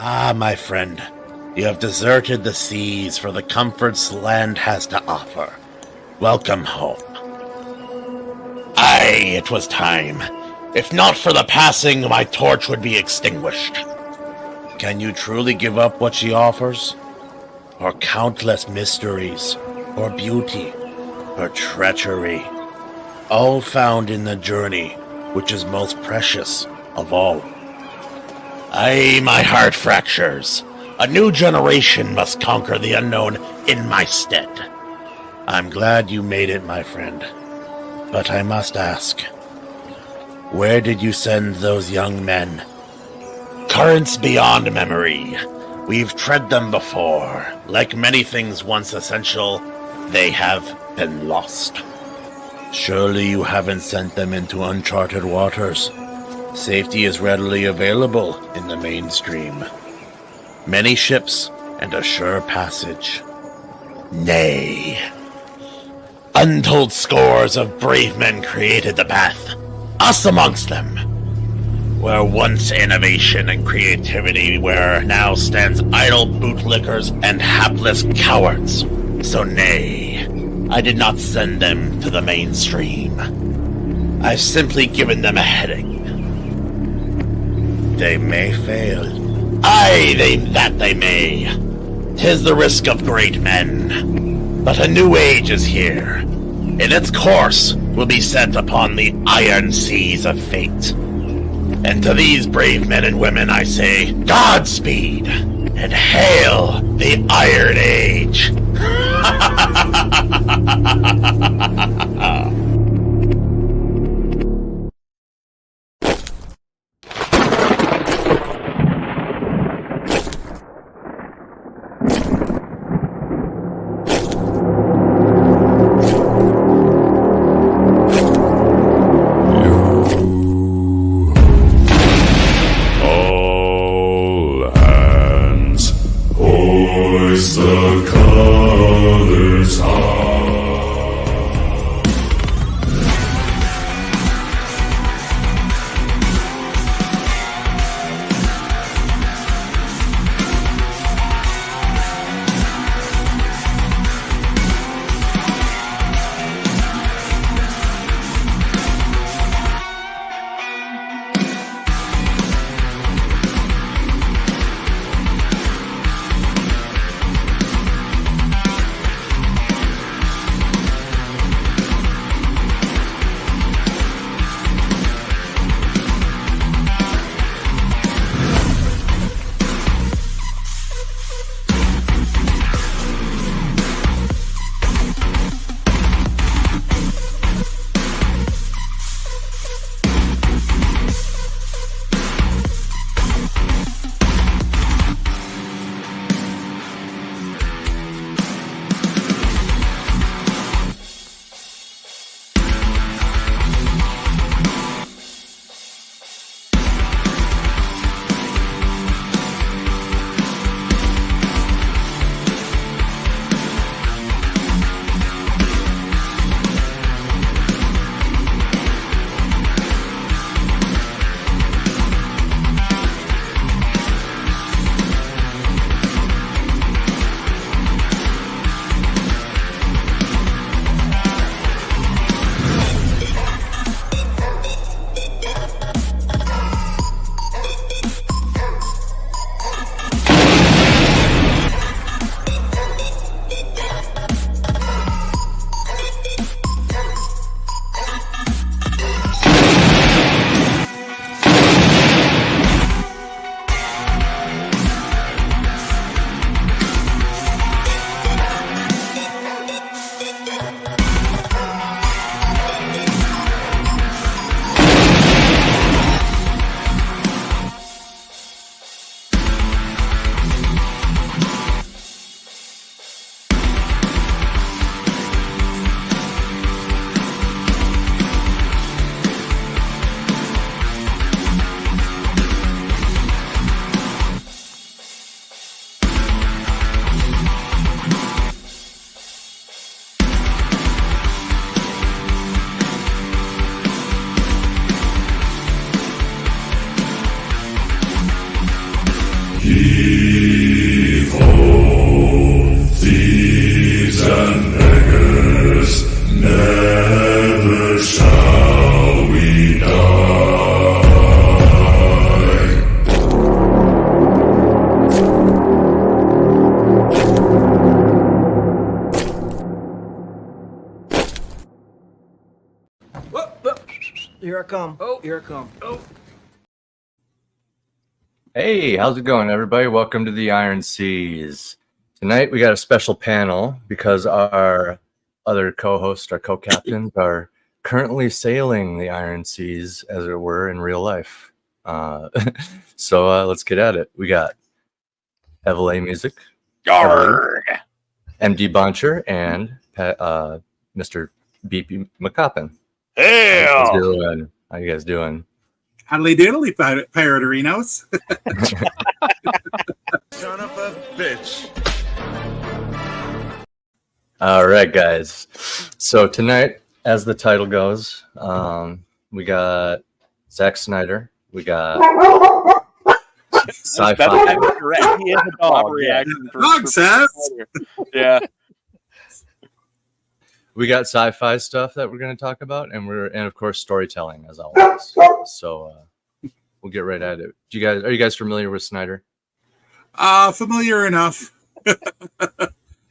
Ah, my friend, you have deserted the seas for the comforts land has to offer. Welcome home. Aye, it was time. If not for the passing, my torch would be extinguished. Can you truly give up what she offers? Her countless mysteries, her beauty, her treachery, all found in the journey which is most precious of all. Aye, my heart fractures. A new generation must conquer the unknown in my stead. I'm glad you made it, my friend. But I must ask, where did you send those young men? Currents beyond memory. We've tread them before. Like many things once essential, they have been lost. Surely you haven't sent them into uncharted waters. Safety is readily available in the mainstream. Many ships and a sure passage. Nay. Untold scores of brave men created the path. Us amongst them. Where once innovation and creativity were, now stands idle bootlickers and hapless cowards. So nay, I did not send them to the mainstream. I've simply given them a heading. They may fail. Aye, they may. 'Tis the risk of great men. But a new age is here. In its course will be set upon the iron seas of fate. And to these brave men and women I say, Godspeed, and hail the Iron Age! The colors high. Here I come. Oh, here I come. Oh. Hey, how's it going, everybody? Welcome to the Iron Seas. Tonight we got a special panel because our other co-hosts, our co-captains, are currently sailing the Iron Seas, as it were, in real life. So let's get at it. We got Evela Music, Yarg. MD Boncher, and Mr. BP McCoppin. Hell. How you guys doing? Howdy doodly, Paradorinos. Son of a bitch. All right, guys. So tonight, as the title goes, we got Zack Snyder. We got sci-fi. That's correct. He is a dog. Reaction Dog says. Yeah. We got sci-fi stuff that we're going to talk about, and of course storytelling as always. So we'll get right at it. Are you guys familiar with Snyder? Familiar enough.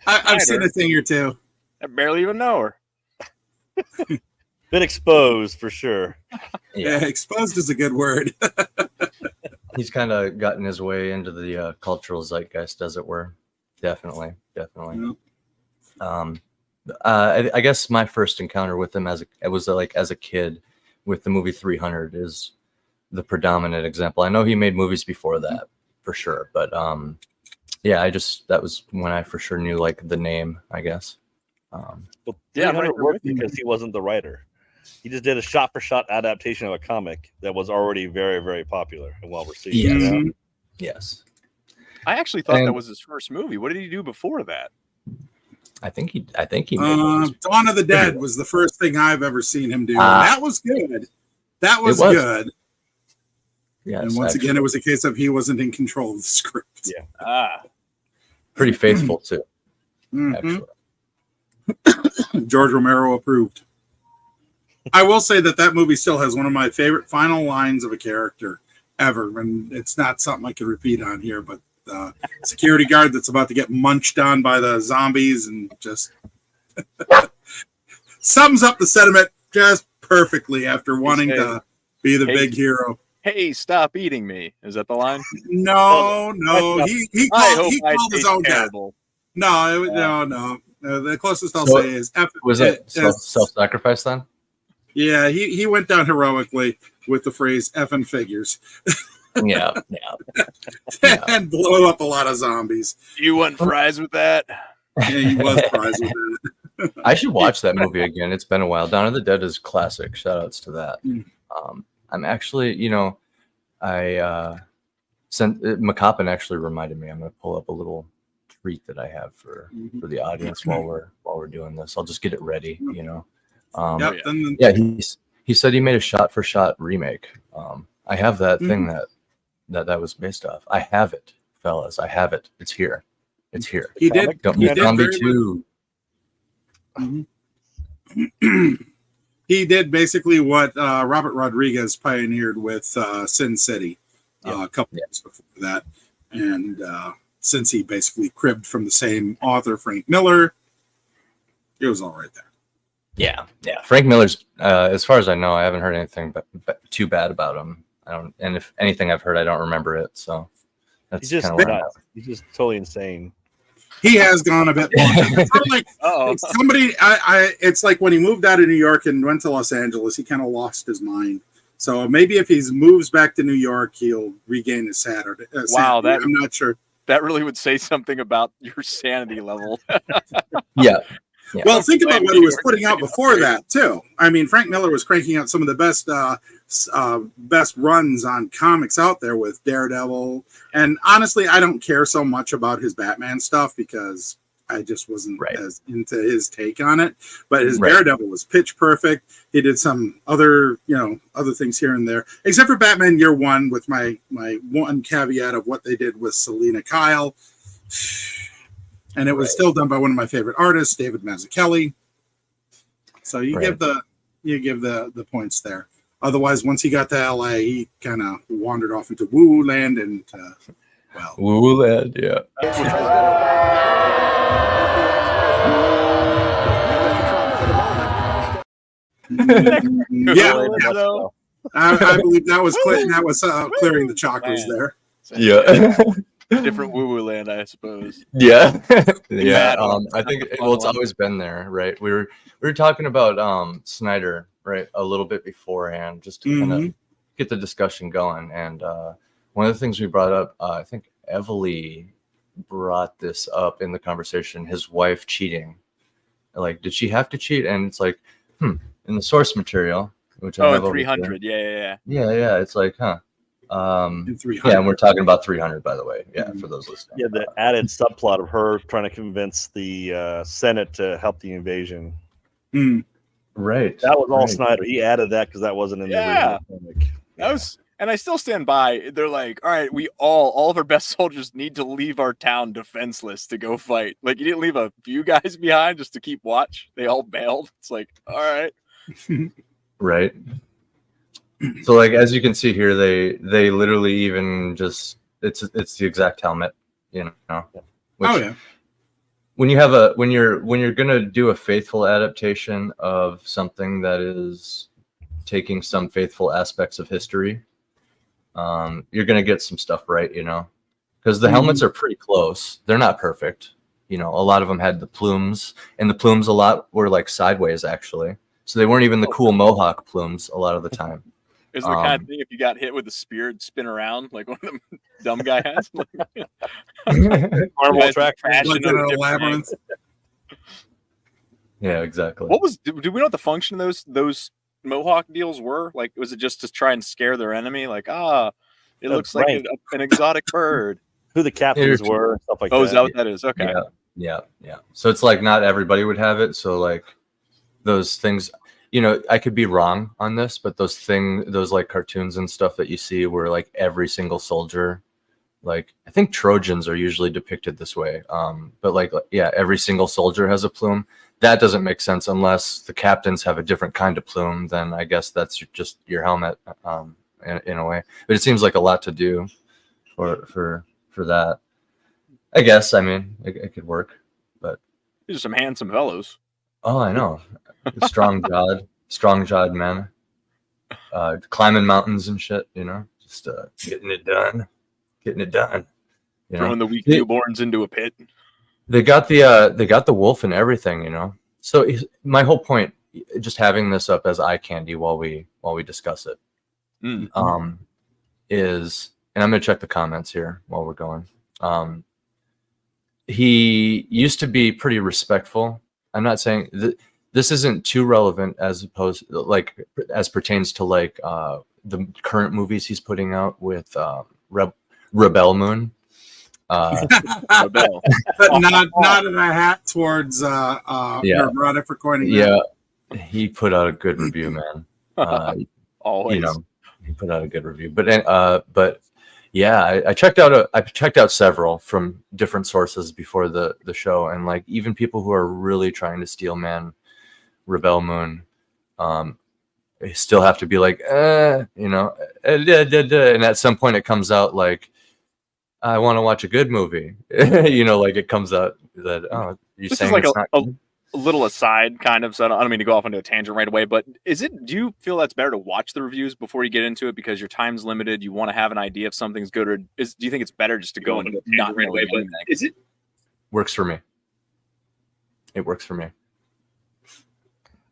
I've seen a thing or two. I barely even know her. Been exposed for sure. Yeah, exposed is a good word. He's kind of gotten his way into the cultural zeitgeist, as it were. Definitely. Yeah. I guess my first encounter with him as a kid with the movie 300 is the predominant example. I know he made movies before that for sure, but yeah, that was when I for sure knew like the name, I guess. Well, Yeah, yeah, it worked because he wasn't the writer. He just did a shot-for-shot adaptation of a comic that was already very, very popular and well received. Yes. You know? Yes. I actually thought that was his first movie. What did he do before that? I think he made movies. Dawn of the Dead was the first thing I've ever seen him do. That was good. That was It was. good. Yes, And once again, it was a case of he wasn't in control of the script. Yeah. pretty faithful too. Mhm. Actually. George Romero approved. I will say that movie still has one of my favorite final lines of a character ever, and it's not something I can repeat on here, but security guard that's about to get munched on by the zombies and just sums up the sentiment just perfectly after wanting to be the big hero. Hey, stop eating me. Is that the line? No, he called his own death. terrible. No. The closest I'll So, say is Was it self-sacrifice then? Yeah, he went down heroically with the phrase "effing figures" Yeah. and blew up a lot of zombies. You want fries with that? Yeah, he was prized with that. I should watch that movie again. It's been a while. Dawn of the Dead is classic. Shout outs to that. I'm actually, I sent McCoppin actually reminded me. I'm going to pull up a little treat that I have for the audience while we're doing this. I'll just get it ready, He said he made a shot-for-shot remake. I have that thing that was based off. I have it, fellas. I have it. It's here. It's here. He did. Don't He be did zombie very too. He did basically what Robert Rodriguez pioneered with Sin City a couple years before that, and since he basically cribbed from the same author, Frank Miller, it was all right there. Yeah. Frank Miller's, as far as I know, I haven't heard anything but too bad about him. And if anything I've heard, I don't remember it. So that's He's just kind of nuts. He's just totally insane. He has gone a bit long. It's sort of like somebody. It's like when he moved out of New York and went to Los Angeles, he kind of lost his mind. So maybe if he moves back to New York, he'll regain his sanity. Wow, I'm not sure. That really would say something about your sanity level. Yeah. Well, think about what he was putting out before that too. I mean, Frank Miller was cranking out some of the best runs on comics out there with Daredevil. And honestly, I don't care so much about his Batman stuff because I just wasn't as into his take on it. But his Daredevil was pitch perfect. He did some other things here and there, except for Batman Year One, with my one caveat of what they did with Selina Kyle. And it was still done by one of my favorite artists, David Mazzucchelli. So you give the points there. Otherwise, once he got to LA, he kind of wandered off into woo land and woo land, yeah. Yeah, So, I believe that was Clinton. That was clearing the chakras Man. there. Yeah. Different woo woo land, I suppose. Yeah. Yeah. Battle. I think it's always been there, right? We were talking about Snyder, right, a little bit beforehand, just to kind of get the discussion going. And one of the things we brought up, I think Evely brought this up in the conversation, his wife cheating. Like, did she have to cheat? And it's like, in the source material, which I have over 300. here. Yeah. Yeah. It's like, In 300. yeah, and we're talking about 300, by the way. Yeah, for those listening. yeah, the added subplot of her trying to convince the Senate to help the invasion. Right. That was all right. Snyder. He added that because that wasn't in the Yeah. original comic. That was, and I still stand by. They're like, all right, we all of our best soldiers need to leave our town defenseless to go fight. Like, you didn't leave a few guys behind just to keep watch. They all bailed. It's like, all right. Right. So, like, as you can see here, they literally even just it's the exact helmet, you know. Which, Oh yeah. when you're gonna do a faithful adaptation of something that is taking some faithful aspects of history, you're gonna get some stuff right, you know, because the helmets are pretty close. They're not perfect, you know. A lot of them had the plumes, and the plumes a lot were like sideways actually, so they weren't even the cool mohawk plumes a lot of the time. Is the kind of thing if you got hit with a spear, it'd spin around like one of them dumb guy has. Carnival track. Crash Like into in a a different labyrinth. Yeah, exactly. What was? Do we know what the function of those Mohawk deals were? Like, was it just to try and scare their enemy? Like, it looks like an exotic bird. Who the captains were, stuff like Oh, that. is that what that is? Okay. Yeah. So it's like not everybody would have it. So like those things, you know, I could be wrong on this, but those like cartoons and stuff that you see where like every single soldier, like I think Trojans are usually depicted this way. But like, yeah, every single soldier has a plume. That doesn't make sense unless the captains have a different kind of plume. Then I guess that's just your helmet, in a way. But it seems like a lot to do for that. I guess. I mean, it could work, but These are some handsome fellows. oh, I know. Strong jawed men, climbing mountains and shit, you know, just getting it done. You know? Throwing the weak newborns into a pit. They got the wolf and everything, you know. So my whole point, just having this up as eye candy while we discuss it, is, and I'm gonna check the comments here while we're going. He used to be pretty respectful. I'm not saying this isn't too relevant as pertains to like the current movies he's putting out with Rebel Moon. Rebel. Not in a hat towards Nirvana for coining that. Yeah, he put out a good review, man. Always. You know, he put out a good review, but yeah, I checked out several from different sources before the show, and like even people who are really trying to steel man Rebel Moon, they still have to be like, you know, and at some point it comes out like, I want to watch a good movie, you know, like it comes out that you're This saying is like it's not good? a little aside, kind of. So I don't mean to go off into a tangent right away, but do you feel that's better to watch the reviews before you get into it because your time's limited? You want to have an idea if something's good, or do you think it's better just to go and not right away? But is it Works for me. It works for me.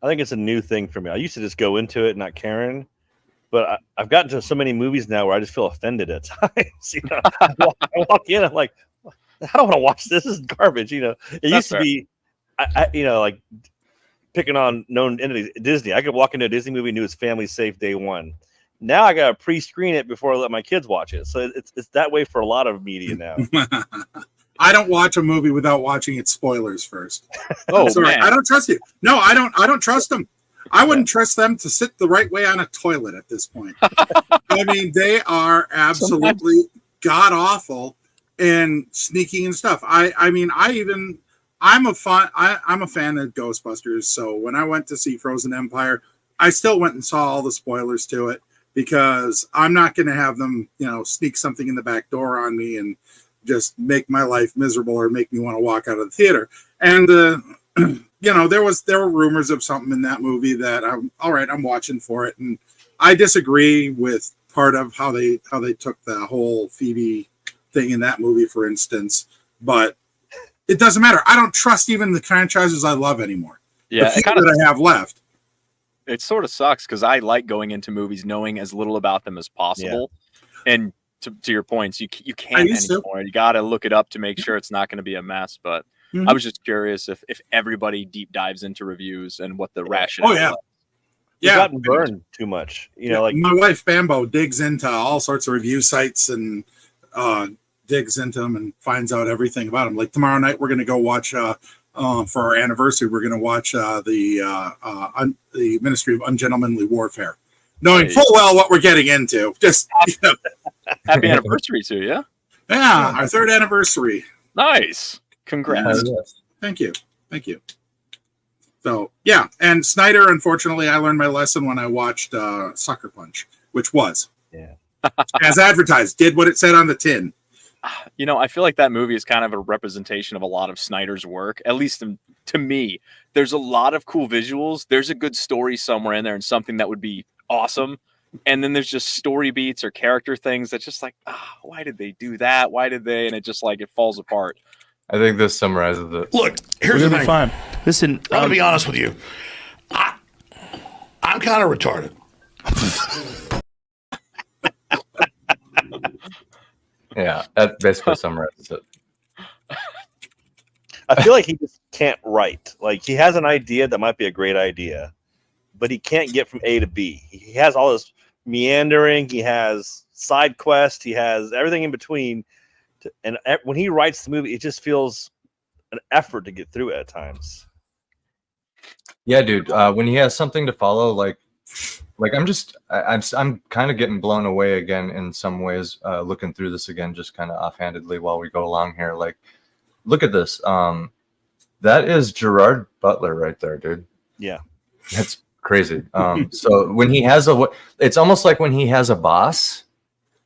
I think it's a new thing for me. I used to just go into it not caring, but I've gotten to so many movies now where I just feel offended at times. You know, I walk in, I'm like, I don't want to watch this. This is garbage. You know, it used to be, you know, like picking on known entities. Disney. I could walk into a Disney movie and knew it's family safe day one. Now I gotta pre-screen it before I let my kids watch it. So it's that way for a lot of media now. I don't watch a movie without watching its spoilers first. Oh, sorry, man. I don't trust you. No, I don't trust them. I wouldn't trust them to sit the right way on a toilet at this point. I mean, they are absolutely god awful and sneaky and stuff. I mean, I'm a fan of Ghostbusters. So when I went to see Frozen Empire, I still went and saw all the spoilers to it because I'm not going to have them, you know, sneak something in the back door on me and just make my life miserable or make me want to walk out of the theater. And there were rumors of something in that movie that I'm watching for it, and I disagree with part of how they took the whole Phoebe thing in that movie, for instance. But it doesn't matter. I don't trust even the franchises I love anymore. Yeah, the few that I have left. It sort of sucks because I like going into movies knowing as little about them as possible. Yeah. And to your points, you can't anymore. You got to look it up to make sure it's not going to be a mess. But I was just curious if everybody deep dives into reviews and what the rationale. Oh yeah, was. You've gotten burned too much. Like my wife Bambo digs into all sorts of review sites and digs into them and finds out everything about them. Like tomorrow night, we're going to go watch for our anniversary. We're going to watch the Ministry of Ungentlemanly Warfare, knowing full well what we're getting into. Just happy anniversary to you. Yeah, our 3rd anniversary. Nice. Congrats. Thank you. So, yeah. And Snyder, unfortunately, I learned my lesson when I watched Sucker Punch, which was, as advertised, did what it said on the tin. I feel like that movie is kind of a representation of a lot of Snyder's work, at least to me. There's a lot of cool visuals. There's a good story somewhere in there and something that would be awesome. And then there's just story beats or character things that's just like, why did they do that? Why did they? And it just it falls apart. I think this summarizes it. Look, here's the thing. Fine. Listen, I'm going to be honest with you. I'm kind of retarded. Yeah, that basically summarizes it. I feel like he just can't write. Like he has an idea that might be a great idea, but he can't get from A to B. He has all this meandering. He has side quest. He has everything in between. And when he writes the movie, it just feels an effort to get through it at times. Yeah, dude. When he has something to follow, like I'm kind of getting blown away again in some ways. Looking through this again, just kind of offhandedly while we go along here. Like, look at this. That is Gerard Butler right there, dude. Yeah, that's crazy. So when he has it's almost like when he has a boss,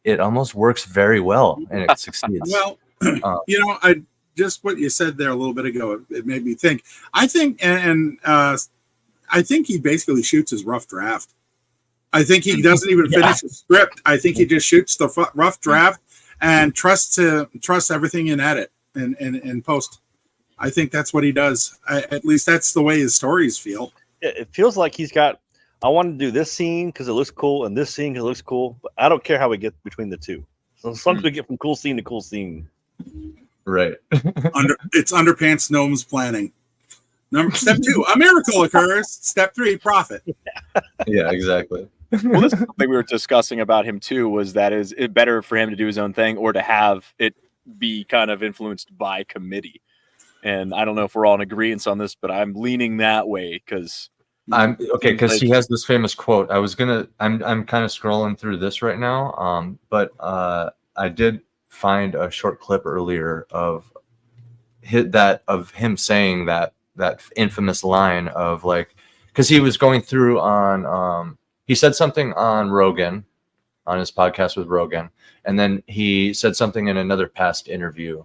it almost works very well and it succeeds. Well, I just what you said there a little bit ago, it made me think. I think, I think he basically shoots his rough draft. I think he doesn't even finish the script. I think he just shoots the rough draft and trusts everything in edit and in post. I think that's what he does. At least that's the way his stories feel. It feels like he's got, I want to do this scene because it looks cool and this scene because it looks cool, but I don't care how we get between the two. So sometimes we get from cool scene to cool scene. Right. It's underpants gnomes planning. Step 2, a miracle occurs. Step 3, profit. Yeah, exactly. Well, this is something we were discussing about him too, was that is it better for him to do his own thing or to have it be kind of influenced by committee? And I don't know if we're all in agreement on this, but I'm leaning that way because he has this famous quote. I'm kind of scrolling through this right now. But I did find a short clip earlier of him saying that infamous line of like, because he was going through on he said something on Rogan, on his podcast with Rogan, and then he said something in another past interview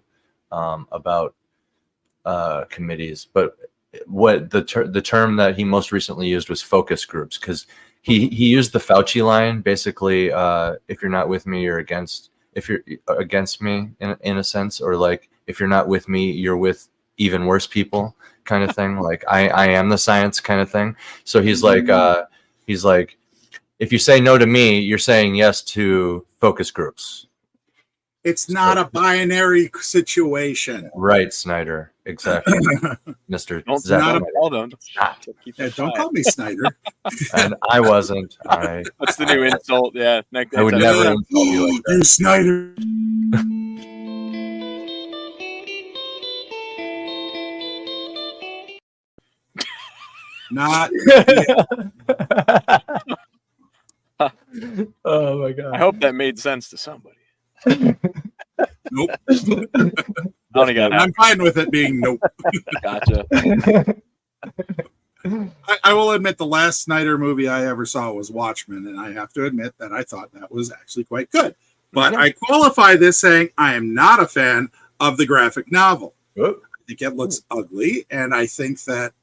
about committees. But what the term that he most recently used was focus groups, because he used the Fauci line, basically, if you're not with me, you're against. If you're against me, in a sense, or like if you're not with me, you're with even worse people, kind of thing. Like I am the science, kind of thing. So he's like, if you say no to me, you're saying yes to focus groups. It's not a binary situation. Right, Snyder. Exactly. Mr. Don't call me Snyder. And I wasn't. That's the new insult. Yeah. I would never insult you like that. You Snyder. Not. Oh my god! I hope that made sense to somebody. Nope. I'm fine with it being nope. Gotcha. I will admit the last Snyder movie I ever saw was Watchmen, and I have to admit that I thought that was actually quite good. But I qualify this saying I am not a fan of the graphic novel. I think it looks ugly, and I think that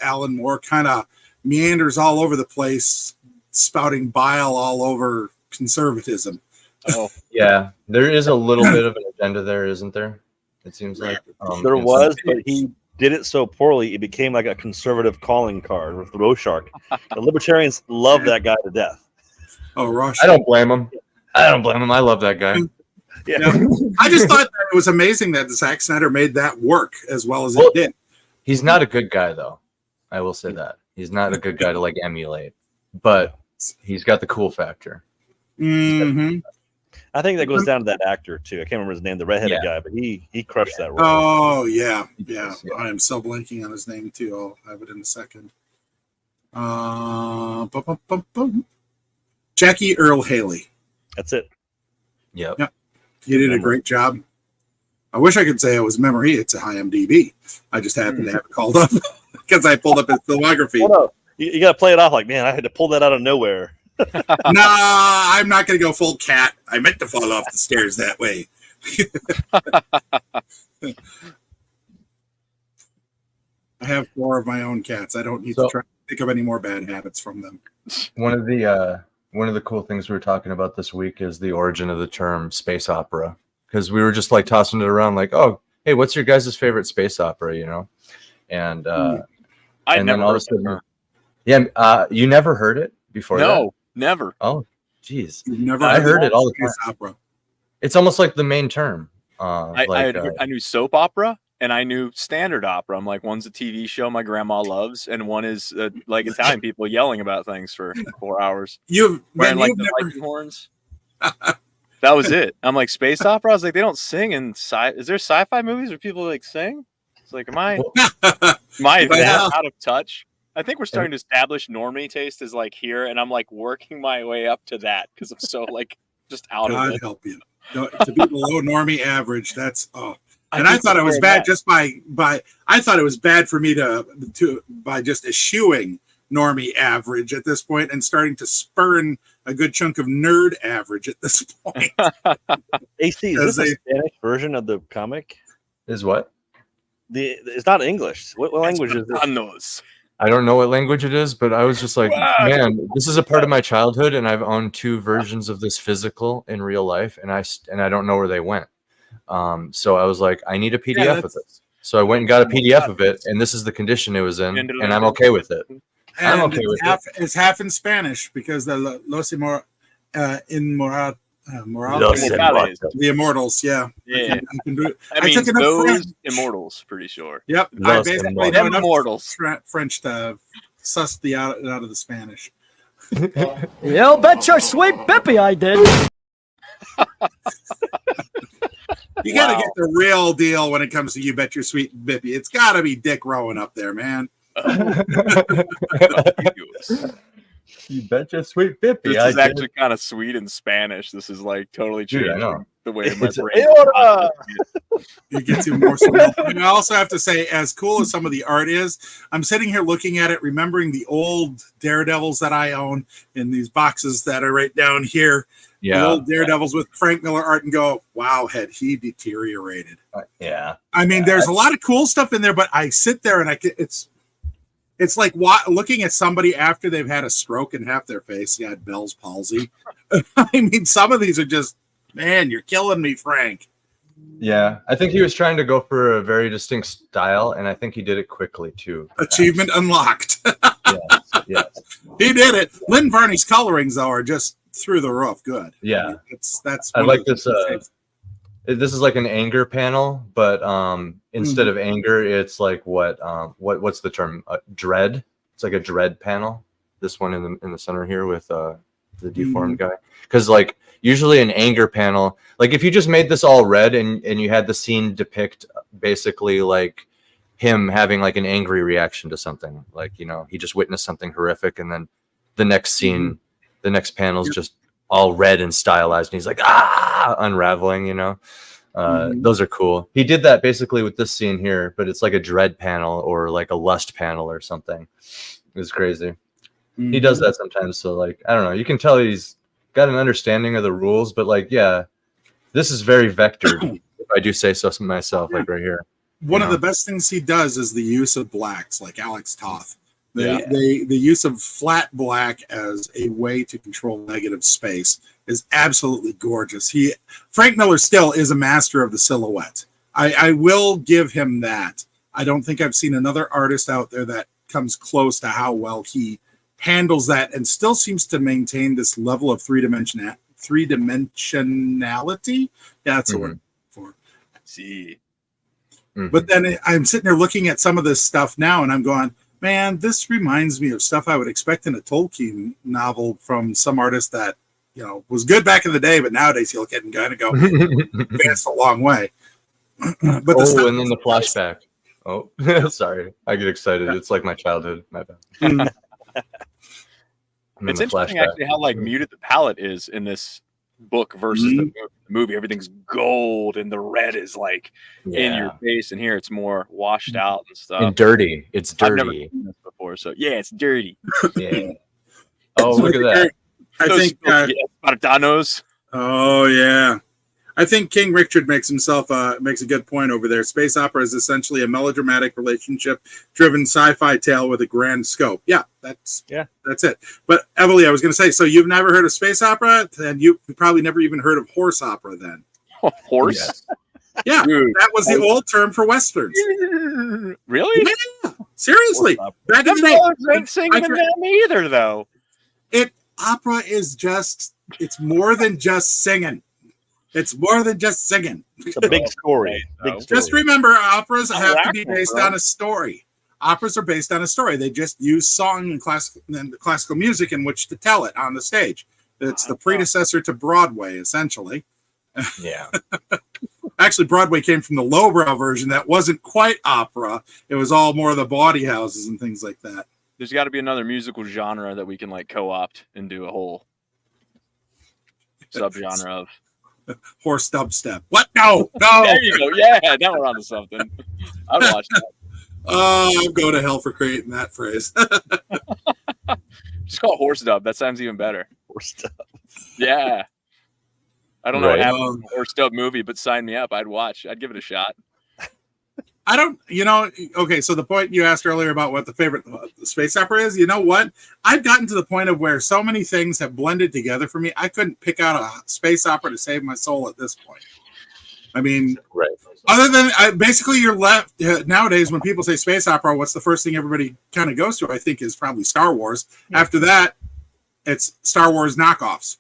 Alan Moore kind of meanders all over the place, spouting bile all over conservatism. Oh, Yeah, there is a little bit of an agenda there, isn't there? It seems like There in was, some- but he did it so poorly, it became like a conservative calling card with Rorschach. The libertarians love that guy to death. Oh, Rush. I don't blame him. I love that guy. Yeah. I just thought that it was amazing that Zack Snyder made that work as well as Well, it did. He's not a good guy, though. I will say that he's not a good guy to like emulate, but he's got the cool factor. Mm-hmm. I think that goes down to that actor too. I can't remember his name, the redheaded guy, but he crushed that role. Oh yeah. Yeah. I am so blanking on his name too. I'll have it in a second. Jackie Earl Haley. That's it. Yep. Yeah. He did a great job. I wish I could say it was memory. It's a IMDb. I just happened to have it called up because I pulled up his filmography. Well, no, you got to play it off like, man, I had to pull that out of nowhere. Nah, I'm not going to go full cat. I meant to fall off the stairs that way. I have 4 of my own cats. I don't need to try to think of any more bad habits from them. One of the cool things we were talking about this week is the origin of the term space opera, because we were just like tossing it around like, oh, hey, what's your guys' favorite space opera, you know? And I and never then all of a heard sudden, that. yeah, you never heard it before? No, never. Oh, geez. You've never I heard it all the space time. opera. It's almost like the main term. I knew soap opera and I knew standard opera. I'm like, one's a TV show my grandma loves, and one is like Italian people yelling about things for 4 hours, wearing like the Viking horns. That was it. I'm like, space opera. I was like, they don't sing in is there sci-fi movies where people like sing? It's like, am I that out of touch? I think we're starting to establish normie taste is like here, and I'm like working my way up to that because I'm so like just out of God it. help you. To be below normie average, that's and I thought it was bad just by I thought it was bad for me to by just eschewing normie average at this point and starting to spurn a good chunk of nerd average at this point. AC, is this a Spanish version of the comic? Is what? It's not English. What language is this? I don't know what language it is, but I was just like, man, this is a part of my childhood, and I've owned 2 versions of this physical in real life, and I don't know where they went. So I was like, I need a PDF of this. So I went and got a PDF of it, and this is the condition it was in, and I'm okay with it. I'm okay with it. It's half in Spanish because the Los the Immortals, yeah. Yeah. I can do it. I I mean, took enough those French. immortals, pretty sure. Yep, I Los basically Immortals. know enough Immortals. French to suss the out of the Spanish. You bet your sweet Bippy I did. You got to get the real deal when it comes to You Bet Your Sweet Bippy. It's got to be Dick Rowan up there, man. You betcha, sweet Bippy. This is actually kind of sweet in Spanish. This is like totally Dude, I changing know. the way my It's- brain. It gets even more swell. And I also have to say, as cool as some of the art is, I'm sitting here looking at it, remembering the old Daredevils that I own in these boxes that are right down here. The Yeah. old Daredevils with Frank Miller art, and go, wow, had he deteriorated. Yeah. I mean, there's a lot of cool stuff in there, but I sit there and it's like looking at somebody after they've had a stroke and half their face got Bell's palsy. I mean, some of these are just, man, you're killing me, Frank. Yeah. I think he was trying to go for a very distinct style, and I think he did it quickly too. perhaps. Achievement unlocked. Yes. He did it. Lynn Varney's colorings, though, are just through the roof good. Yeah. I mean, that's. I one like of the this. things. This is like an anger panel, but instead of anger, it's like what's the term? Dread. It's like a dread panel. This one in the center here with the deformed guy. Because like usually an anger panel, like if you just made this all red and you had the scene depict basically like him having like an angry reaction to something, like, you know, he just witnessed something horrific, and then the next scene, the next panel is just all red and stylized, and he's like unraveling, you know. Those are cool. He did that basically with this scene here, but it's like a dread panel or like a lust panel or something. It was crazy. He does that sometimes, so like I don't know, you can tell he's got an understanding of the rules, but like, yeah, this is very vectored, if I do say so myself, like right here. one of the best things he does is the use of blacks, like Alex Toth. Yeah. The use of flat black as a way to control negative space is absolutely gorgeous. Frank Miller still is a master of the silhouette. I will give him that. I don't think I've seen another artist out there that comes close to how well he handles that and still seems to maintain this level of three-dimensionality. Yeah, that's the word for it. See. But then I'm sitting there looking at some of this stuff now, and I'm going, man, this reminds me of stuff I would expect in a Tolkien novel from some artist that, you know, was good back in the day, but nowadays you look at it and kind of go, advanced a long way. But and then the flashback. Oh, sorry. I get excited. It's like my childhood. My bad. It's interesting actually how like muted the palette is in this book versus the movie. Everything's gold and the red is like in your face, and here it's more washed out and stuff. And dirty. It's dirty. I've never seen this before, so yeah, it's dirty. Yeah. Oh, look at that. I think Spartanos. Oh yeah. I think King Richard makes a good point over there. Space opera is essentially a melodramatic relationship-driven sci-fi tale with a grand scope. Yeah, that's it. But Emily, I was going to say, so you've never heard of space opera, then you probably never even heard of horse opera. Then horse? Yes. Yeah, dude, that was the old term for westerns. Really? Yeah, seriously. Back in the day, ain't singing in them either, though. Opera is it's more than just singing. It's more than just singing. It's a big story. Just remember, operas have to be based on a story. Operas are based on a story. They just use song and classical music in which to tell it on the stage. It's the predecessor to Broadway, essentially. Yeah. Actually, Broadway came from the lowbrow version that wasn't quite opera. It was all more of the bawdy houses and things like that. There's got to be another musical genre that we can like co-opt and do a whole subgenre of. Horse dubstep. What? No. There you go. Yeah, now we're on to something. I'd watch that. I'm going to hell for creating that phrase. Just call it horse dub. That sounds even better. Horse dub. Yeah. I don't know what happened in a horse dub movie, but sign me up. I'd watch. I'd give it a shot. I don't, okay, so the point you asked earlier about what the favorite space opera is, you know what? I've gotten to the point of where so many things have blended together for me, I couldn't pick out a space opera to save my soul at this point. I mean, right. Other than, basically you're left, nowadays when people say space opera, what's the first thing everybody kind of goes to, I think, is probably Star Wars. Yeah. After that, it's Star Wars knockoffs.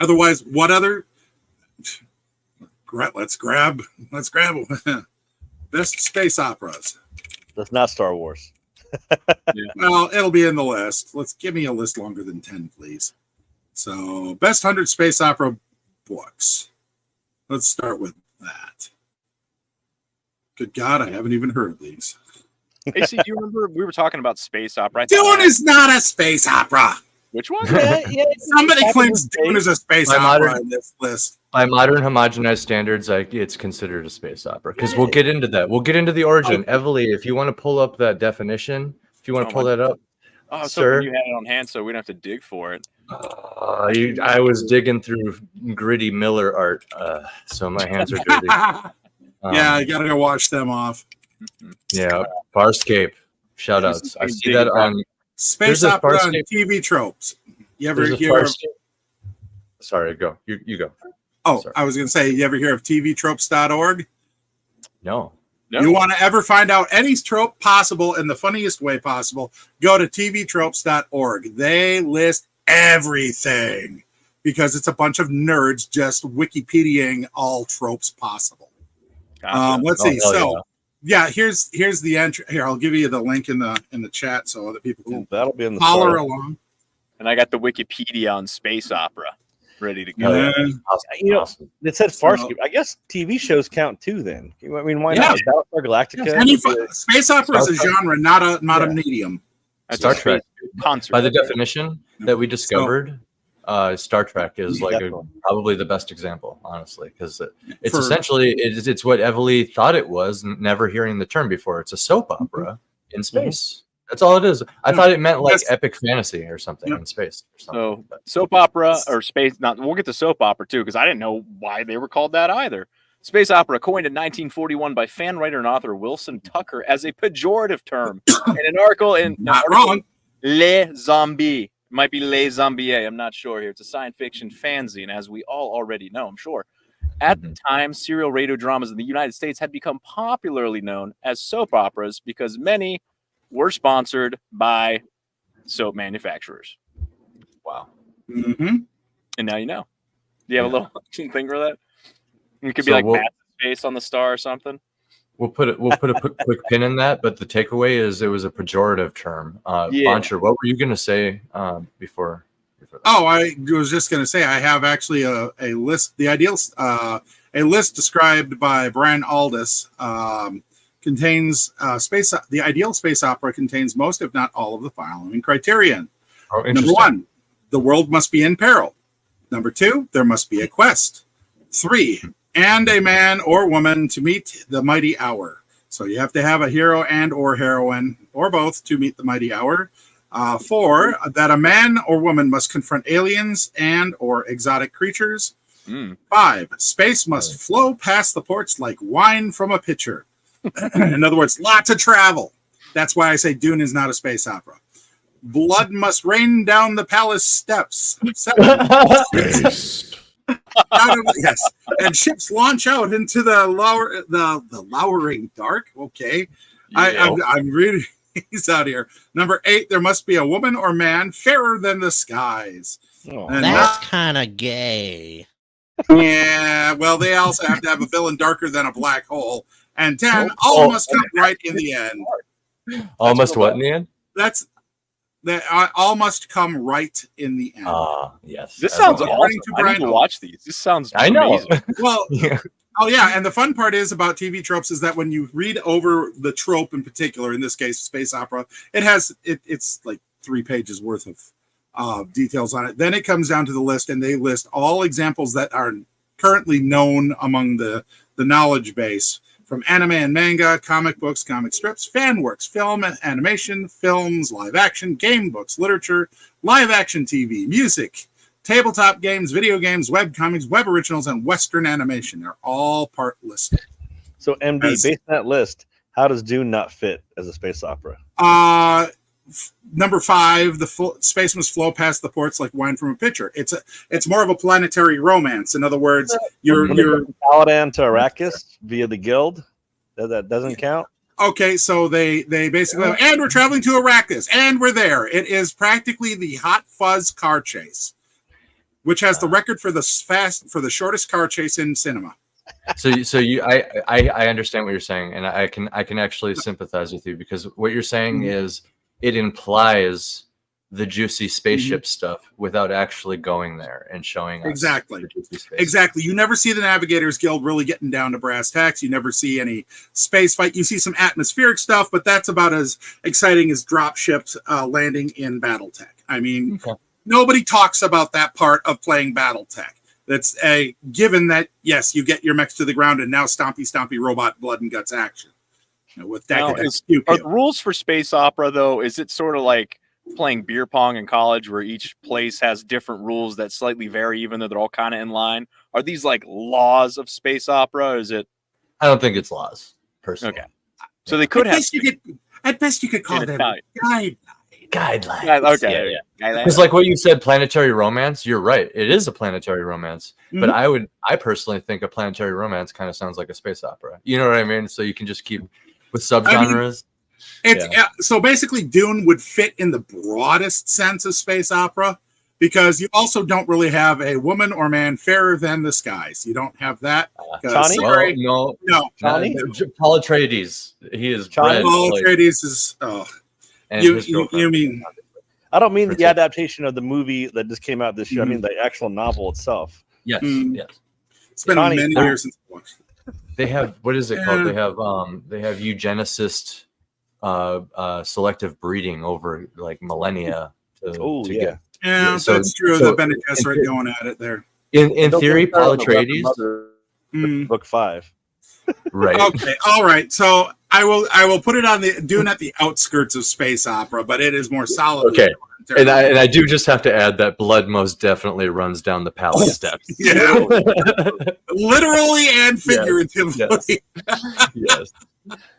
Otherwise, what other... Let's grab best space operas. That's not Star Wars. Well, it'll be in the list. Give me a list longer than 10, please. So, best 100 space opera books. Let's start with that. Good God, I haven't even heard of these. Hey, see, do you remember we were talking about space opera? Dune is not a space opera. Which one? Somebody claims Dune is a space opera in this list. By modern homogenized standards, it's considered a space opera because we'll get into that. We'll get into the origin. Evely, if you want to pull up that definition, if you want to pull that up, sir, you had it on hand, so we don't have to dig for it. I was digging through gritty Miller art, so my hands are dirty. Yeah, I gotta go wash them off. Yeah, Farscape. Shout outs. I see that on space opera on TV tropes. You ever hear of... Sorry, go. You go. Oh, sorry. I was going to say, you ever hear of tvtropes.org? No. You want to ever find out any trope possible in the funniest way possible, go to tvtropes.org. They list everything because it's a bunch of nerds just Wikipediaing all tropes possible. Gotcha. Let's see. So, here's the entry. Here, I'll give you the link in the chat so that people can that'll be in the follow along. And I got the Wikipedia on space opera ready to go. Awesome. It said Farscape. I guess TV shows count too. Then I mean, why not? Battlestar Galactica. Space opera is a genre, not a medium. Star Trek. By the definition that we discovered, Star Trek is probably the best example, honestly, because it's essentially it's what Evely thought it was, never hearing the term before. It's a soap opera in space. That's all it is. I No, thought it meant like that's- epic fantasy or something Yep. in space. Or something. So But soap opera or space. Not we'll get to soap opera too because I didn't know why they were called that either. Space opera, coined in 1941 by fan writer and author Wilson Tucker as a pejorative term in an article in Not wrong. Les Zombies. Might be Les Zombies. I'm not sure here. It's a science fiction fanzine, as we all already know, I'm sure. At the time, serial radio dramas in the United States had become popularly known as soap operas because many were sponsored by soap manufacturers. wow. Mm-hmm. And now you know. Do you have a little thing for that? It could be So like we'll- Matt's face on the star or something. We'll put a quick pin in that, but the takeaway is it was a pejorative term. Yeah. Boncher, what were you going to say before that? Oh, I was just going to say I have actually a list. A list described by Brian Aldiss contains the ideal space opera contains most, if not all, of the following criterion. Oh, Number interesting. 1, the world must be in peril. Number 2, there must be a quest. 3, and a man or woman to meet the mighty hour. So you have to have a hero and or heroine or both to meet the mighty hour. 4, that a man or woman must confront aliens and or exotic creatures. 5, space must flow past the ports like wine from a pitcher. In other words, lots of travel. That's why I say Dune is not a space opera. Blood must rain down the palace steps. 7, Based. yes, and ships launch out into the lowering dark. Okay, I'm reading these out here. Number 8, there must be a woman or man fairer than the skies. Oh, And That's kind of gay. yeah, well, they also have to have a villain darker than a black hole. And 10, all must come right in the end. Almost what in the end? That's that. All must come right in the end. Yes. This As sounds always. awesome. to I need Brian to Aldiss. watch these. This sounds I know. amazing. Well, Yeah. oh yeah, and the fun part is about TV tropes is that when you read over the trope in particular, in this case, space opera, it's like 3 pages worth of details on it. Then it comes down to the list, and they list all examples that are currently known among the knowledge base from anime and manga, comic books, comic strips, fan works, film and animation, films, live action, game books, literature, live action TV, music, tabletop games, video games, web comics, web originals, and Western animation. They're all part listed. So MD, As- based on that list, how does Dune not fit as a space opera? Number 5, space must flow past the ports like wine from a pitcher. It's more of a planetary romance. In other words, you're Paladin to Arrakis via the guild. That doesn't count. okay. So they basically, and we're traveling to Arrakis, and we're there. It is practically the Hot Fuzz car chase, which has the record for the shortest car chase in cinema. I understand what you're saying, and I can actually sympathize with you because what you're saying is it implies the juicy spaceship stuff without actually going there and showing us Exactly. the juicy space. Exactly. You never see the Navigators Guild really getting down to brass tacks. You never see any space fight. You see some atmospheric stuff, but that's about as exciting as drop ships landing in BattleTech. I mean, nobody talks about that part of playing BattleTech. That's a given that, yes, you get your mechs to the ground and now stompy robot blood and guts action. You know, with Now, that, are the rules for space opera though? Is it sort of like playing beer pong in college, where each place has different rules that slightly vary, even though they're all kind of in line? Are these like laws of space opera? Or is it? I don't think it's laws, personally. Okay. So they could have. At best, you could call in them Italian. guidelines. Yeah, okay. Yeah. Because like what you said, planetary romance, you're right. It is a planetary romance. But I personally think a planetary romance kind of sounds like a space opera. You know what I mean? So you can just keep with subgenres. So basically, Dune would fit in the broadest sense of space opera because you also don't really have a woman or man fairer than the skies. You don't have that. Chani? Sorry, no. Chani? Paul Atreides. He is Chani? bred, Paul like, Atreides is. and You his girlfriend. you mean? I don't mean the Protect- adaptation of the movie that just came out this year. I mean the actual novel itself. Yes, Mm. yes. It's been Chani- many years since I watched it. They have what is it called? Yeah. They have eugenicist selective breeding over like millennia Oh, to yeah. get Yeah, So- that's true. so- The Bene Gesserit going at it there. in theory, Paul Atreides. Mm. Book 5. Right. Okay, all right. So I will put it on the doing at the outskirts of space opera, but it is more solid. Okay. And I do just have to add that blood most definitely runs down the palace steps. Yeah, literally and figuratively. Yes.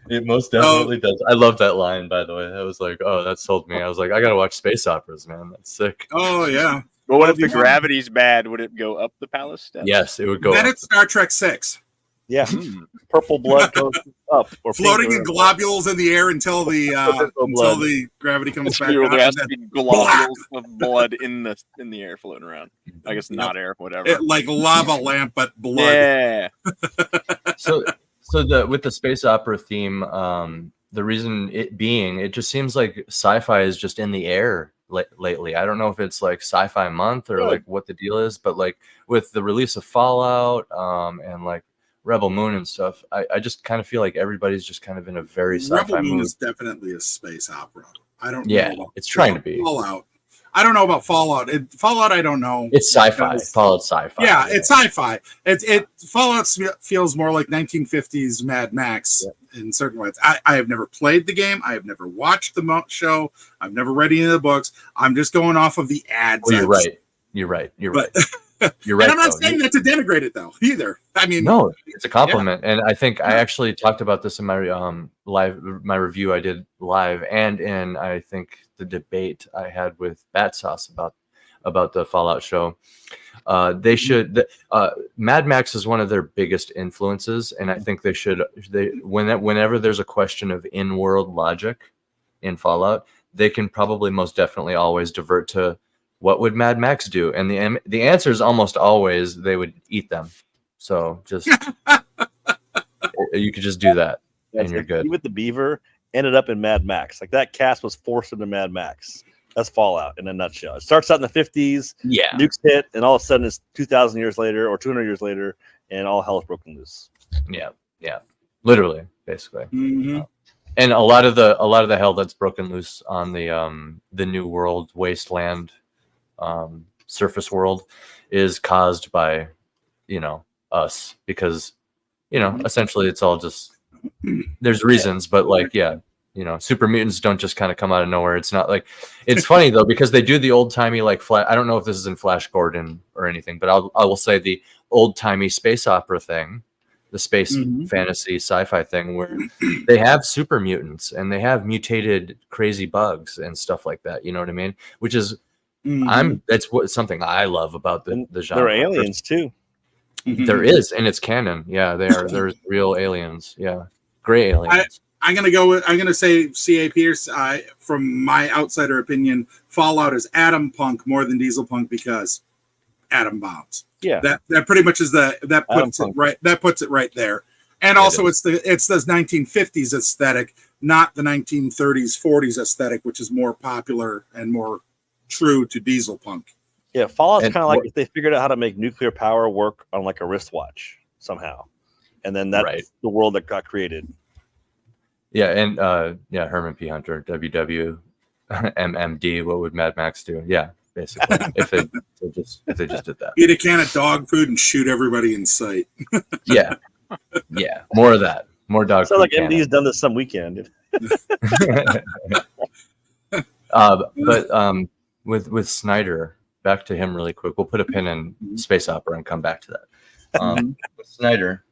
It most definitely does. I love that line, by the way. I was like, oh, that sold me. I was like, I gotta watch space operas, man. That's sick. Oh yeah. But what if the gravity's bad? Would it go up the palace steps? Yes, it would go. Then up. it's Star Trek 6. Yeah, purple blood goes up or Floating pink in globules in the air until the gravity comes back There down. has to be globules of blood in the air floating around. I guess not air, whatever. Like lava lamp, but blood. Yeah. So with the space opera theme, the reason it just seems like sci-fi is just in the air lately. I don't know if it's like sci-fi month or like what the deal is, but like with the release of Fallout and like Rebel Moon and stuff, I just kind of feel like everybody's just kind of in a very sci-fi Rebel Moon mood. is definitely a space opera. I don't Yeah, know about it's trying to be. Fallout. I don't know about Fallout. Fallout, I don't know. It's sci-fi. Fallout sci-fi. Yeah, it's sci-fi. Fallout feels more like 1950s Mad Max in certain ways. I have never played the game. I have never watched the show. I've never read any of the books. I'm just going off of the ads. Well, you're right. You're right. You're right. You're right. And I'm not saying that to denigrate it though either. I mean, no, it's a compliment. And I think I actually talked about this in my my review I did live, and in I think the debate I had with Bat Sauce about the Fallout show. They should Mad Max is one of their biggest influences, and I think whenever there's a question of in-world logic in Fallout, they can probably most definitely always divert to what would Mad Max do? And the answer is almost always they would eat them. So just you could just do that, and you're good. With the Beaver ended up in Mad Max. Like that cast was forced into Mad Max. That's Fallout in a nutshell. It starts out in the 50s. Yeah. Nukes hit, and all of a sudden it's 2,000 years later or 200 years later, and all hell's broken loose. Yeah. Yeah. Literally, basically. Mm-hmm. And a lot of the hell that's broken loose on the New World wasteland surface world is caused by us, because essentially it's all just there's reasons, but like super mutants don't just kind of come out of nowhere. It's not like it's funny though, because they do the old timey like I don't know if this is in Flash Gordon or anything, but I will say the old timey space opera thing, the space fantasy sci-fi thing, where they have super mutants and they have mutated crazy bugs and stuff like that. You know what I mean? Which is that's something I love about the genre. There are aliens too. There is, and it's canon. Yeah, there's real aliens. Yeah, gray aliens. I'm gonna say C.A. Pierce. From my outsider opinion, Fallout is atom punk more than diesel punk because atom bombs. Yeah, that pretty much is that puts it right. That puts it right there. And also, it's the 1950s aesthetic, not the 1930s 40s aesthetic, which is more popular and more true to diesel punk. Yeah, Fallout's kind of like if they figured out how to make nuclear power work on like a wristwatch somehow, and then that's the world that got created. Yeah, and Herman P. Hunter, WW, MMD. What would Mad Max do? Yeah, basically, if they just did that. Eat a can of dog food and shoot everybody in sight. Yeah, more of that. More dog food. Sounds like MD's done this some weekend. But with Snyder. Back to him really quick. We'll put a pin in space opera and come back to that. With Snyder,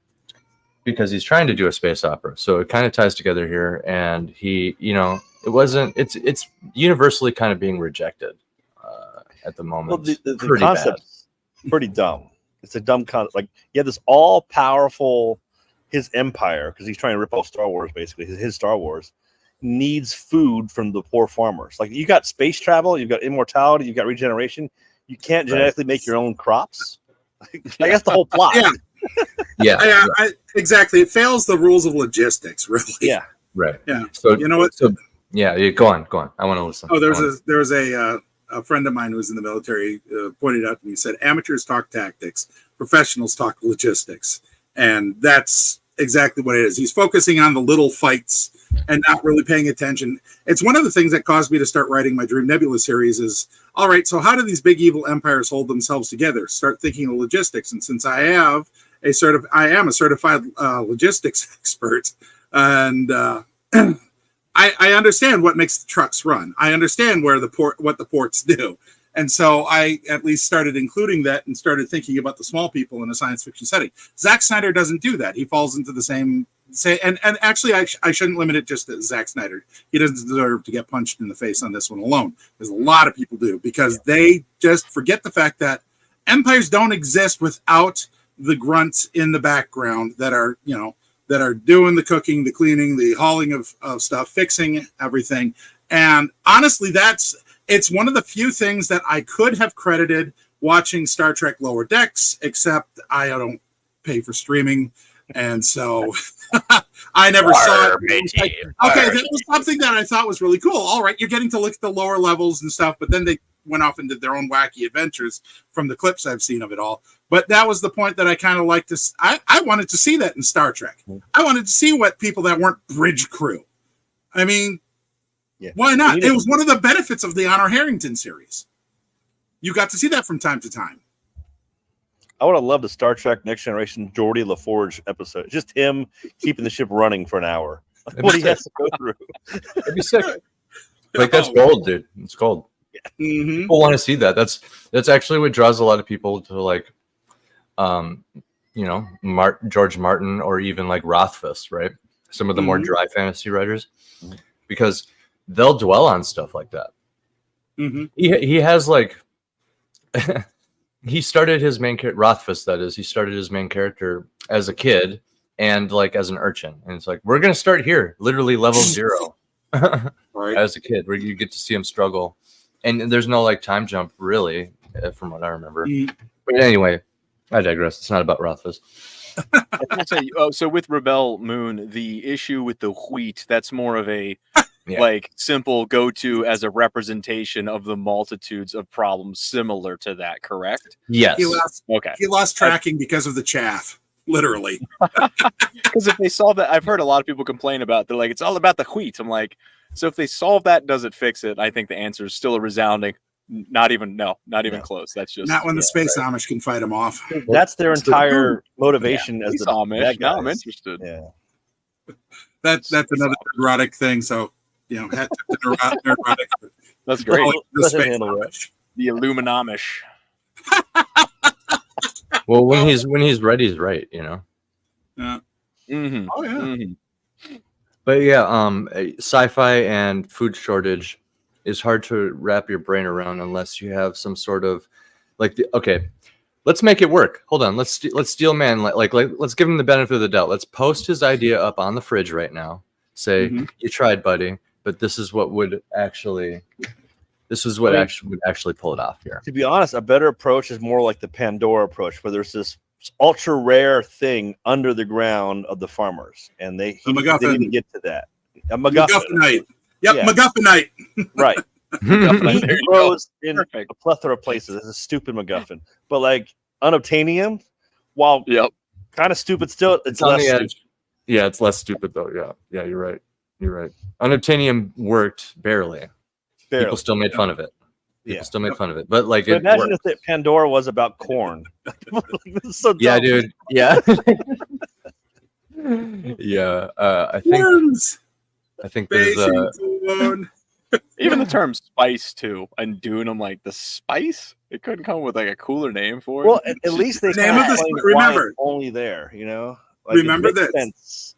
because he's trying to do a space opera, so it kind of ties together here. And he, it's universally kind of being rejected at the moment. Well, the concept's pretty dumb. It's a dumb concept. Like you have this all powerful, his empire, because he's trying to rip off Star Wars. Basically, his Star Wars needs food from the poor farmers. Like you got space travel, you've got immortality, you've got regeneration. You can't genetically make your own crops. I guess the whole plot. Exactly. It fails the rules of logistics, really. Yeah. Right. Yeah. So you know what? So go on. I want to listen. Oh, there was a friend of mine who was in the military pointed out to me. He said, "Amateurs talk tactics, professionals talk logistics," and that's exactly what it is. He's focusing on the little fights and not really paying attention. It's one of the things that caused me to start writing my Dream Nebula series is, all right, so how do these big evil empires hold themselves together? Start thinking of logistics. And since I have I am a certified logistics expert, and I understand what makes the trucks run. I understand what the ports do. And so I at least started including that and started thinking about the small people in a science fiction setting. Zack Snyder doesn't do that. He falls into the same and actually I shouldn't limit it just to Zack Snyder. He doesn't deserve to get punched in the face on this one alone. There's a lot of people do, because they just forget the fact that empires don't exist without the grunts in the background that are doing the cooking, the cleaning, the hauling of stuff, fixing everything. And honestly, it's one of the few things that I could have credited watching Star Trek Lower Decks, except I don't pay for streaming. And so I never saw it. Okay, that was something that I thought was really cool. All right, you're getting to look at the lower levels and stuff, but then they went off and did their own wacky adventures from the clips I've seen of it all. But that was the point that I kind of liked to. I wanted to see that in Star Trek. I wanted to see what people that weren't bridge crew. I mean, why not? It was one of the benefits of the Honor Harrington series. You got to see that from time to time. I would have loved a Star Trek Next Generation Geordi LaForge episode. Just him keeping the ship running for an hour. What he has to go through. That'd be sick. Like, that's gold, dude. It's gold. Mm-hmm. People want to see that. That's actually what draws a lot of people to, like, George Martin, or even like Rothfuss, right? Some of the more dry fantasy writers, because they'll dwell on stuff like that. Mm-hmm. He has like he started his main character, Rothfuss, that is. He started his main character as a kid and like as an urchin, and it's like, we're gonna start here, literally level 0, Right. as a kid, where you get to see him struggle, and there's no like time jump really, from what I remember. But anyway, I digress. It's not about Rothfuss. So with Rebel Moon, the issue with the wheat, that's more of a like simple go-to as a representation of the multitudes of problems similar to that, correct? Yes. He lost tracking because of the chaff, literally. Because if they solve that, I've heard a lot of people complain about, they're like, it's all about the wheat. I'm like, so if they solve that, does it fix it? I think the answer is still a resounding not even close. That's just not when the space Amish can fight him off. That's their entire motivation as the Amish. bad Now I'm guys. interested. Yeah. That's another neurotic thing. So neurotic. That's great. The Let him space handle that. Amish. The Illuminamish. Well, when he's ready, he's right, you know. Yeah. Mm-hmm. Oh yeah. Mm-hmm. But yeah, sci-fi and food shortage is hard to wrap your brain around unless you have some sort of like okay, let's make it work. Hold on, let's steal man, like let's give him the benefit of the doubt. Let's post his idea up on the fridge right now. Say, you tried, buddy, but this is what would actually pull it off here. To be honest, a better approach is more like the Pandora approach, where there's this ultra rare thing under the ground of the farmers, and they didn't get to that. A MacGuffinite. Yep, Yeah. MacGuffinite. Right. There He you grows in Perfect. a plethora of places. It's a stupid MacGuffin, but like unobtainium, while Yep. kind of stupid, still it's on less the stupid. edge. Yeah, it's less stupid though. Yeah, you're right. Unobtainium worked barely. Barely. People still made fun of it. Yeah. Still made fun of it, but like But it imagine worked. if Pandora was about corn. This is so dumb. Yeah, dude. Yeah. Yeah. I Worms. think there's Patience alone. Even the term spice too, and Dune, I'm like, the spice? It couldn't come with like a cooler name for it. Well, at least they The name kind of of the- explained remember. why it's only there, you know? Like, it Remember makes this. sense.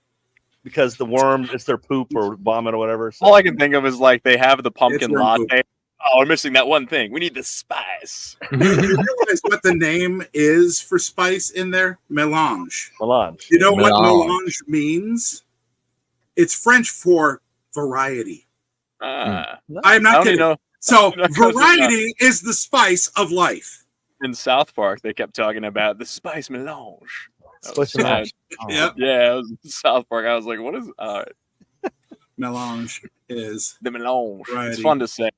Because the worms, it's their poop or vomit or whatever. So. all I can think of is like they have the pumpkin worm latte. poop. Oh, we're missing that one thing. We need the spice. You realize what the name is for spice in there? Melange. Melange. You know what Melange. melange means? It's French for variety. Ah, I'm I not don't even kidding. know. So I'm not close enough. variety is the spice of life. In South Park, they kept talking about the spice melange. That was Spice melange. sad. Yep. Yeah, it was in South Park. I was like, what is all right, Melange is the melange? It's Variety. fun to say.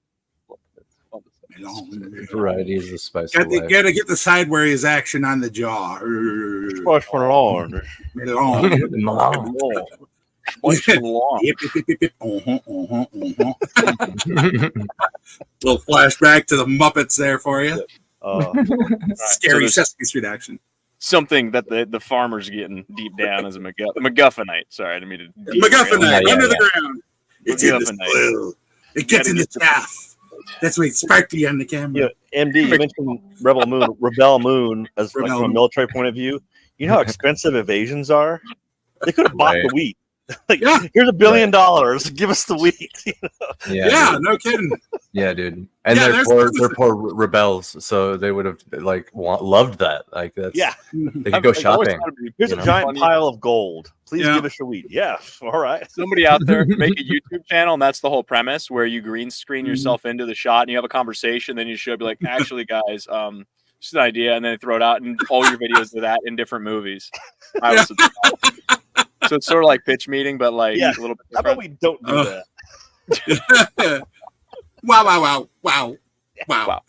melange. variety is the spice of life. Gotta get the sideways action on the jaw. Spice melange. Melange. Melange. Spice melange. Yip, yip, yip, yip. Little flashback to the Muppets there for you. Uh, Scary there's- Sesame Street action. something that the farmer's getting deep down as a MacGuffinite. Sorry, I didn't mean to. MacGuffinite Yeah, under yeah. the ground. It's in the MacGuffinite. soil. It gets in the chaff. That's why it's sparkly on the camera. Yeah, MD, you mentioned Rebel Moon as like, Rebel from a Moon. military point of view. You know how expensive evasions are? They could have bought Right. the wheat. Like, Yeah. here's $1 billion. Give us the wheat. Yeah, no kidding. Yeah, dude. And Yeah, they're there's- poor rebels, so they would have like loved that. Like that's Yeah. They could go I've always shopping. thought it'd be Here's You a know? giant funny. pile of gold. Please Yeah. give us your wheat. Yeah. All right. Somebody out there make a YouTube channel, and that's the whole premise, where you green screen Mm-hmm. yourself into the shot, and you have a conversation. Then you should be like, actually, guys, just an idea, and then they throw it out, and all your videos of that in different movies. I would subscribe. So it's sort of like pitch meeting, but like Yeah. a little bit How about different. we don't do Ugh. that? Wow. Wow.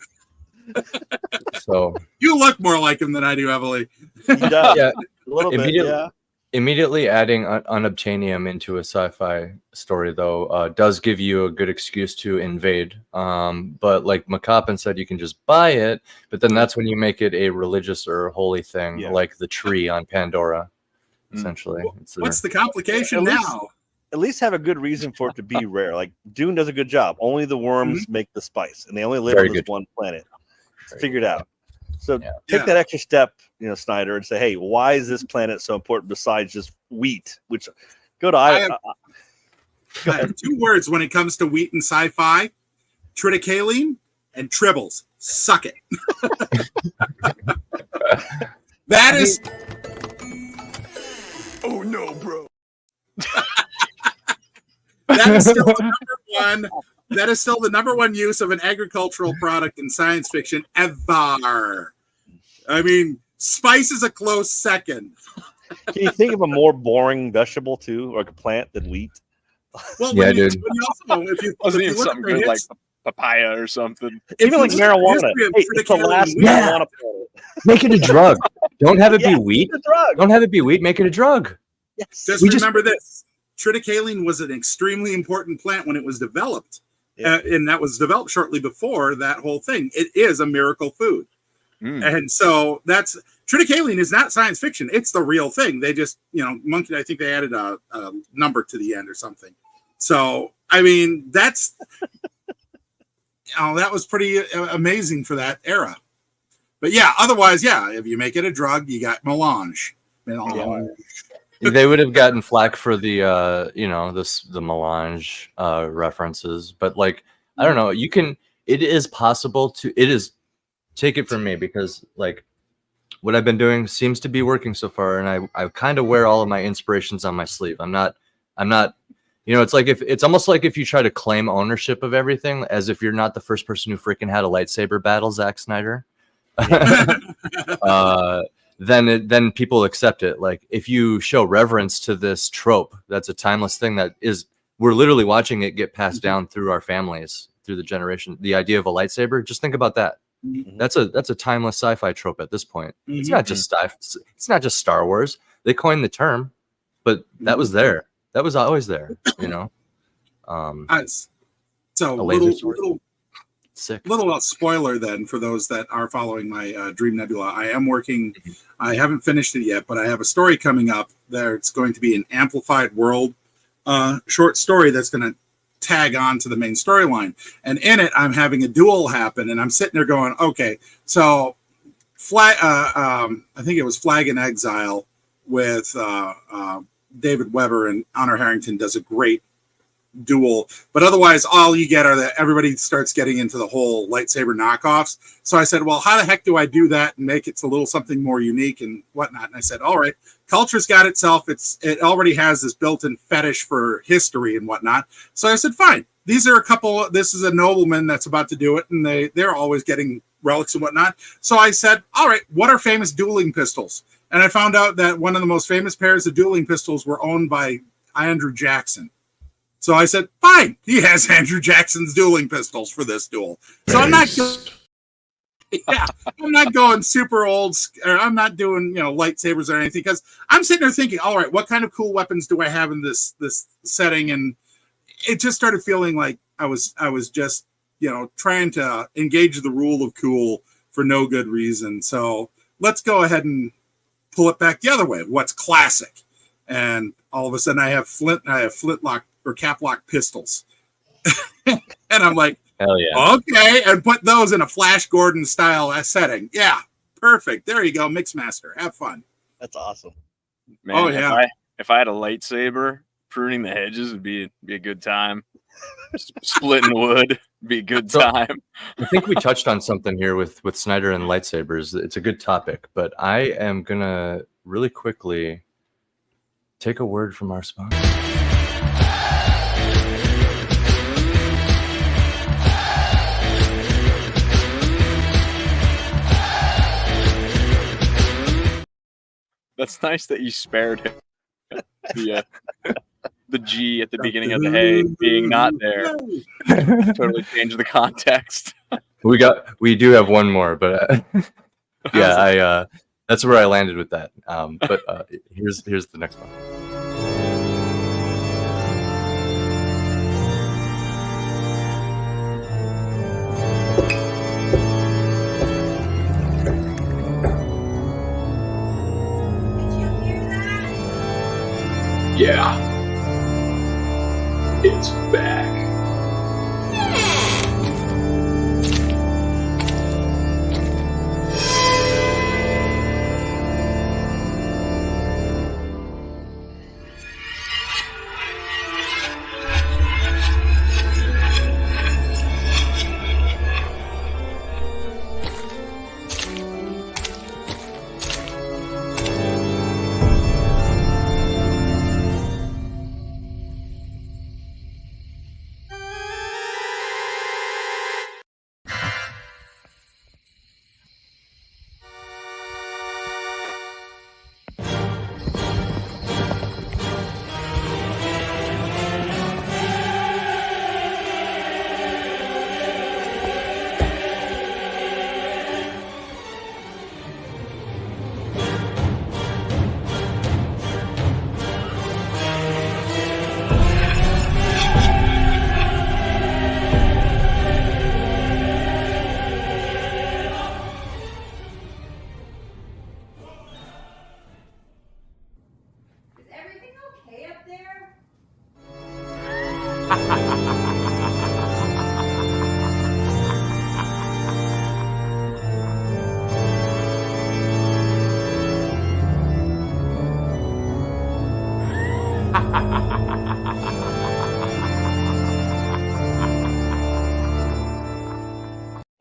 So You look more like him than I do, Emily. He does. yeah, A little bit. Immediately- Yeah. immediately adding unobtainium into a sci-fi story though does give you a good excuse to invade. But like McCoppin said, you can just buy it, but then that's when you make it a religious or holy thing, Yeah. like the tree on Pandora. Mm. Essentially, it's What's the complication At least- now? At least have a good reason for it to be rare. Like Dune does a good job. Only the worms make the spice, and they only live Very on this good. one planet. It's Very figured out. So Yeah. take Yeah. that extra step, Snyder, and say, hey, why is this planet so important besides just wheat? Which go to I I. have- I have 2 words when it comes to wheat and sci-fi: triticale and tribbles. Suck it. That is. Oh no, bro. That is still the number one. That is still the number one use of an agricultural product in science fiction ever. I mean, spice is a close second. Can you think of a more boring vegetable too, or a plant than wheat? Well, Yeah, when you, dude. when you also, if you, Wasn't if you even look at something the good like hits- papaya or something. if Even you like look at the marijuana. history of Hey, it's the triticale last and wheat- marijuana planet. Make it a drug. Don't have it Yeah, be wheat. it's a drug. Don't have it be wheat. Make it a drug. Yes. Just We just- remember this: triticale was an extremely important plant when it was developed, Yeah. and that was developed shortly before that whole thing. It is a miracle food, Mm. and so that's triticale is not science fiction; it's the real thing. They just, monkey. I think they added a number to the end or something. So I mean, that's that was pretty amazing for that era. But yeah, otherwise, yeah, if you make it a drug, you got melange. They would have gotten flack for the the melange references, but like I don't know, it is possible take it from me, because like what I've been doing seems to be working so far, and I kind of wear all of my inspirations on my sleeve. I'm not it's like it's almost like if you try to claim ownership of everything, as if you're not the first person who freaking had a lightsaber battle, Zack Snyder. Then people accept it. Like if you show reverence to this trope, that's a timeless thing we're literally watching it get passed down through our families, through the generation. The idea of a lightsaber, just think about that. Mhm. That's a timeless sci-fi trope at this point. It's Mhm. not just it's not just Star Wars. They coined the term, but that was there. That was always there, Nice. So A laser sword. little sick. spoiler then for those that are following my Dream Nebula. I am working. I haven't finished it yet, but I have a story coming up there. It's going to be an amplified world short story that's going to tag on to the main storyline. And in it, I'm having a duel happen, and I'm sitting there going, okay, so I think it was Flag in Exile with David Weber and Honor Harrington does a great duel, but otherwise all you get are that everybody starts getting into the whole lightsaber knockoffs. So I said, well, how the heck do I do that and make it a little something more unique and whatnot? And I said, all right, culture's got itself. It already has this built-in fetish for history and whatnot. So I said, fine, this is a nobleman that's about to do it, and they're always getting relics and whatnot. So I said, all right, what are famous dueling pistols? And I found out that one of the most famous pairs of dueling pistols were owned by Andrew Jackson. So I said, fine, he has Andrew Jackson's dueling pistols for this duel. So I'm not going super old, or I'm not doing, lightsabers or anything, because I'm sitting there thinking, all right, what kind of cool weapons do I have in this setting? And it just started feeling like I was just, trying to engage the rule of cool for no good reason. So let's go ahead and pull it back the other way. What's classic? And all of a sudden I have flintlock or caplock pistols. And I'm like, Hell yeah. okay, and put those in a Flash Gordon style setting. Yeah, perfect. There you go, Mixmaster. Have fun. That's awesome. Man, Oh, yeah. If I had a lightsaber, pruning the hedges would be a good time. Splitting wood would be a good time. I think we touched on something here with Snyder and lightsabers. It's a good topic, but I am gonna really quickly take a word from our sponsor. That's nice that you spared him the G at the beginning of the hey being not there. Totally changed the context. We do have one more, but yeah, that's where I landed with that. But here's the next one. Yeah. It's back. Is everything okay up there?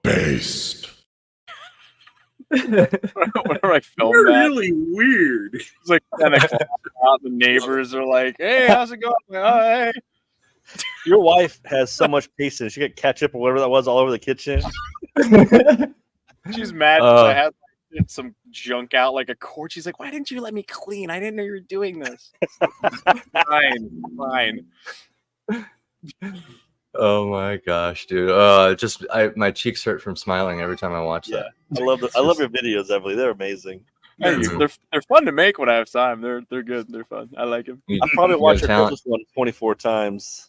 Based. Whenever I film You're that, really weird. it's like 10 o'clock out. The neighbors are like, "Hey, how's it going?" Like, "Oh, hey." Your wife has so much patience. She got ketchup or whatever that was all over the kitchen. She's mad 'cause I had some junk out like a cord. She's like, "Why didn't you let me clean? I didn't know you were doing this." Fine. Oh my gosh, dude! My cheeks hurt from smiling every time I watch that. I love your videos, Emily. They're amazing. Hey, Mhm. they're fun to make when I have time. They're good. They're fun. I like them. I probably You watched got your talent. Christmas one 24 times.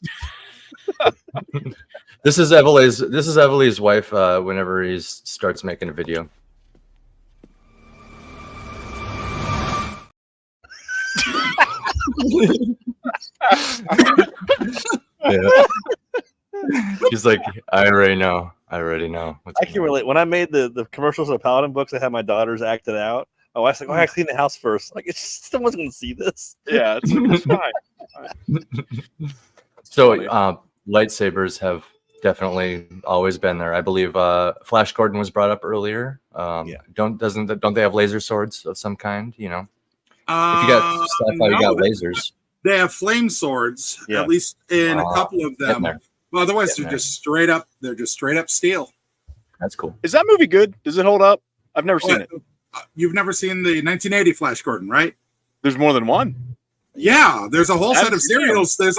This is Emily's wife. Whenever he starts making a video. Yeah. He's like, I already know. What's I can relate. When I made the commercials of the Paladin books, I had my daughters act it out. My wife's like, "Oh, I gotta clean the house first." Like, someone's gonna see this. Yeah, it's fine. So, funny. lightsabers have definitely always been there. I believe Flash Gordon was brought up earlier. Yeah. Don't they have laser swords of some kind? You know, if you got sci-fi, you got lasers. They have flame swords, Yeah. at least in a couple of Getting them. there. Well, otherwise Getting they're there. just straight up. They're just straight up steel. That's cool. Is that movie good? Does it hold up? I've never seen it. You've never seen the 1980 Flash Gordon, right? There's more than one. Yeah, there's a whole set of Haven't seen serials. There's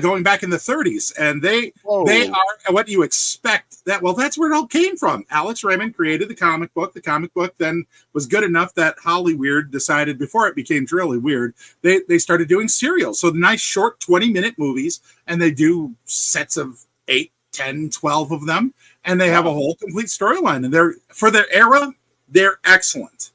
going back in the 30s, and they are what you expect. That's where it all came from. Alex Raymond created the comic book. The comic book then was good enough that Holly Weird decided, before it became really weird, they started doing serials. So nice short 20-minute movies, and they do sets of 8, 10, 12 of them, and they have a whole complete storyline. And they're, for their era, they're excellent.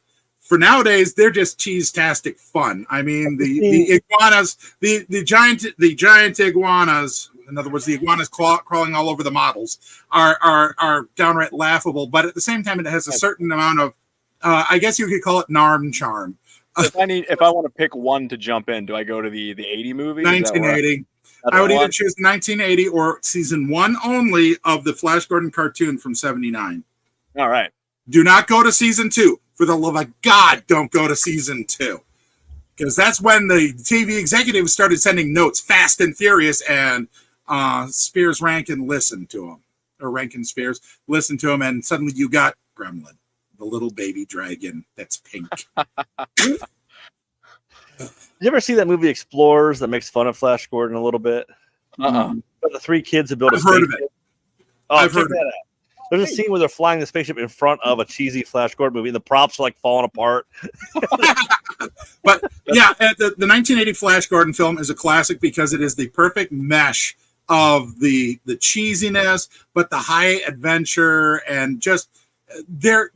For nowadays, they're just cheese-tastic fun. I mean, the iguanas, the giant iguanas, in other words, the iguanas crawling all over the models, are downright laughable. But at the same time, it has a certain amount of, I guess you could call it narm charm. If I want to pick one to jump in, do I go to the 80 movie? 1980. I would either choose 1980 or season 1 only of the Flash Gordon cartoon from 79. All right. Do not go to season 2. For the love of God, don't go to season 2. Because that's when the TV executives started sending notes fast and furious, and Spears Rankin listened to them. Or Rankin Spears listened to him, and suddenly you got Gremlin, the little baby dragon that's pink. Did you ever see that movie Explorers that makes fun of Flash Gordon a little bit? But the 3 kids who built a heard of spaceship. it. Oh, I've check heard that out. There's a scene where they're flying the spaceship in front of a cheesy Flash Gordon movie, and the props are like falling apart. But yeah, the 1980 Flash Gordon film is a classic because it is the perfect mesh of the cheesiness, but the high adventure, and just they're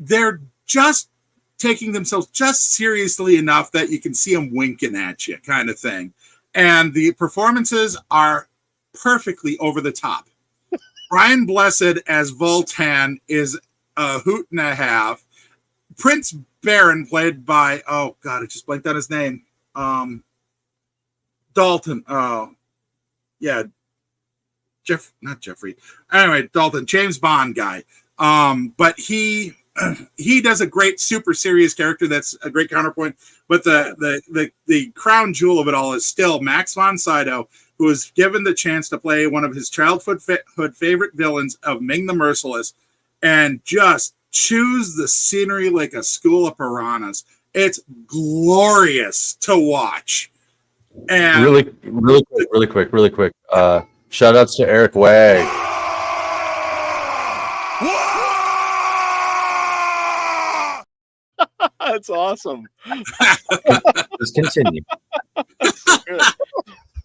just taking themselves just seriously enough that you can see them winking at you, kind of thing. And the performances are perfectly over the top. Brian Blessed as Voltan is a hoot and a half. Prince Baron, played by, oh God, I just blanked on his name. Dalton. Oh, yeah. Not Jeffrey. Anyway, Dalton, James Bond guy. But he does a great super serious character that's a great counterpoint. But the crown jewel of it all is still Max von Sydow, who was given the chance to play one of his childhood favorite villains of Ming the Merciless, and just chews the scenery like a school of piranhas. It's glorious to watch. And Really quick. Shout outs to Eric Wag. That's awesome. Just continue.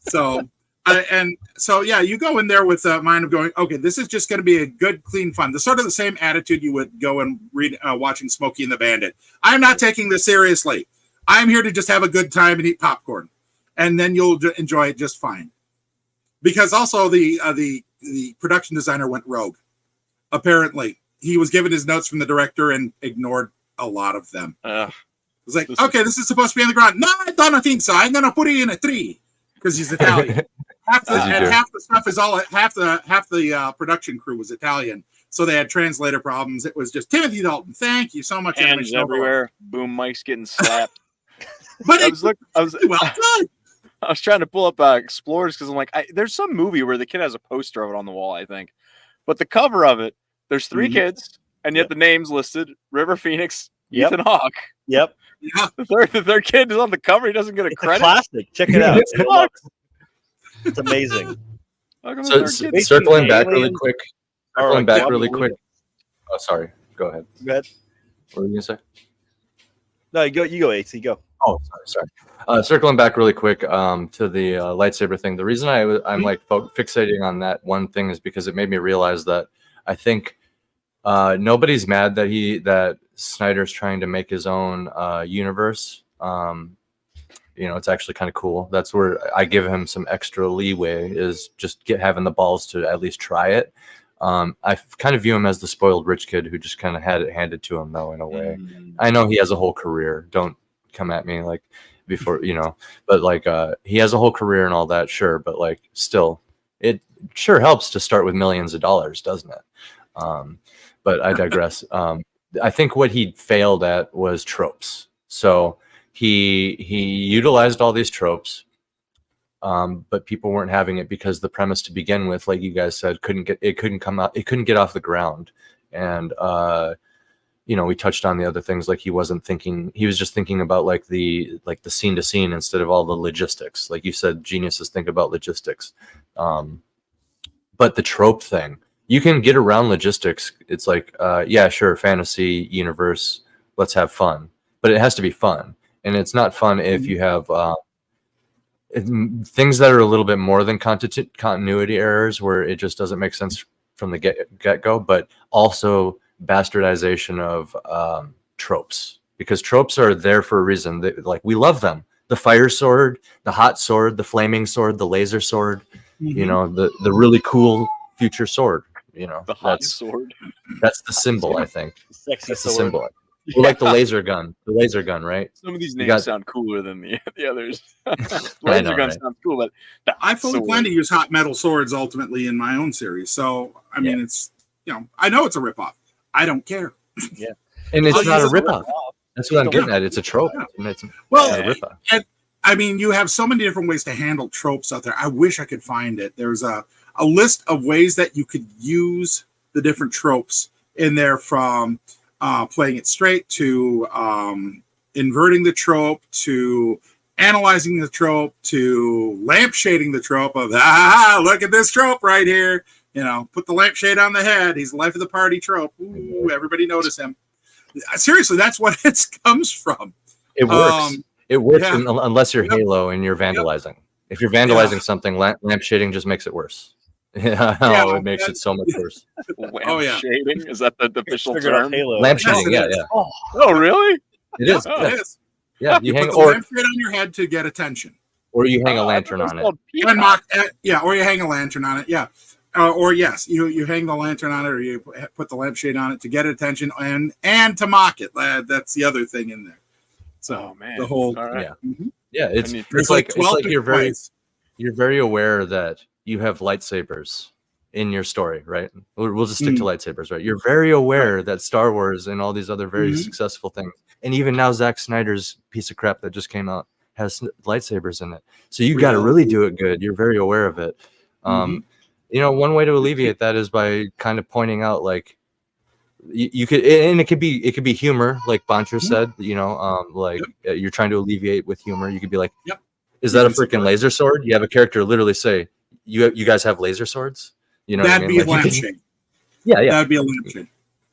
So yeah, you go in there with a mind of going, okay, this is just going to be a good, clean fun. The sort of the same attitude you would go and read watching Smokey and the Bandit. I'm not taking this seriously. I'm here to just have a good time and eat popcorn, and then you'll enjoy it just fine. Because also the production designer went rogue. Apparently, he was given his notes from the director and ignored a lot of them. It was like, okay, this is supposed to be on the ground. No, I don't think so. I'm gonna put it in a tree because he's Italian. half the stuff is all half the production crew was Italian, so they had translator problems. It was just Timothy Dalton. Thank you so much. Hands everywhere. Boom mics getting slapped. But I was trying to pull up Explorers because I'm like, there's some movie where the kid has a poster of it on the wall, I think, but the cover of it, there's 3 kids, and yet the name's listed: River Phoenix, Ethan Hawke. Yep. Yeah. The third kid is on the cover. He doesn't get a It's credit. a classic. Check it out. It's amazing. So circling back really quick. Oh, sorry. Go ahead. Go ahead. What were you gonna say? No, you go, AC. Go. Oh, sorry. Circling back really quick to the lightsaber thing. The reason I'm like fixating on that one thing is because it made me realize that I think nobody's mad that Snyder's trying to make his own universe. It's actually kind of cool. That's where I give him some extra leeway, is just having the balls to at least try it. I kind of view him as the spoiled rich kid who just kind of had it handed to him, though, in a way. I know he has a whole career. Don't come at me like before, but like he has a whole career and all that, sure. But like still, it sure helps to start with millions of dollars, doesn't it? But I digress. I think what he failed at was tropes. So he utilized all these tropes, but people weren't having it because the premise to begin with, like you guys said, couldn't get off the ground. And we touched on the other things, like he was just thinking about like the scene to scene instead of all the logistics. Like you said, geniuses think about logistics. But the trope thing, you can get around logistics. It's like, yeah, sure, fantasy universe, let's have fun, but it has to be fun. And it's not fun if you have things that are a little bit more than continuity errors, where it just doesn't make sense from the get-go, but also bastardization of tropes. because tropes are there for a reason. Like we love them. The fire sword, the hot sword, the flaming sword, the laser sword, you know, the really cool future sword, you know, The hot sword. that's the symbol, I think. Sexy That's the sword. symbol. Or like the laser gun, right? Some of these You names got- sound cooler than the others. I Laser know, gun right? sounds cool, but the I fully sword. plan to use hot metal swords ultimately in my own series. So I mean, it's I know it's a ripoff. I don't care. And it's I'll not a use it. ripoff. That's what I'm getting at. It's a trope. It's Well, not a ripoff. and I mean, you have so many different ways to handle tropes out there. I wish I could find it. There's a list of ways that you could use the different tropes in there, from playing it straight to inverting the trope to analyzing the trope to lampshading the trope of look at this trope right here. You know, put the lampshade on the head. He's the life of the party trope. Ooh, everybody notice him. Seriously, that's what it comes from. It works. It works yeah. unless you're Yep. Halo and you're vandalizing. If you're vandalizing something, lampshading just makes it worse. Yeah, It makes it so much worse. Oh, yeah. Shading? Is that the official Triggered off term? Halo. Lampshading, Yes, it yeah, is. yeah. Oh, really? It is. Oh, Yeah, It is. yeah. You You hang put the or lampshade on your head to get attention. you hang a I thought lantern it was on it. called And peacock. or you hang a lantern on it. Yeah. Or yes, you hang the lantern on it, or you put the lampshade on it to get attention and to mock it. That's the other thing in there. So Oh, man. the whole All right. Yeah. Mhm. Yeah, it's need- There's like 12 you're different ways. very aware that you have lightsabers in your story, right? We'll just stick to lightsabers, right? You're very aware that Star Wars and all these other very Mhm. successful things, and even now Zack Snyder's piece of crap that just came out has lightsabers in it. So you got to really do it good. You're very aware of it. You know, one way to alleviate that is by kind of pointing out, like, you could, and it could be humor, like Boncher said. You know, like you're trying to alleviate with humor. You could be like, Yep. Is that a You can freaking support- laser sword? You have a character literally say, "You guys have laser swords." You know, That'd what I be mean? a Like, you lampshade. can- yeah, yeah, That'd be a lampshade.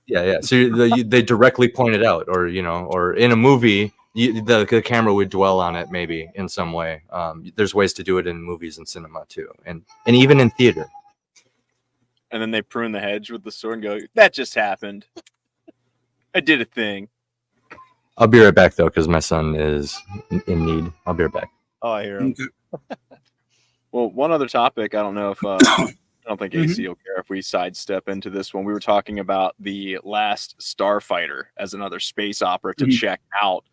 yeah. So they directly point it out, or or in a movie, the camera would dwell on it maybe in some way. There's ways to do it in movies and cinema too, and even in theater. And then they prune the hedge with the sword and go, that just happened. I did a thing. I'll be right back though, because my son is in need. I'll be right back. Oh, I hear him. Okay. Well, one other topic. I don't know if I don't think Mhm. AC will care if we sidestep into this one. We were talking about the last Starfighter as another space opera to Mhm. check out.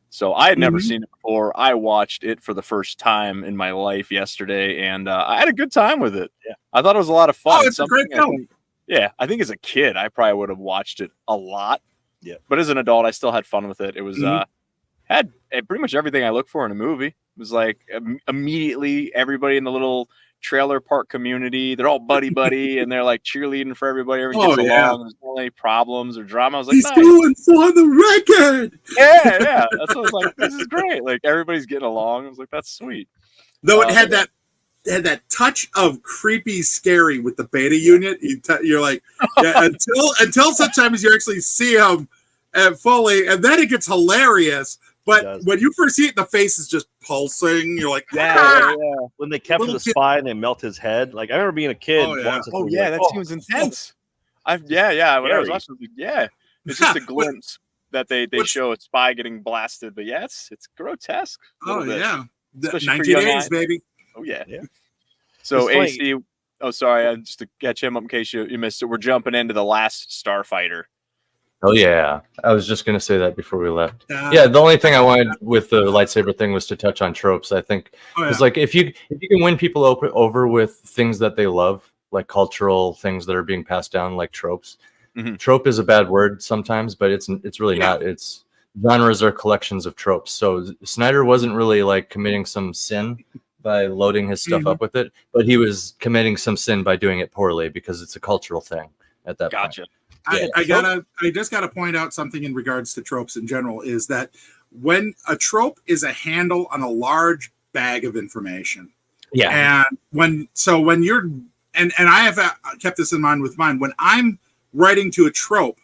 So I had never Mhm. seen it before. I watched it for the first time in my life yesterday, and I had a good time with it. Yeah. I thought it was a lot of fun. Oh, it's a great Something I film. think- yeah, I think as a kid, I probably would have watched it a lot. Yeah. But as an adult, I still had fun with it. It was Mhm. had pretty much everything I look for in a movie. It was like immediately everybody in the little trailer park community, they're all buddy, and they're like cheerleading for everybody. Everybody gets Oh, yeah. along. There's not any problems or drama. I was like, He's nice. going for the record. Yeah. That's what I was like. This is great. Like everybody's getting along. I was like, that's sweet. Though it had that touch of creepy, scary with the beta unit. You're like, yeah, until such time as you actually see him fully, and then it gets hilarious. It But does. when you first see it, the face is just pulsing. You're like, Yeah, when they capture Little the kid- spy and they melt his head. Like I remember being a kid. Oh, yeah. watching Oh this movie, yeah, like, that seems intense. When I was Scary. watching, I was like, yeah, it's just a What- glimpse that they what's- show a spy getting blasted. But yeah, it's grotesque. a oh little bit. yeah, Especially for young 1980s eyes. baby. Oh yeah. Yeah. So It's AC. Oh, sorry. Just to catch him up in case you missed it. We're jumping into the last Starfighter. Oh yeah, I was just gonna say that before we left. Uh, Yeah, the only thing I wanted with the lightsaber thing was to touch on tropes. I think oh, yeah. it's like if you can win people over with things that they love, like cultural things that are being passed down, like tropes. Mhm. Trope is a bad word sometimes, but it's really Yeah. not. It's genres are collections of tropes. So Snyder wasn't really like committing some sin by loading his stuff up with it, but he was committing some sin by doing it poorly because it's a cultural thing at that point. Gotcha. I just gotta point out something in regards to tropes in general is that when a trope is a handle on a large bag of information, Yeah. and when you're and I have kept this in mind with mine when I'm writing to a trope.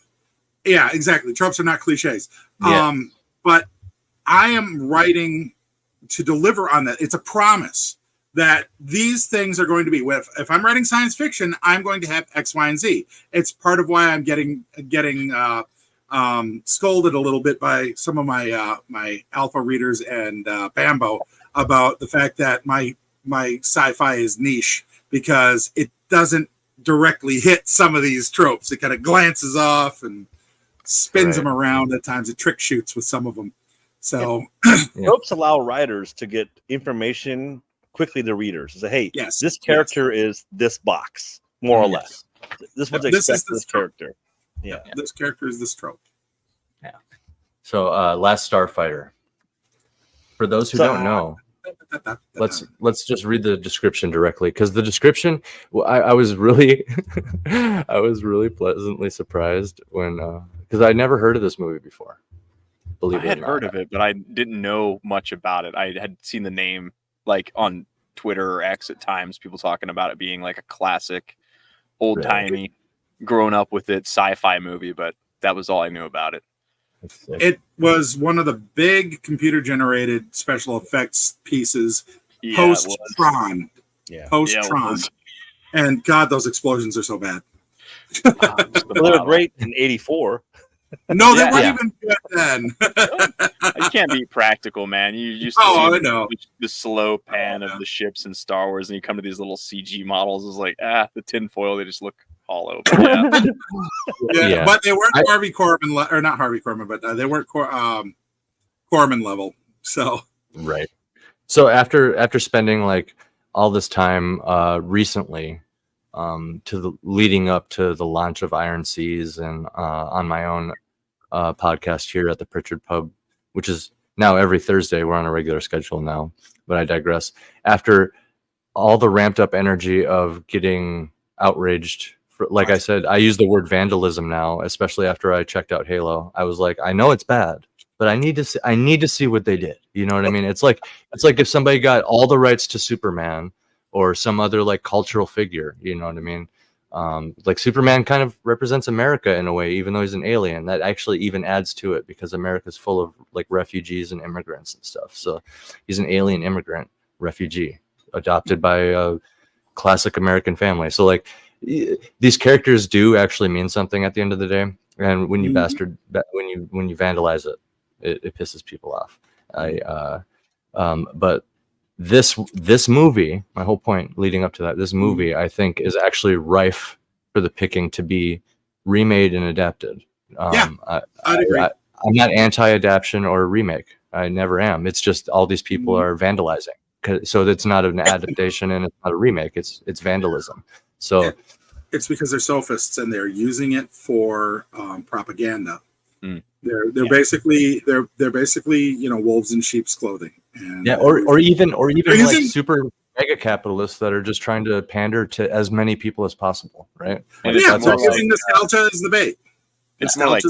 Yeah, exactly. Tropes are not cliches. Yeah. But I am writing to deliver on that. It's a promise that these things are going to be. If I'm writing science fiction, I'm going to have X, Y, and Z. It's part of why I'm getting scolded a little bit by some of my my alpha readers and Bambo about the fact that my sci-fi is niche because it doesn't directly hit some of these tropes. It kind of glances off and spins them around at times. It trick shoots with some of them. So tropes allow writers to get information quickly to readers. Say, hey, yes, this character is this box, more or less. This one's expect this character. Yeah, this character is this trope. Yeah. So, Last Starfighter. For those who don't know, let's just read the description directly, because the description, I was really I was really pleasantly surprised when because I never heard of this movie before. I had heard of it, but I didn't know much about it. I had seen the name like on Twitter or X at times, people talking about it being like a classic, old timey, grown up with it sci-fi movie, but that was all I knew about it. It was one of the big computer generated special effects pieces post Tron. Post Tron. And God, those explosions are so bad. They were great in '84. No, they weren't even good then. You can't be practical, man. You used to I know the slow pan of the ships in Star Wars, and you come to these little CG models. It's like, the tinfoil, they just look hollow. But but they weren't Harvey Korman, or not Harvey Korman, but they weren't Corman level. So So after spending like all this time recently, leading up to the launch of Iron Seas and on my own podcast here at the Pritchard Pub, which is now every Thursday. We're on a regular schedule now, but I digress. After all the ramped up energy of getting outraged, like I said, I use the word vandalism now, especially after I checked out Halo. I was like, I know it's bad, but I need to see what they did. You know what I mean? It's like if somebody got all the rights to Superman or some other like cultural figure, you know what I mean? Like Superman kind of represents America in a way, even though he's an alien. That actually even adds to it because America's full of like refugees and immigrants and stuff. So he's an alien immigrant refugee adopted by a classic American family. So like these characters do actually mean something at the end of the day. And when you when you vandalize it pisses people off. But this movie, my whole point leading up to that, this movie I think is actually rife for the picking to be remade and adapted. I'd agree. I'm not anti-adaptation or remake. I never am. It's just all these people are vandalizing. So it's not an adaptation and it's not a remake. It's vandalism. So it's because they're sophists and they're using it for propaganda. They're basically wolves in sheep's clothing. And or even like super mega capitalists that are just trying to pander to as many people as possible, right? And that's also using nostalgia as the bait. It's more like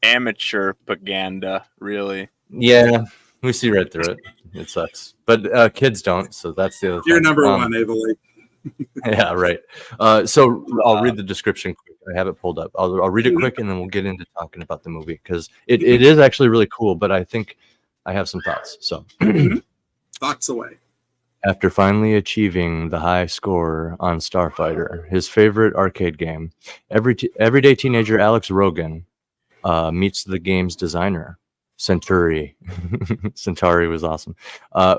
amateur propaganda, really. Yeah, we see right through it. It sucks, but kids don't. So that's the other thing. You're number one, Avali. Yeah, right. So I'll read the description quick. I have it pulled up. I'll read it quick, and then we'll get into talking about the movie because it is actually really cool. But I think I have some thoughts. So thoughts away. After finally achieving the high score on Starfighter, his favorite arcade game, everyday teenager Alex Rogan meets the game's designer, Centauri. Centauri was awesome.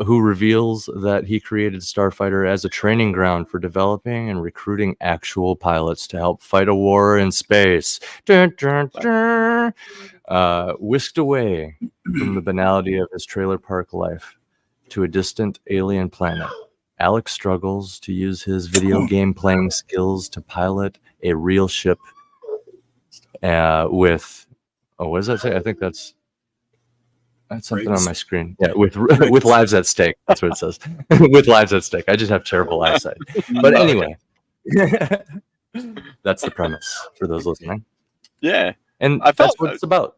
Who reveals that he created Starfighter as a training ground for developing and recruiting actual pilots to help fight a war in space. Dun, dun, dun. Whisked away from the banality of his trailer park life to a distant alien planet, Alex struggles to use his video game playing skills to pilot a real ship with what does that say? I think that's something on my screen. Yeah, with lives at stake. That's what it says. With lives at stake. I just have terrible eyesight. But anyway, that's the premise for those listening. Yeah, and that's what it's about.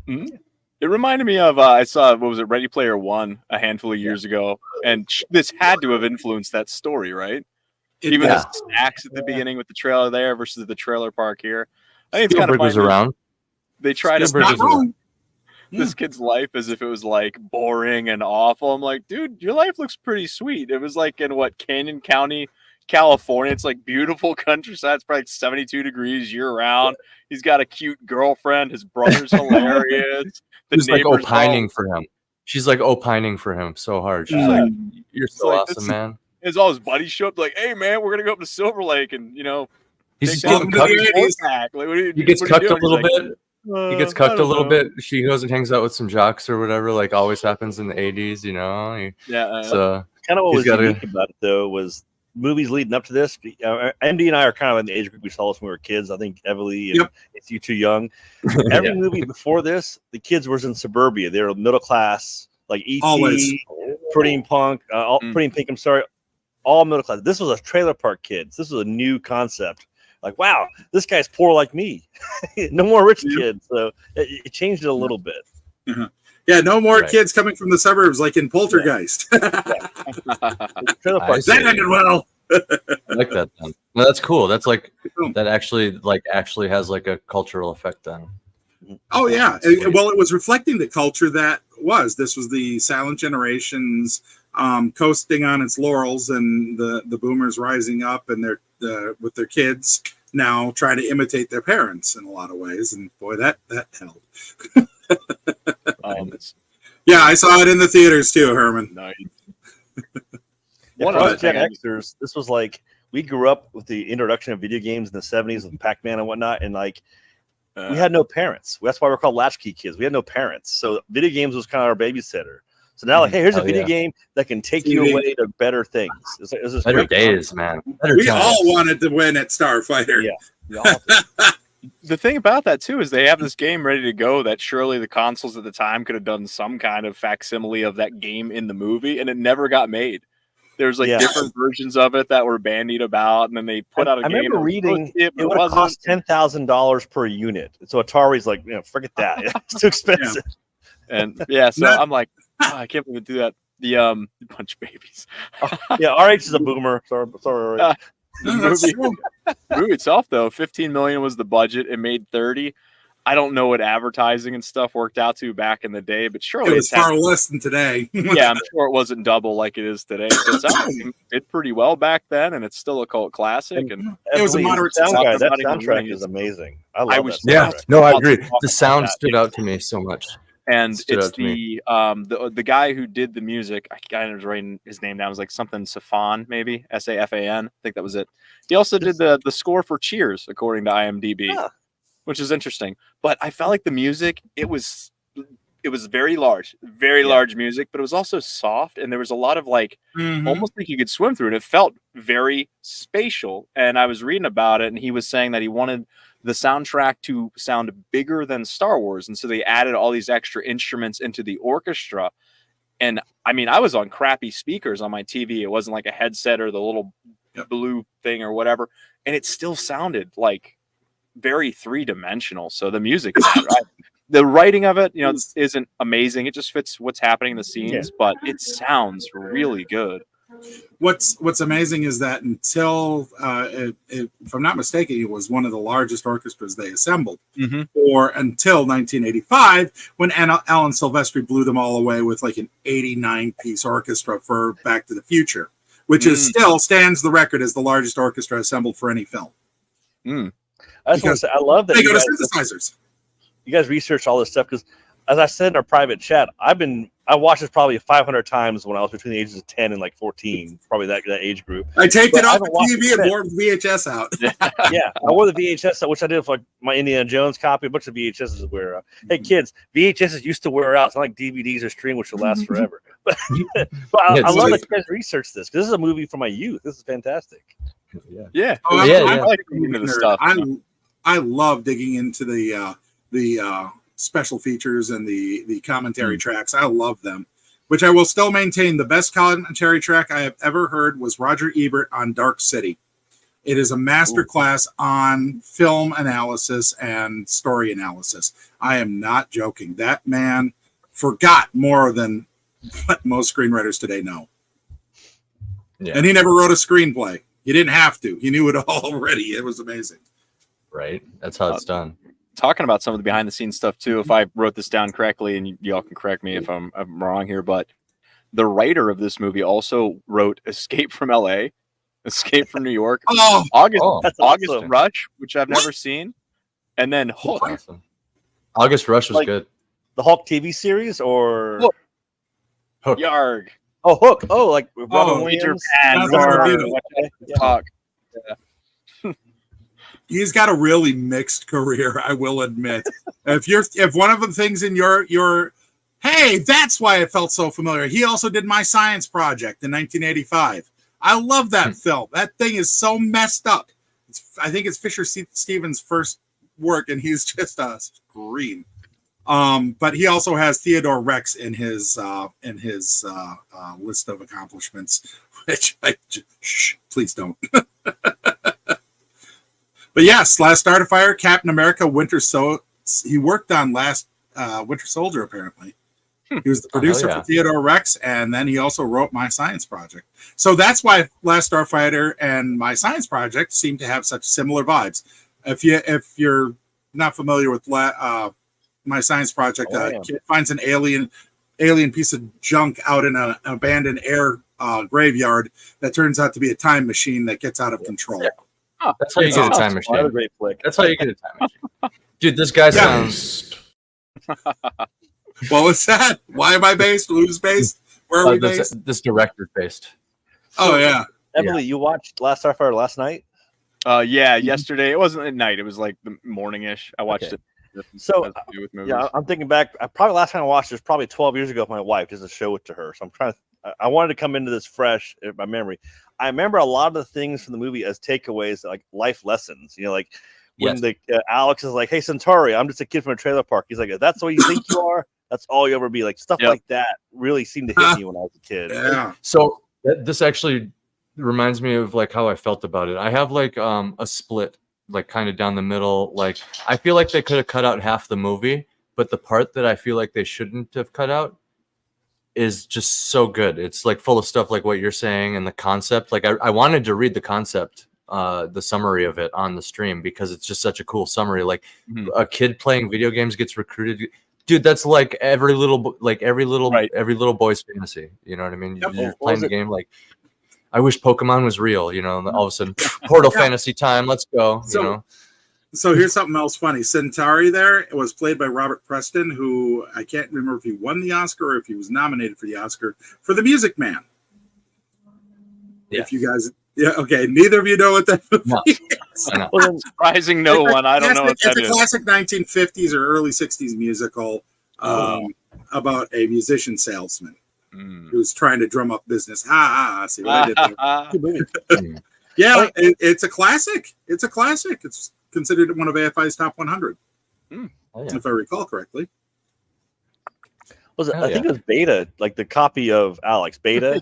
Mm-hmm. It reminded me of I saw Ready Player One a handful of years ago, and this had to have influenced that story, right? Even the snacks at the beginning with the trailer there versus the trailer park here. I think it's kind of was around. They try to this kid's life as if it was like boring and awful. I'm like, dude, your life looks pretty sweet. It was like in Canyon County, California. It's like beautiful countryside. It's probably like 72 degrees year round. He's got a cute girlfriend. His brother's hilarious. The She's like neighbors opining all- for him. She's like opining for him so hard. She's Yeah. like, "You're It's so like, awesome, this- man." His all his buddies show up like, "Hey man, we're gonna go up to Silver Lake and He's take just down getting the cucked. four pack." Like, He gets what are you cucked a doing? little He's like, bit. He gets I cucked a don't little know. bit. She goes and hangs out with some jocks or whatever, like always happens in the 80s, you know. Yeah, So Kind of what He's was gotta- unique about it though was movies leading up to this. MD and I are kind of in the age group we saw this when we were kids. I think Everly and Yep. It's You Too Young. Every Yeah. movie before this, the kids was in suburbia. They were middle class, like E.T., Always. Pretty in Punk, Pretty in Pink. I'm sorry, all middle class. This was a trailer park kids. This was a new concept. Like, wow, this guy's poor like me. No more rich kids. So it changed it a little bit. Yeah, no more Right. kids coming from the suburbs like in Poltergeist. Trailer I park. see. That ended well. I like that then. No, that's cool. That's like that actually has like a cultural effect then. Oh yeah. Sweet. Well, it was reflecting the culture that was. This was the silent generations coasting on its laurels, and the boomers rising up and their with their kids now trying to imitate their parents in a lot of ways. And boy, that held. it's Yeah, I saw it in the theaters too, Herman. nice. One But- of Gen Xers, this was like we grew up with the introduction of video games in the 70s with Pac-Man and whatnot, and like we had no parents. That's why we're called latchkey kids. We had no parents, so video games was kind of our babysitter. So now, like, hey, here's a Oh, video yeah. game that can take you TV. away to better things. It's just Better great days, man. Better We times. all wanted to win at Starfighter. Yeah. The thing about that too is they have this game ready to go that surely the consoles at the time could have done some kind of facsimile of that game in the movie, and it never got made. There's like Yeah. different versions of it that were bandied about, and then they put out a I game. remember that was reading supposed to be it but would have wasn't. cost $10,000 per unit. So Atari's like, forget that. It's too expensive. And yeah, so Not- I'm like, I can't believe they do that. The bunch of babies. Yeah, RH is a boomer. Sorry. Uh, No, that's true. The movie itself, though, 15 million was the budget. It made 30. I don't know what advertising and stuff worked out to back in the day, but surely It was it's had- far less than today. yeah, I'm sure it wasn't double like it is today. So it sounds like it did pretty well back then, and it's still a cult classic. And It was a Everly, moderate sound success. guy. That Not even soundtrack winning is it. amazing. I love was- that. Yeah, soundtrack. no, I Lots agree. of talk The about sound that. stood out to me so much. And Stood it's out to me. the guy who did the music. I kind of writing his name down. It was like something Safan, maybe Safan. I think that was it. He also did the score for Cheers, according to IMDb, Yeah. which is interesting. But I felt like the music it was very large, very large music, but it was also soft, and there was a lot of like Mhm. almost like you could swim through it. It felt very spatial. And I was reading about it, and he was saying that he wanted the soundtrack to sound bigger than Star Wars. And so they added all these extra instruments into the orchestra. And I mean, I was on crappy speakers on my TV. It wasn't like a headset or the little blue thing or whatever. And it still sounded like very three-dimensional. So the music, the writing of it, isn't amazing. It just fits what's happening in the scenes, but it sounds really good. What's amazing is that until, if I'm not mistaken, it was one of the largest orchestras they assembled, or until 1985 when Alan Silvestri blew them all away with like an 89-piece orchestra for Back to the Future, which is still stands the record as the largest orchestra assembled for any film. I just want to say, I love that They you go to guys, synthesizers. you guys research all this stuff because, as I said in our private chat, I watched this probably 500 times when I was between the ages of 10 and like 14, probably that age group. I taped But it I off haven't the watched it TV and since. wore the VHS out. Yeah, I wore the VHS, which I did for my Indiana Jones copy. A bunch of VHSs wear out. Hey, kids, VHSs used to wear out. It's not like DVDs or stream, which will last forever. But I love that you guys research this because this is a movie from my youth. This is fantastic. Yeah. Oh, I'm- Yeah, I'm yeah. a like movie into the nerd. stuff. I love digging into the special features and the commentary tracks. I love them, which I will still maintain. The best commentary track I have ever heard was Roger Ebert on Dark City. It is a masterclass on film analysis and story analysis. I am not joking. That man forgot more than what most screenwriters today know. Yeah. And he never wrote a screenplay. He didn't have to. He knew it all already. It was amazing. Right? That's how it's done. Talking about some of the behind the scenes stuff too, if I wrote this down correctly, and y'all can correct me if I'm wrong here, but the writer of this movie also wrote Escape from LA. Escape from New York, Oh, August That's August awesome. Rush, which I've never seen, and then Hook. Awesome. August Rush was Like- good. The Hulk TV series or Hook. Hook. Yarg. Oh, Hook. Oh, like Robin Oh, Williams. That's what I did. Fuck. he's got a really mixed career, I will admit. If one of the things in your hey, that's why it felt so familiar. He also did My Science Project in 1985. I love that film. That thing is so messed up. I think it's Fisher Stevens' first work, and he's just a scream. But he also has Theodore Rex in his list of accomplishments, which please don't. But yes, Last Starfighter, Captain America, he worked on Last Winter Soldier apparently. He was the producer yeah. for Theodore Rex, and then he also wrote My Science Project. So that's why Last Starfighter and My Science Project seem to have such similar vibes. If you're not familiar with My Science Project, kid finds an alien piece of junk out in an abandoned air graveyard that turns out to be a time machine that gets out of control. That's how you get a time What a machine. great flick. That's how you get a time machine. Dude, this guy sounds. Based. What was that? Why am I based? Who's based? Where are we based? This director's based. Oh yeah. Emily, you watched Last Starfighter last night? Yeah, yesterday. It wasn't at night. It was like the morning-ish. I watched it. So, Has to do with movies. Yeah, I'm thinking back. Probably last time I watched it was probably 12 years ago with my wife, just to show it to her. So I'm trying to. I wanted to come into this fresh in my memory. I remember a lot of the things from the movie as takeaways, like life lessons. You know, like when the Alex is like, "Hey, Centauri, I'm just a kid from a trailer park." He's like, "That's what you think you are. That's all you ever be." Like stuff like that really seemed to hit me when I was a kid. Yeah. So this actually reminds me of like how I felt about it. I have like a split, like kind of down the middle. Like I feel like they could have cut out half the movie, but the part that I feel like they shouldn't have cut out is just so good. It's like full of stuff like what you're saying and the concept. Like I wanted to read the concept, the summary of it on the stream because it's just such a cool summary. Like a kid playing video games gets recruited. Dude, that's like every little boy's fantasy. You know what I mean? You're playing the game like, I wish Pokemon was real. You know, and all of a sudden, Portal Fantasy time. Let's go. So, you know. So here's something else funny. Centauri there was played by Robert Preston, who I can't remember if he won the Oscar or if he was nominated for the Oscar for The Music Man. Yeah. If you guys, okay, neither of you know what that movie is. Surprising no one. I don't know what that It's a is. classic 1950s or early 60s musical about a musician salesman who's trying to drum up business. See what I did there? Good movie. Yeah, it's a classic. It's a classic. It's considered one of AFI's top 100, if I recall correctly. Was it? I think it was Beta, like the copy of Alex Beta.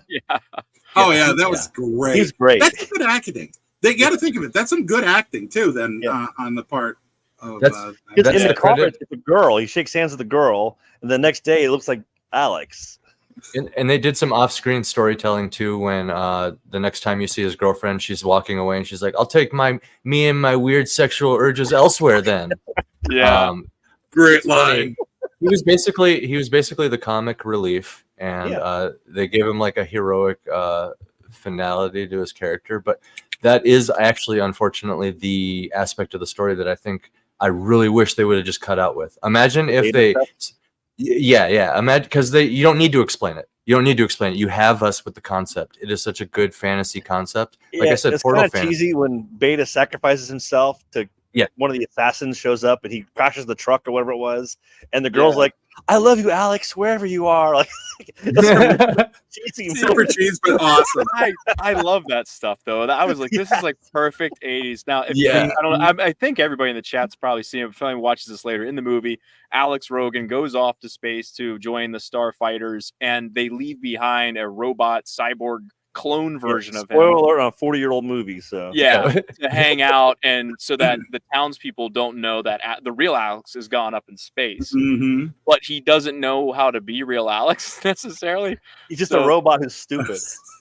Oh yeah, that was great. He's great. That's good acting. They got to think of it. That's some good acting too. Then on the part of Because That's in the the credit. cover, it's a girl. He shakes hands with the girl, and the next day it looks like Alex. And they did some off-screen storytelling too. When the next time you see his girlfriend, she's walking away and she's like, "I'll take me and my weird sexual urges elsewhere." Then, great it's funny. line. He was basically the comic relief, and they gave him like a heroic finality to his character. But that is actually, unfortunately, the aspect of the story that I think I really wish they would have just cut out with. Imagine if they. Imagine because you don't need to explain it. You don't need to explain it. You have us with the concept. It is such a good fantasy concept. Like I said, it's Portal kind of Fantasy. cheesy when Beta sacrifices himself to one of the assassins shows up and he crashes the truck or whatever it was, and the girl's like, "I love you, Alex, wherever you are." Like, cheesy, super cheese, but awesome. I love that stuff though. I was like, this is like perfect 80s. Now, I think everybody in the chat's probably seen it. If anyone watches this later in the movie, Alex Rogan goes off to space to join the Starfighters, and they leave behind a robot cyborg clone version of him. Spoiler alert on a 40-year-old movie. So to hang out, and so that the townspeople don't know that the real Alex has gone up in space. But he doesn't know how to be real Alex necessarily. He's just a robot who's stupid.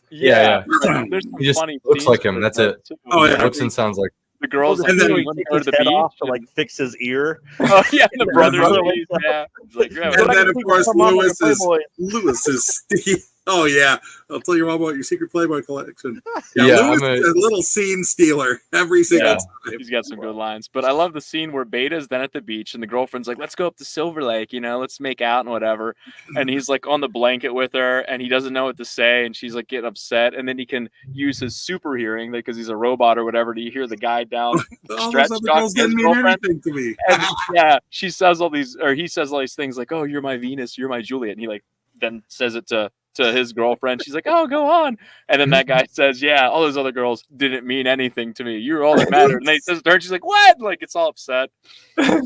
There's some He just funny looks scenes like him. with That's that, it. too. Oh, yeah. Looks and sounds like. The girls and then like, he go takes to his the head beach off to and- like fix his ear. Oh yeah, and the brothers brother. leave, yeah. It's like, And then of course Lewis is Oh yeah, I'll tell you all about your secret Playboy collection. Yeah, Louis I'm is a little scene stealer every single time. He's got some good lines. But I love the scene where Beta's then at the beach and the girlfriend's like, let's go up to Silver Lake, let's make out and whatever. And he's like on the blanket with her and he doesn't know what to say. And she's like getting upset. And then he can use his super hearing because he's a robot or whatever. Do you hear the guy down All stretch those other girls didn't mean girlfriend? anything to me. And yeah, he says all these things like, oh, you're my Venus, you're my Juliet. And he like then says it to his girlfriend. She's like, oh, go on. And then that guy says, yeah, all those other girls didn't mean anything to me. You're all that mattered. And they says to her, she's like, what? Like, it's all upset. So,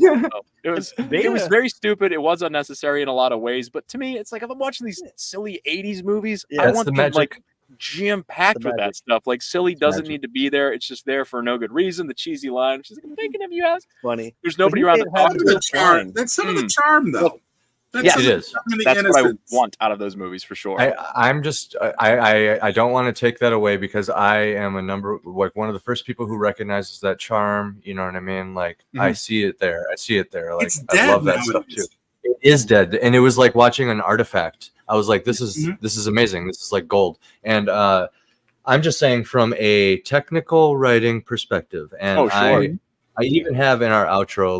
it was very stupid. It was unnecessary in a lot of ways. But to me, it's like, if I'm watching these silly 80s movies, I That's want the them magic. like jam-packed with that stuff. Like, silly doesn't magic. need to be there. It's just there for no good reason. The cheesy line. She's like, I'm thinking of you as. Funny. There's nobody But around he to did have talk Some to. of the charm. That's some of the charm, though. That's Yes, some it of is. the charm and the That's what I innocence. want out of those movies for sure. I'm just I don't want to take that away because I am one of the first people who recognizes that charm. You know what I mean? Like I see it there. Like It's I dead love that stuff nowadays. too. It is dead, and it was like watching an artifact. I was like, this is amazing. This is like gold. And I'm just saying from a technical writing perspective, and Oh, sure. I even have in our outro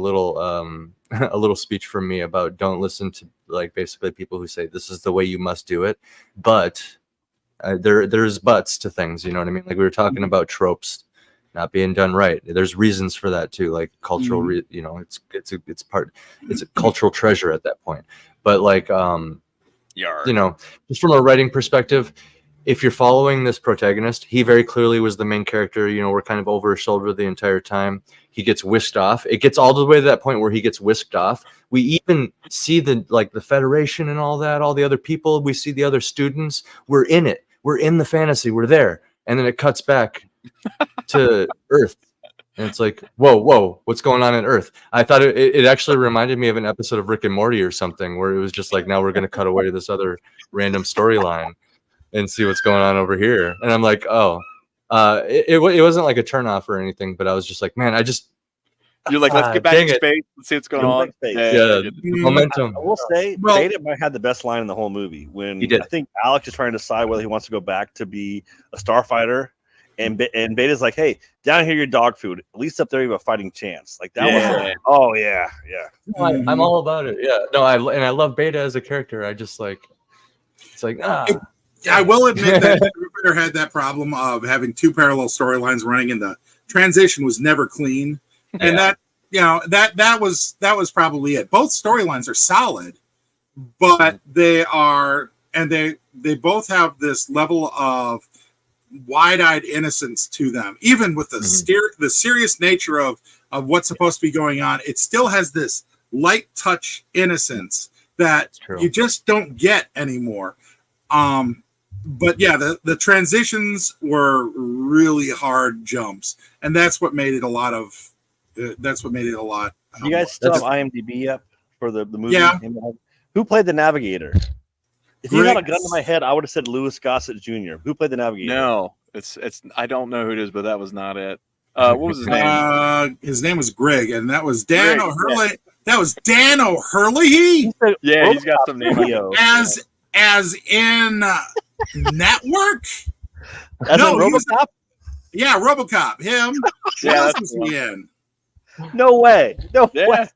a little speech from me about don't listen to like basically people who say this is the way you must do it, but there's buts to things, you know what I mean? Like we were talking about tropes not being done right. There's reasons for that too, like cultural, it's a cultural treasure at that point. But like just from a writing perspective, if you're following this protagonist, he very clearly was the main character. We're kind of over his shoulder the entire time. He gets whisked off. It gets all the way to that point where he gets whisked off. We even see the Federation and all that, all the other people. We see the other students. We're in it. We're in the fantasy. We're there. And then it cuts back to Earth. And it's like, whoa, what's going on in Earth? I thought it actually reminded me of an episode of Rick and Morty or something where it was just like, now we're going to cut away to this other random storyline and see what's going on over here. And I'm like, it wasn't like a turnoff or anything, but I was just like, man, You're like, let's get back dang to it. space. Let's see what's going Get on. back to space. the momentum. I will say, Well- Beta might have the best line in the whole movie when He did. I think Alex is trying to decide whether he wants to go back to be a starfighter, and Beta's like, "Hey, down here, your dog food. At least up there, you have a fighting chance." Like that was. Yeah. Oh yeah. No, I'm all about it. Yeah. No, I love Beta as a character. I just like, it's like, I will admit that Jupiter had that problem of having two parallel storylines running, and the transition was never clean. And that was probably it. Both storylines are solid, but they both have this level of wide-eyed innocence to them. Even with the serious nature of what's supposed to be going on, it still has this light touch innocence that you just don't get anymore. But yeah, the transitions were really hard jumps, and that's what made it a lot. You guys still have IMDb up for the movie? Yeah. Who played the Navigator? If you Greg- had a gun to my head, I would have said Louis Gossett Jr. Who played the Navigator? No, it's. I don't know who it is, but that was not it. What was his name? His name was Greg, and that was Dan Greg, O'Hurley. Yeah. That was Dan O'Hurley. Yeah, he's got some name. As in Network. As No, in he was- RoboCop? Yeah, RoboCop. Him. Yeah, What else that's was the one. he in? No way. No Yeah. way.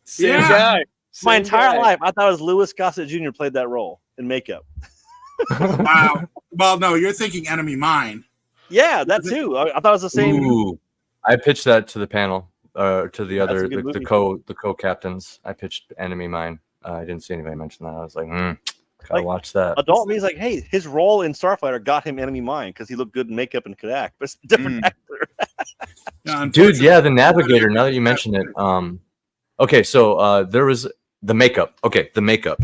Same Yeah. guy. My Same entire guy. life, I thought it was Louis Gossett Jr. played that role in makeup. Wow. Well, no, you're thinking Enemy Mine. Yeah, that too. I thought it was the same. Ooh, I pitched that to the panel, to the That's other a good the movie. co-captains. I pitched Enemy Mine. I didn't see anybody mention that. I was like, gotta Like, watch that. Adult me's like, hey, his role in Starfighter got him Enemy Mine because he looked good in makeup and could act, but it's a different actor. Yeah, Dude, yeah, the Navigator. Now that you mention it, okay, so there was the makeup. Okay, the makeup.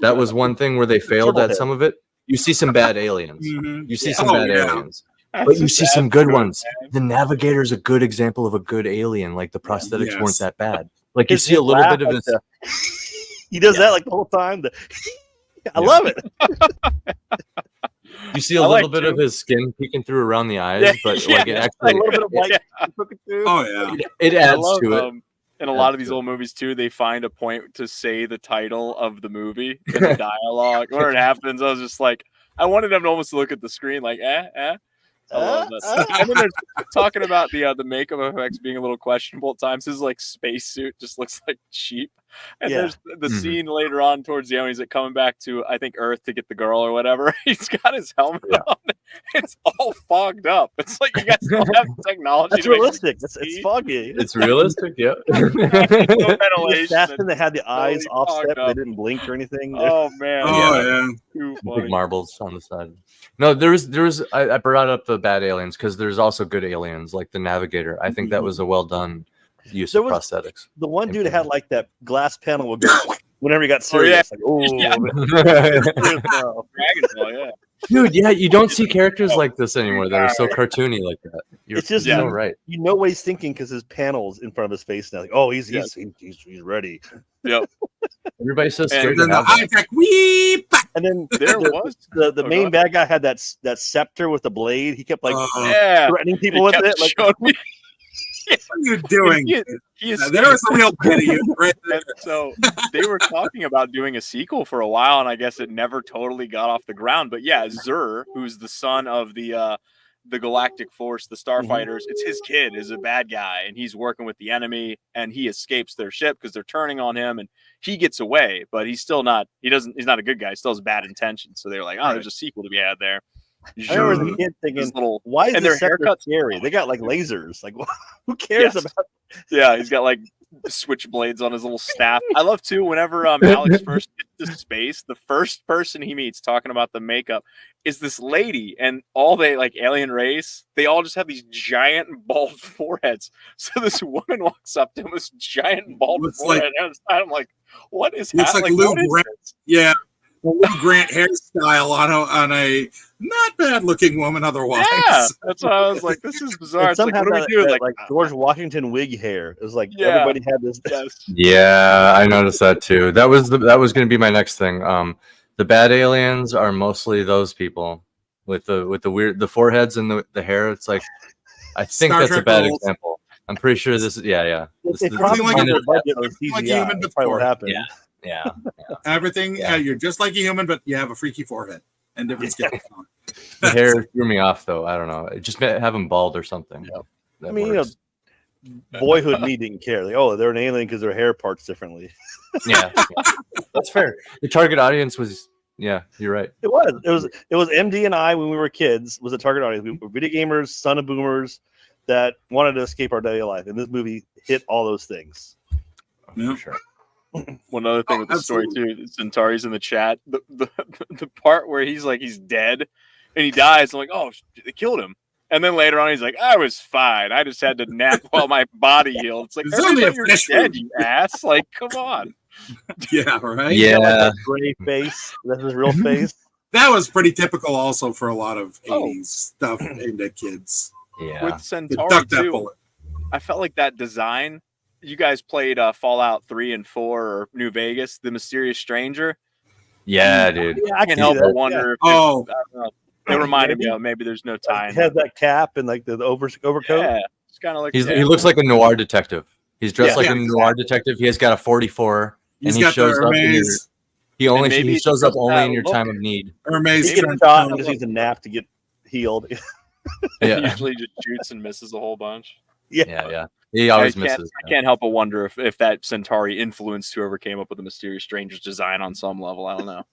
That was one thing where they failed at some of it. You see some bad aliens. Mhm. You see Yeah. some Oh, bad yeah. aliens. But you see some good ones. The Navigator is a good example of a good alien. Like the prosthetics Yes. weren't that bad. Like you His see a little laugh, bit of like this. he does that like the whole time. I love it. You see a I little like bit of to. his skin peeking through around the eyes, Yeah, but yeah. like it A actually little bit of white. Oh yeah. it I adds love, to it. in a lot of these old movies too, they find a point to say the title of the movie in the dialogue. Where it happens, I was just like, I wanted them to almost look at the screen like, eh. I love that. And then they're talking about the makeup effects being a little questionable at times. His like spacesuit just looks like cheap. And there's the scene later on towards the end. He's like coming back to I think Earth to get the girl or whatever. He's got his helmet on. It's all fogged up. It's like you guys don't have the technology. That's realistic. It's foggy. It's realistic. Yeah. No The ventilation. assassin that had the eyes totally offset, fogged up. they didn't blink or anything. Oh man. Oh yeah. Too Big funny. marbles on the side. No, I brought up the bad aliens because there's also good aliens like the Navigator. I think that was a well done use There of was- prosthetics. The one dude had like that glass panel would go whenever he got serious. Like, oh, Yeah. no. Dragon Ball, yeah. Dude, yeah, you don't see characters like this anymore that are so cartoony like that. You're It's just- so right. You know what he's thinking because his panel's in front of his face now. Like, oh, he's ready. Everybody's so And scared And to then the have high tech weep. And then There was the Oh, main go bad guy had that scepter with the blade. He kept like yeah. threatening people He with kept it. Like, showing me. What are you doing? He is There was a real bit of you right there. And so they were talking about doing a sequel for a while, and I guess it never totally got off the ground. But yeah, Zur, who's the son of the Galactic Force, the Starfighters, it's his kid is a bad guy, and he's working with the enemy, and he escapes their ship because they're turning on him, and he gets away, but he's still not. He's not a good guy. He still has bad intentions. So they're like, oh, there's a sequel to be had there. I remember the kid thinking, This little why is and this their scepter haircuts- scary? They got like lasers. Like, who cares Yes. about? Yeah, he's got like switchblades on his little staff. I love too whenever Alex first gets to space, the first person he meets talking about the makeup is this lady, and all they like alien race, they all just have these giant bald foreheads. So this woman walks up to him with this giant bald Looks forehead, and I'm like, what is Looks happening? like Lou What is Grant. this? Yeah. A Lou Grant hairstyle on a not bad looking woman otherwise. Yeah, that's why I was like, this is bizarre. And It's like, somehow what do we that- do? that, Like, George Washington wig hair. It was like Yeah. everybody had this. yes. Yeah, I noticed that too. That was going to be my next thing. The bad aliens are mostly those people with the weird the foreheads and the hair. It's like I think Star that's a Trek bad rules. example. I'm pretty sure this is yeah. If This they is probably like like a- their budget on like CGI. a human That's probably what before. happened. yeah. Everything, Yeah. you're just like a human, but you have a freaky forehead and different skin tone. The hair threw me off though. I don't know. Just have him bald or something. Yeah. That I mean, works. Boyhood me didn't care. Like, oh, they're an alien because their hair parts differently. Yeah, that's fair. The target audience was you're right. It was MD and I when we were kids was a target audience. We were video gamers, son of boomers that wanted to escape our daily life, and this movie hit all those things. Yeah. For sure. One other thing Oh, with the story too, Centauri's in the chat. The part where he's like he's dead and he dies. I'm like, oh, they killed him. And then later on, he's like, I was fine. I just had to nap while my body healed. It's like, It's only a everybody, you're flesh dead, wound. you ass. Like, come on. Yeah, right. Yeah. That gray face. That's his real face. That was pretty typical also for a lot of Oh. 80s stuff aimed at kids. Yeah. With To Centauri duck that too, bullet. I felt like that design. You guys played Fallout 3 and 4 or New Vegas, The Mysterious Stranger. Yeah, dude. Yeah, I can see help that, but yeah. wonder if Oh, I don't know. It reminded me of maybe there's no time. He has that cap and like the overcoat. Yeah, it's kind of like He looks like a noir detective. He's dressed Yeah. like Yeah, a noir detective. He has got a 44, he's and he got the shows up. In your, Hermes, he only maybe he it's shows up just only that in your look. time of need. Hermes He gets trench shot and coat. just needs a nap to get healed. He Yeah, usually just shoots and misses a whole bunch. yeah. He always I misses. can't help but wonder if that Centauri influenced whoever came up with the Mysterious Stranger's design on some level. I don't know.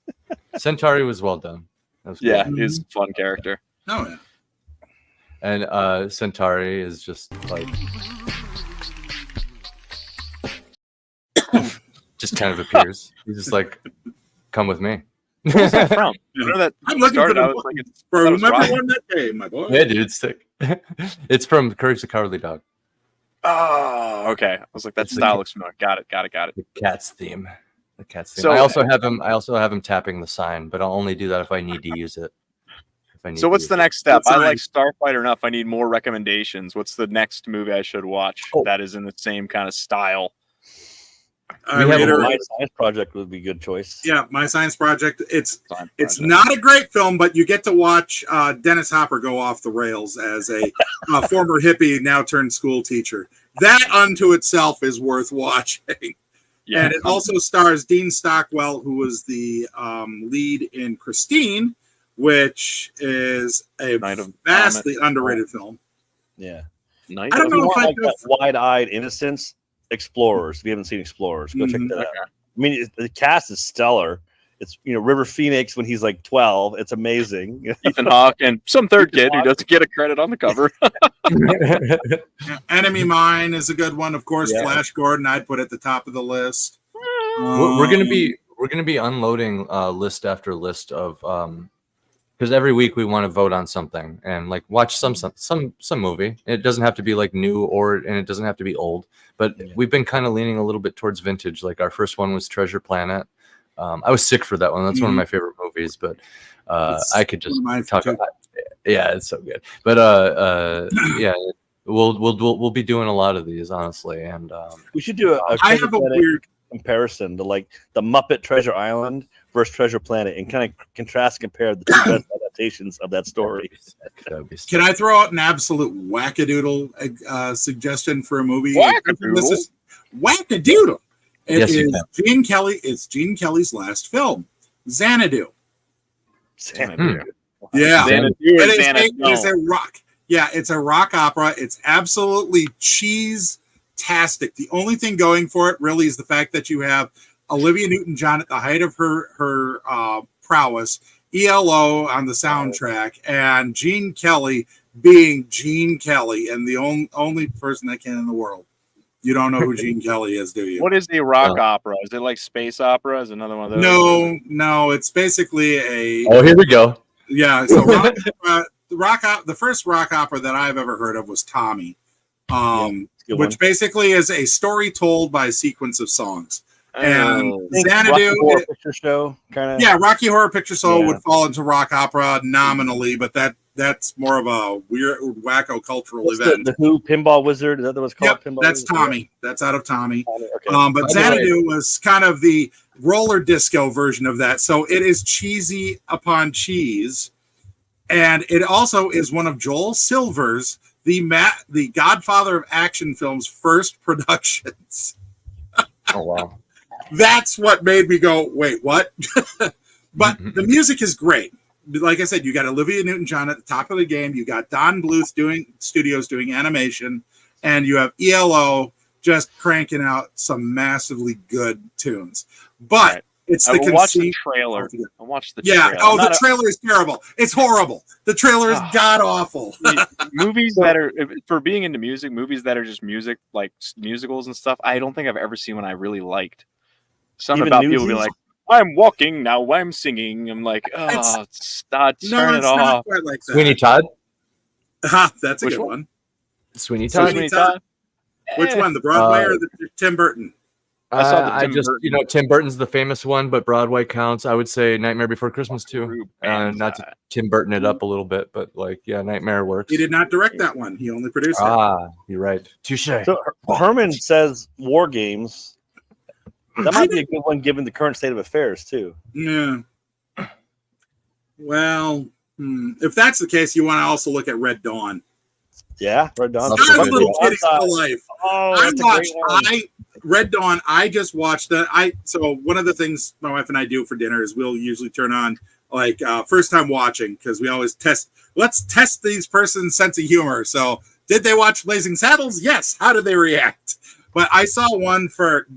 Centauri was well done. That was good. Yeah, he's a fun character. Oh, yeah. And Centauri is just like just kind of appears. He's just like, come with me. Where's that from? You know that I'm looking started. for the I was like, it's, For that was whomever Ryan. won that game, my boy. Yeah, dude, it's sick. It's from Courage the Cowardly Dog. Oh, okay. I was like, that It's style like- looks familiar. Got it. The cat's theme. The cat's theme. So- I also have him tapping the sign, but I'll only do that if I need to use it. If I need So to what's use the it. next step? What's I the like Starfighter enough. I need more recommendations. What's the next movie I should watch Oh. that is in the same kind of style? I We have a reiterate- My Science Project would be a good choice. Yeah, My Science Project. It's Science It's project. not a great film, but you get to watch Dennis Hopper go off the rails as a former hippie, now turned school teacher. That unto itself is worth watching. Yeah. And it also stars Dean Stockwell, who was the lead in Christine, which is a Night of vastly Vomit. underrated film. Yeah. Night I don't of- know You if want I like could- that wide-eyed innocence. Explorers. If you haven't seen Explorers, go check Mhm. that out. Okay. I mean, the cast is stellar. It's River Phoenix when he's like 12. It's amazing. Ethan Hawke and some third kid who doesn't get a credit on the cover. Enemy Mine is a good one. Of course, Yeah. Flash Gordon I'd put at the top of the list. We're gonna be unloading list after list of because every week we want to vote on something and like watch some movie. It doesn't have to be like new and it doesn't have to be old. But we've been kind of leaning a little bit towards vintage. Like our first one was Treasure Planet. I was sick for that one. That's one of my favorite movies. But It's I could just one of mine talk too. about. Yeah, it's so good. But yeah, we'll be doing a lot of these honestly. And We should do a I Treasure have a Planet weird. comparison to like the Muppet Treasure Island versus Treasure Planet and kind of contrast compare the two best adaptations of that story. that'd be sick. Can I throw out an absolute wackadoodle suggestion for a movie? Wackadoodle? This is wackadoodle. It Yes, you is Gene Kelly. It's Gene Kelly's last film, Xanadu. Xanadu. Yeah, Xanadu It and is, Xanadu. it is a rock. Yeah, it's a rock opera. It's absolutely cheese-tastic. The only thing going for it really is the fact that you have Olivia Newton-John at the height of her prowess, ELO on the soundtrack, and Gene Kelly being Gene Kelly, and the only person that can in the world. You don't know who Gene Kelly is, do you? What is the rock opera? Is it like space opera? Is another one of those? No, it's basically a Oh, here we go. yeah. So the first rock opera that I've ever heard of was Tommy, Good which basically is a story told by a sequence of songs. And Oh. Xanadu, Horror Picture Show kind of. yeah, Rocky Horror Picture Show Yeah. would fall into rock opera nominally, but that's more of a weird, wacko cultural What's event. the Who Pinball Wizard? Is that what's called? Yep, Pinball that's Wizard? Tommy. That's out of Tommy. Okay. But By the Xanadu was kind of the roller disco version of that. So it is cheesy upon cheese. And it also is one of Joel Silver's, the Godfather of action films, first productions. Oh wow. That's what made me go, wait, what? But the music is great. Like I said, you got Olivia Newton-John at the top of the game. You got Don Bluth doing animation, and you have ELO just cranking out some massively good tunes. But Right. it's I the will watch the conceit. trailer. I watched the Yeah. trailer. Oh, I'm the not a- trailer is terrible. It's horrible. The trailer is Ah. god awful. movies that are for being into music, movies that are just music, like musicals and stuff. I don't think I've ever seen one I really liked. Something Even about people being Newsies? like, "I'm walking now, I'm singing." I'm like, It's- "Oh, stop, No, turn it it's not off." quite like that. Sweeney Todd. That's a Which good one? one. Sweeney Todd. Todd. Sweeney Todd. Which one? The Broadway or the Tim Burton? I saw the I Tim just Burton. Tim Burton's the famous one, but Broadway counts. I would say Nightmare Before Christmas too. Not to Tim Burton it up a little bit, but like yeah, Nightmare works. He did not direct that one. He only produced it. You're right. Touche. So Herman says War Games. That might be a good one given the current state of affairs too. Yeah. Well, if that's the case, you want to also look at Red Dawn. Yeah, Red Dawn. That's Sky's a good Little one. Kitties for Life. Oh, I that's a great watched one. Red Dawn. I just watched that. So one of the things my wife and I do for dinner is we'll usually turn on like first time watching because we always let's test these person's sense of humor. So did they watch Blazing Saddles? Yes. How did they react? But I saw one for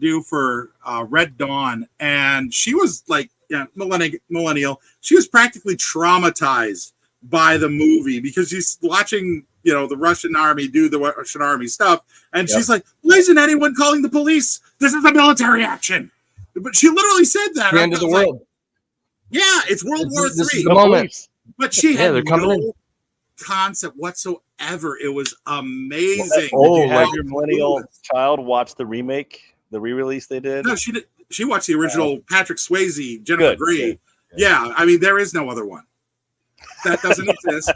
Red Dawn, and she was like, millennial. She was practically traumatized by the movie because she's watching, the Russian army do the Russian army stuff, and she's like, "Why isn't anyone calling the police? This is a military action." But she literally said that. The I end of the was like, world. yeah, it's World War This is III. the moment. But she Yeah, they're had coming no in. concept whatsoever. It was amazing. Oh, Did you have like- your millennial child watch the remake, the re-release they did? No, she did. She watched the original Patrick Swayze, Jennifer Good, Grey. good. Yeah, I mean, there is no other one. That doesn't exist.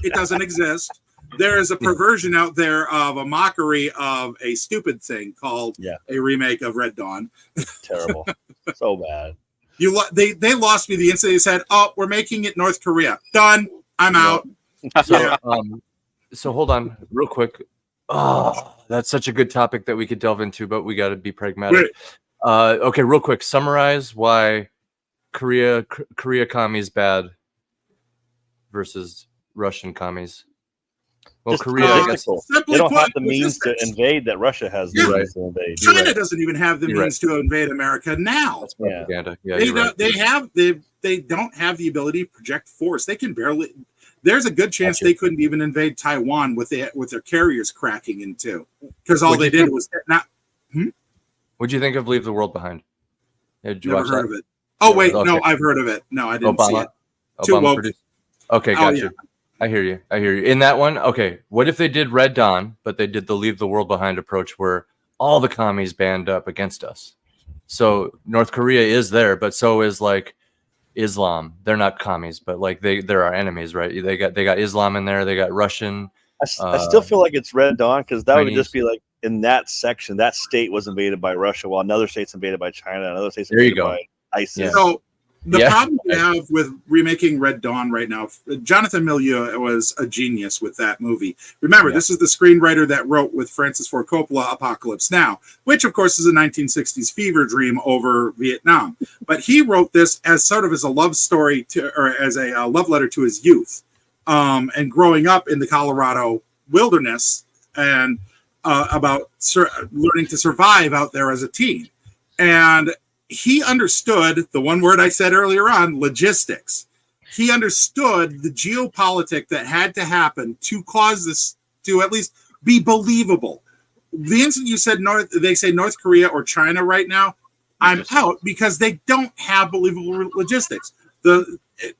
It doesn't exist. There is a perversion out there of a mockery of a stupid thing called a remake of Red Dawn. Terrible. So bad. They lost me the instant they said, "Oh, we're making it North Korea." Done. I'm out. So, so hold on, real quick. Oh, that's such a good topic that we could delve into, but we got to be pragmatic. Right. Okay, real quick, summarize why Korea commies bad versus Russian commies. Well, Just Korea, I guess. logistical. Simply They don't have put, the means to logistics. invade that Russia has the Yeah. means to invade. China doesn't even have the You're means to invade America now. That's Yeah. propaganda. Yeah, They you're right. they don't have the ability to project force. They can barely. There's a good chance Gotcha. they couldn't even invade Taiwan with their carriers cracking into, because all What'd they you did think? was not. What'd you think of Leave the World Behind? Did you Never watch heard that? of it. Oh wait, Okay. no, I've heard of it. No, I didn't see Obama? it. Too Obama woke. produced. Okay, Oh, gotcha. yeah. I hear you. In that one, okay. What if they did Red Dawn, but they did the Leave the World Behind approach, where all the commies band up against us? So North Korea is there, but so is like Islam. They're not commies, but like they're our enemies, right? They got Islam in there. They got Russian. I still feel like it's Red Dawn because that would Chinese. just be like in that section, that state was invaded by Russia, while another state's invaded by China, another state's There you invaded go. by ISIS. Yeah. So the Yeah. problem we have with remaking Red Dawn right now, Jonathan Milieu was a genius with that movie. Remember, this is the screenwriter that wrote with Francis Ford Coppola Apocalypse Now, which of course is a 1960s fever dream over Vietnam. But he wrote this as sort of as a love story or as a love letter to his youth, and growing up in the Colorado wilderness, and about learning to survive out there as a teen. And he understood the one word I said earlier on, logistics. He understood the geopolitics that had to happen to cause this to at least be believable. The instant you said they say North Korea or China right now, I'm out, because they don't have believable logistics.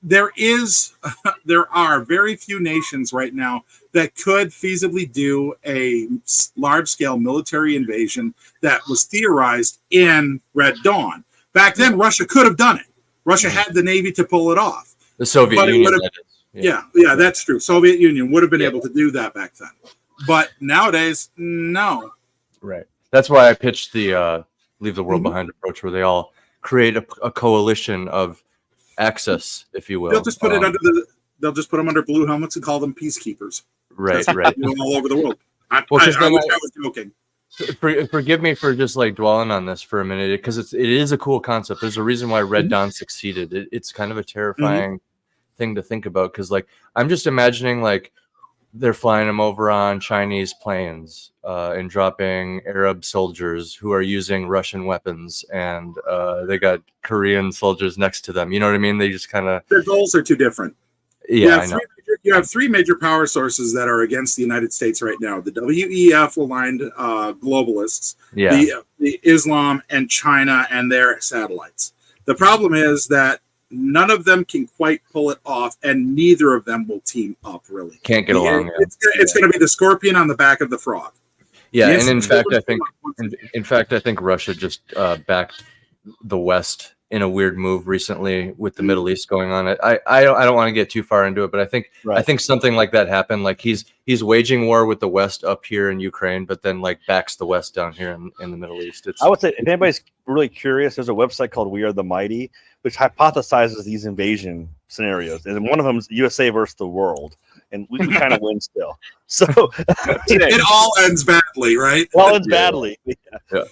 There are very few nations right now that could feasibly do a large-scale military invasion that was theorized in Red Dawn. Back then, Russia could have done it. Russia had the Navy to pull it off. The Soviet But it Union. would've- that is. Yeah, that's true. Soviet Union would have been Yeah. able to do that back then. But nowadays, no. Right. That's why I pitched the Leave the World Mhm. Behind approach, where they all create a coalition of access, if you will. They'll just put it under they'll just put them under blue helmets and call them peacekeepers. Right, That's right. all over the world. I Well, 'cause I then wish I was joking. Forgive me for just like dwelling on this for a minute, because it is a cool concept. There's a reason why Red Dawn succeeded. It's kind of a terrifying thing to think about, because like I'm just imagining like they're flying them over on Chinese planes and dropping Arab soldiers who are using Russian weapons, and they got Korean soldiers next to them. You know what I mean? They just kind of Their goals are too different. yeah, I know. You have three major power sources that are against the United States right now: the WEF aligned globalists, Yeah, the Islam, and China and their satellites. The problem is that none of them can quite pull it off, and neither of them will team up really. can't get along. Yeah. It's going to be the scorpion on the back of the frog. Yeah, Yes, and in fact, it's- I think Russia just backed the West in a weird move recently with the Middle East going on. I don't want to get too far into it, but I think something like that happened. Like he's waging war with the West up here in Ukraine, but then like backs the West down here in the Middle East. It's I would say if anybody's really curious, there's a website called We Are the Mighty, which hypothesizes these invasion scenarios, and one of them is USA versus the world, and we kind of win still. So It all ends badly, right? well, it's Yeah. badly. Yeah.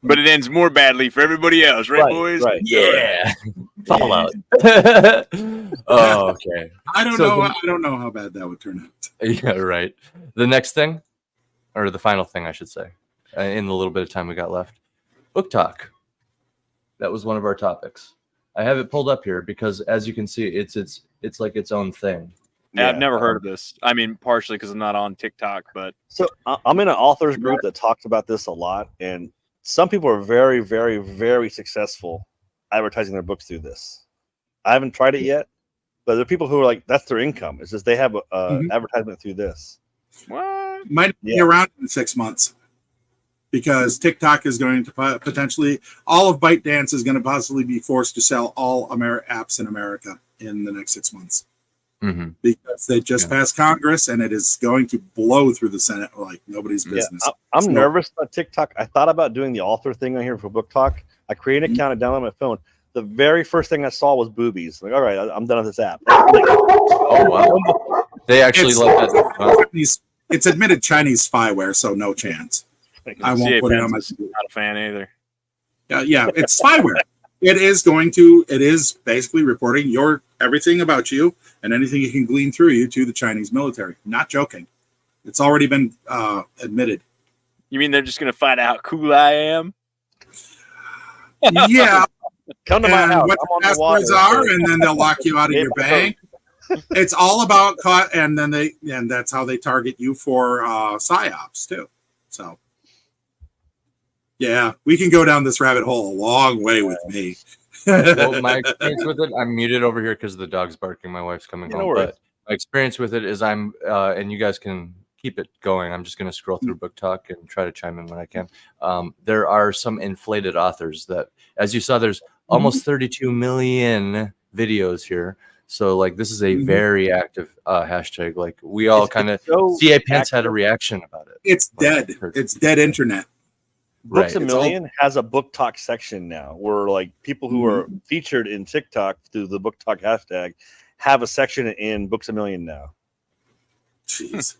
But it ends more badly for everybody else, right, boys? Right. yeah, Fallout. Oh, okay. I don't So know. the- I don't know how bad that would turn out. Yeah, right. The next thing, or the final thing, I should say, in the little bit of time we got left, book talk. That was one of our topics. I have it pulled up here because, as you can see, it's like its own thing. Yeah, I've never heard of this. I mean, partially because I'm not on TikTok, but So I'm in an authors group that talks about this a lot, and some people are very, very, very successful advertising their books through this. I haven't tried it yet, but there are people who are like, that's their income. It's just they have a advertisement through this. what? Might be Yeah. around in 6 months, because TikTok is going to potentially, all of ByteDance is going to possibly be forced to sell all apps in America in the next 6 months, Mm-hmm. because they just passed Congress and it is going to blow through the Senate like nobody's business. I'm So- nervous about TikTok. I thought about doing the author thing on here for book talk. I created an account and downloaded my phone. The very first thing I saw was boobies. Like, all right, I'm done with this app. Like, Oh wow! They actually It's- left it. Wow. It's admitted Chinese spyware, so no chance. I won't CA put it on my. Pence is not a fan either. Yeah, it's spyware. It is basically reporting everything about you and anything you can glean through you to the Chinese military. Not joking. It's already been admitted. You mean they're just going to find out how cool I am? Yeah. Come to my And house. what I'm on the the water. passwords are, and then they'll lock you out of your bank. It's all about and that's how they target you for psyops too. So yeah, we can go down this rabbit hole a long way with me. Well, my experience with it, I'm muted over here because the dog's barking. My wife's coming No home. worries. But my experience with it is and you guys can keep it going. I'm just going to scroll through Book Talk and try to chime in when I can. There are some inflated authors that, as you saw, there's almost 32 million videos here. So like this is a very active hashtag. Like we all kind of so CA Pence had a active. reaction about it. It's dead. It's dead internet. Books Right. a It's all- Million has a book talk section now where like people who are featured in TikTok through the book talk hashtag have a section in Books a Million now. Jeez.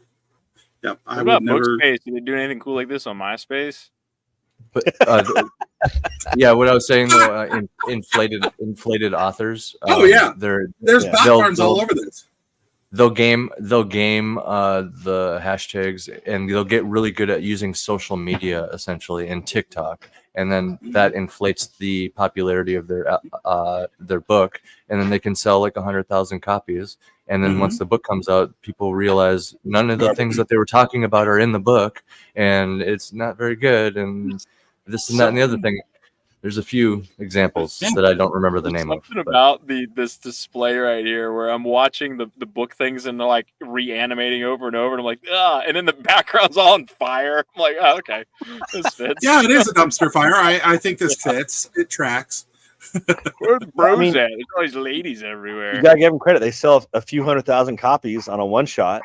Yep. I What about would never. Bookspace? Did they do anything cool like this on MySpace? But yeah, what I was saying though, inflated authors. Oh, yeah. They're There's Yeah. popcorns They'll- all over this. they'll game the hashtags, and they'll get really good at using social media essentially and TikTok, and then that inflates the popularity of their book, and then they can sell like 100,000 copies, and then once the book comes out, people realize none of the things that they were talking about are in the book, and it's not very good, and this and that and the other thing. There's a few examples that I don't remember the name of. Something but- about this display right here where I'm watching the book things and they're like reanimating over and over, and I'm like, ah, and then the background's all on fire. I'm like, oh, okay, this fits. Yeah, it is a dumpster fire. I think this fits. It tracks. Where the bros I mean- at? There's all these ladies everywhere. You gotta give them credit. They sell a few 100,000 copies on a one shot,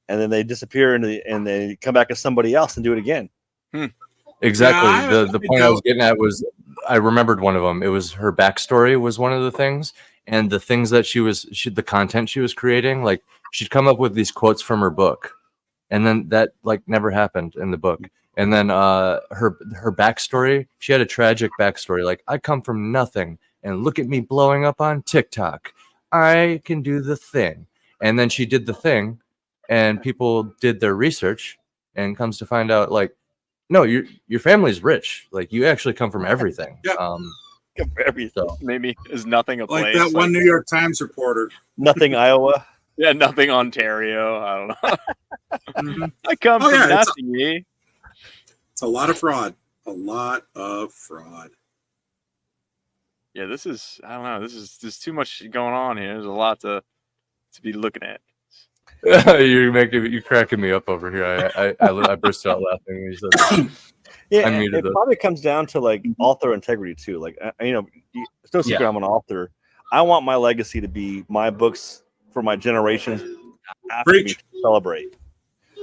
and then they disappear and they come back as somebody else and do it again. Exactly. Yeah, The point I was getting at was I remembered one of them. It was her backstory was one of the things, and the things that the content she was creating, like she'd come up with these quotes from her book, and then that like never happened in the book. And then her backstory, she had a tragic backstory. Like I come from nothing, and look at me blowing up on TikTok. I can do the thing. And then she did the thing, and people did their research, and comes to find out like, no, your family's rich. Like you actually come from everything. Yep. Everything. So Maybe is nothing a Like place. that one New York Times reporter. Nothing Iowa. Yeah, nothing Ontario. I don't know. Mhm. I come Oh, from yeah, it's- nothing. Eh? It's a lot of fraud. A lot of fraud. Yeah, this is. I don't know. There's too much going on here. There's a lot to be looking at. you're cracking me up over here. I burst out laughing when you said that. Yeah, I and muted it it. probably comes down to like author integrity too. Like it's no secret I'm an author. I want my legacy to be my books for my generations after me Preach. to celebrate.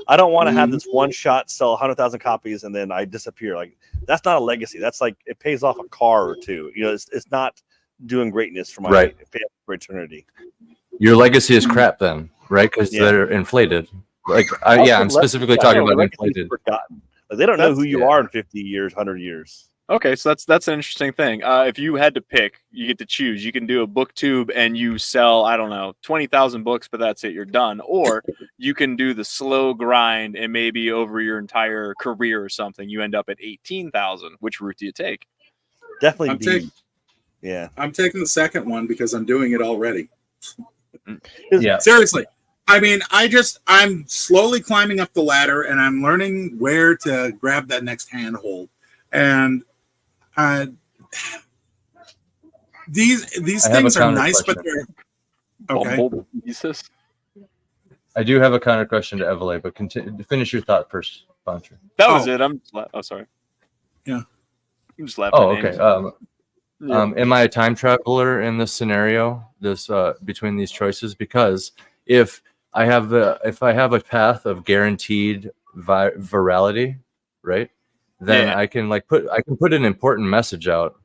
I don't want to have this one shot sell 100,000 copies and then I disappear. Like that's not a legacy. That's like it pays off a car or two. You know, it's not doing greatness for my Right. family for eternity. Your legacy is crap then, right? Because Yeah. they're inflated. Like Also, I'm specifically yeah, talking no, about legacy's inflated. forgotten. Like, they don't know That's- who you yeah. are in 50 years, 100 years. Okay, so that's an interesting thing. If you had to pick, you get to choose. You can do a booktube and you sell, I don't know, 20,000 books, but that's it, you're done. Or you can do the slow grind and maybe over your entire career or something, you end up at 18,000. Which route do you take? Definitely I'm B. taking- Yeah. I'm taking the second one because I'm doing it already. Yeah. Seriously. I mean, I'm slowly climbing up the ladder and I'm learning where to grab that next handhold. And these I have a things are counter nice, but question. they're okay. Bumble thesis? I do have a counter question to Evelyn, but finish your thought first, Boncher. That was Oh. it. I'm sorry. Yeah. I'm just laughing. Oh, at names. okay. Yeah. Am I a time traveler in this scenario? Between these choices, because if I have a path of guaranteed virality, right? Then Yeah. I can put an important message out,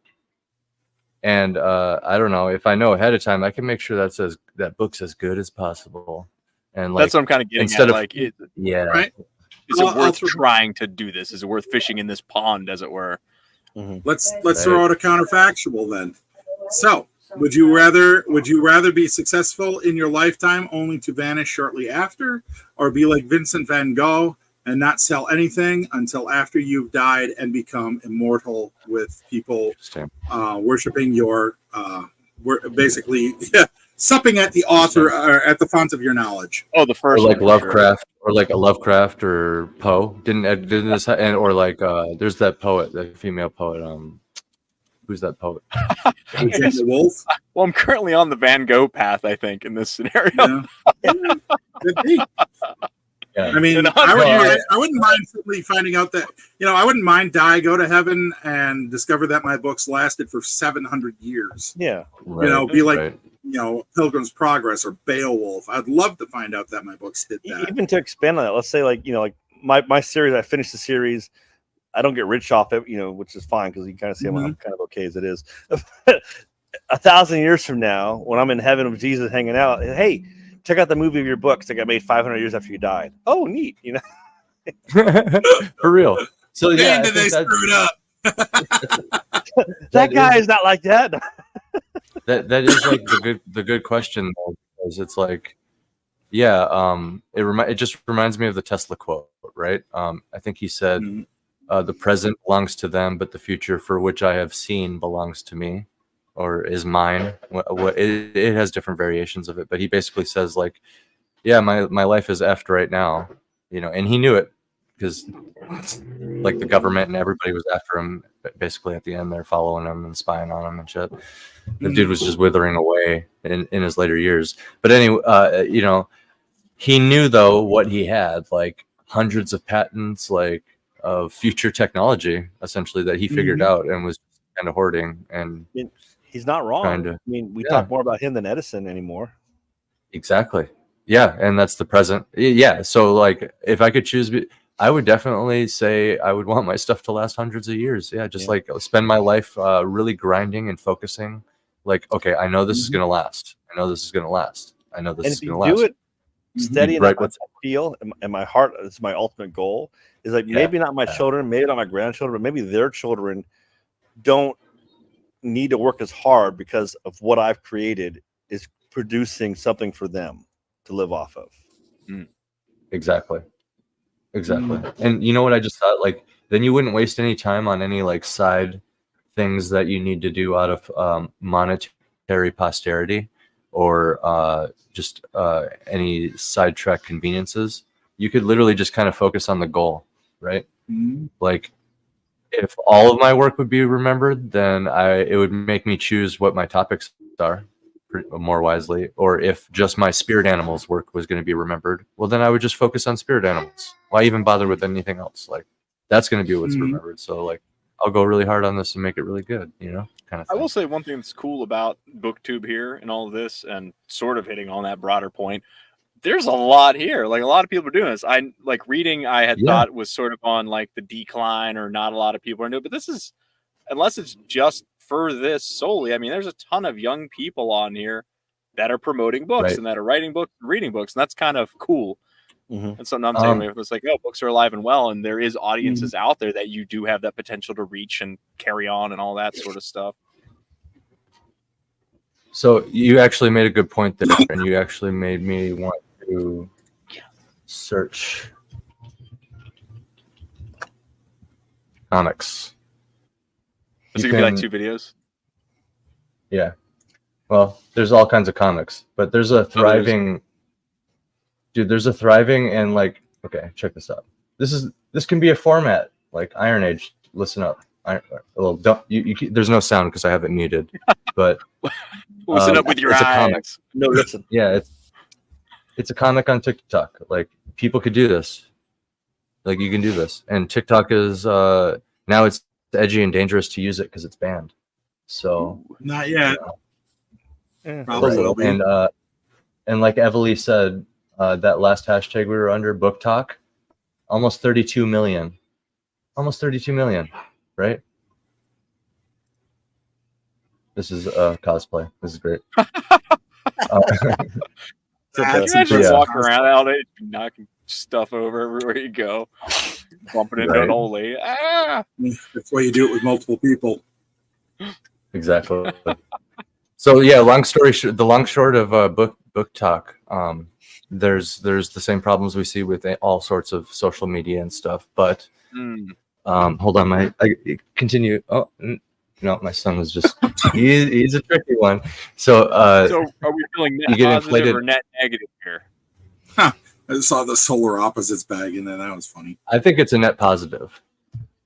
and I don't know if I know ahead of time, I can make sure that book's as good as possible. And like That's what I'm kind of getting instead at. of Like, yeah, Right. is it I'll worth throw- trying to do this? Is it worth fishing in this pond, as it were? Let's Right. throw out a counterfactual then. So, would you rather be successful in your lifetime only to vanish shortly after, or be like Vincent van Gogh and not sell anything until after you've died and become immortal with people Interesting. worshiping your basically supping at the author or at the font of your knowledge? Oh, the Or first like one for sure. Lovecraft, or like a Lovecraft or Poe. Didn't this and or like there's that poet, the female poet. Who's that poet? Virginia Woolf. Well, I'm currently on the Van Gogh path, I think, in this scenario. Yeah. Could be. Yeah. I mean, In I wouldn't mind simply finding out that, I wouldn't mind die, go to heaven, and discover that my books lasted for 700 years. Yeah. Right, Be like, right. Pilgrim's Progress or Beowulf. I'd love to find out that my books did that. Even to expand on that, let's say like my series, I finished the series. I don't get rich off it, which is fine because you kind of see I'm kind of okay as it is. 1,000 years from now, when I'm in heaven with Jesus hanging out, hey, check out the movie of your books that got made 500 years after you died. Oh, neat, For real. So yeah, Man, I did they think screw it up? that guy is not like that. that is like the good question though, because it's like, yeah, it just reminds me of the Tesla quote, right? I think he said, "The present belongs to them, but the future for which I have seen belongs to me, or is mine." It has different variations of it, but he basically says like, "Yeah, my life is effed right now," and he knew it because like the government and everybody was after him. Basically, at the end, they're following him and spying on him and shit. The dude was just withering away in his later years. But anyway, he knew though what he had, like hundreds of patents, like of future technology, essentially that he figured out and was kind of hoarding. And He's not wrong. Kinda. I mean, we Yeah. talk more about him than Edison anymore. exactly, yeah, and that's the present. Yeah, so like if I could choose, I would definitely say I would want my stuff to last hundreds of years. Yeah, just like spend my life really grinding and focusing. Like, okay, I know this is gonna last. I know this is gonna last. I know this And is if you gonna last. do it steady Right, enough, what's- I feel, and my heart is my ultimate goal, is like maybe not my children, maybe not my grandchildren, but maybe their children don't need to work as hard because of what I've created is producing something for them to live off of. Exactly. And you know what I just thought? Like, then you wouldn't waste any time on any like side things that you need to do out of monetary posterity or just any sidetrack conveniences. You could literally just kind of focus on the goal, right? Like, if all of my work would be remembered, then it would make me choose what my topics are more wisely. Or if just my spirit animals work was going to be remembered, well, then I would just focus on spirit animals. Why even bother with anything else? Like, that's going to be what's remembered. So like, I'll go really hard on this and make it really good, kind of I thing. will say one thing that's cool about BookTube here and all of this, and sort of hitting on that broader point. There's a lot here. Like a lot of people are doing this. I like reading. I had thought was sort of on like the decline, or not a lot of people are into it. But this is, unless it's just for this solely. I mean, there's a ton of young people on here that are promoting books and that are writing books, and reading books, and that's kind of cool. And something I'm taking away from this, like, oh, books are alive and well, and there is audiences out there that you do have that potential to reach and carry on and all that sort of stuff. So you actually made a good point there, and you actually made me want to search comics. Is You it gonna be like can- 2 videos? Yeah. Well, there's all kinds of comics, but there's a thriving there's a thriving and like, okay, check this out. This can be a format like Iron Age. Listen up. There's no sound because I have it muted, but Listen up with your it's a eyes. comic. No, listen. Yeah, it's a comic on TikTok. Like, people could do this. Like, you can do this. And TikTok is now it's edgy and dangerous to use it because it's banned. So Not yet. Yeah. Probably will be. and like Evely said, that last hashtag we were under, Book Talk, almost 32 million. Almost 32 million, right? This is cosplay. This is great. That's Can you imagine impressive. walking around all day, knocking stuff over everywhere you go, bumping into Right. an old lady? Ah! That's why you do it with multiple people. Exactly. So yeah, long story short, the long short of book talk. There's the same problems we see with all sorts of social media and stuff. But Mm. hold on, I continue. Oh no, my son was just he's a tricky one. So So are we feeling you net get positive inflated. or net negative here? I just saw the solar opposites bag in there. That was funny. I think it's a net positive.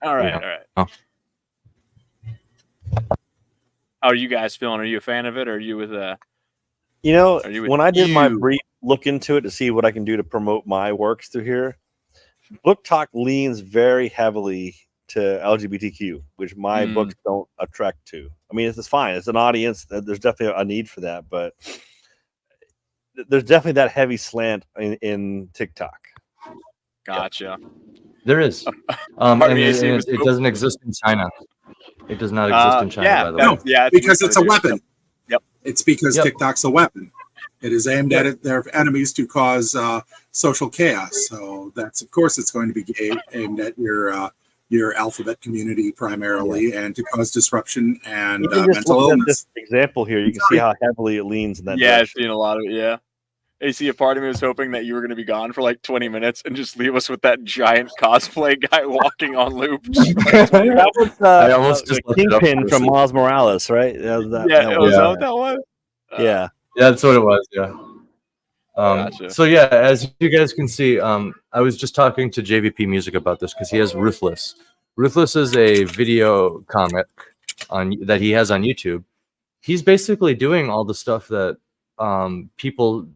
All right, Yeah. all right. Oh. How are you guys feeling? Are you a fan of it? Or are you with You know, Are you with when I did my you? brief look into it to see what I can do to promote my works through here, Book Talk leans very heavily to LGBTQ, which my books don't attract to. I mean, it's fine. It's an audience. There's definitely a need for that, but there's definitely that heavy slant in TikTok. Gotcha. There is, Pardon and me, AC it was doesn't exist in China. It does not exist in China, yeah, by the No, way. yeah, because it's a weird. weapon. Yep. It's because Yep. TikTok's a weapon. It is aimed at their enemies to cause social chaos. So that's, of course, it's going to be aimed at your alphabet community primarily, and to cause disruption and You can just mental look at illness. this example here. You can see how heavily it leans in that Yeah, I've direction. seen a lot of it. Yeah. AC, a part of me was hoping that you were going to be gone for like 20 minutes and just leave us with that giant cosplay guy walking on loop. That was I almost just looked it up Kingpin for a from second. Miles Morales, right? That was that, yeah, that was was, that what that was? yeah. Yeah, that's what it was. Yeah. Gotcha. So yeah, as you guys can see, I was just talking to JVP Music about this because he has Ruthless. Ruthless is a video comic that he has on YouTube. He's basically doing all the stuff that people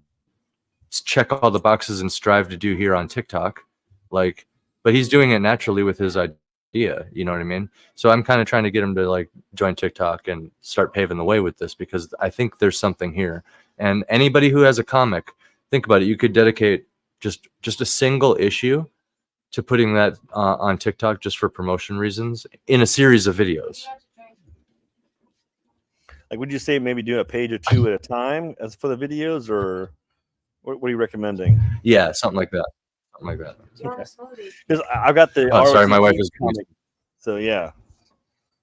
check all the boxes and strive to do here on TikTok, but he's doing it naturally with his idea. You know what I mean? So I'm kind of trying to get him to like join TikTok and start paving the way with this because I think there's something here. And anybody who has a comic, think about it. You could dedicate just a single issue to putting that on TikTok just for promotion reasons in a series of videos. Like, would you say maybe doing a page or two at a time as for the videos, or what are you recommending? Yeah, something like that. Something like that. Because I've got the. Oh, sorry, my ROTC wife is. comic, so yeah.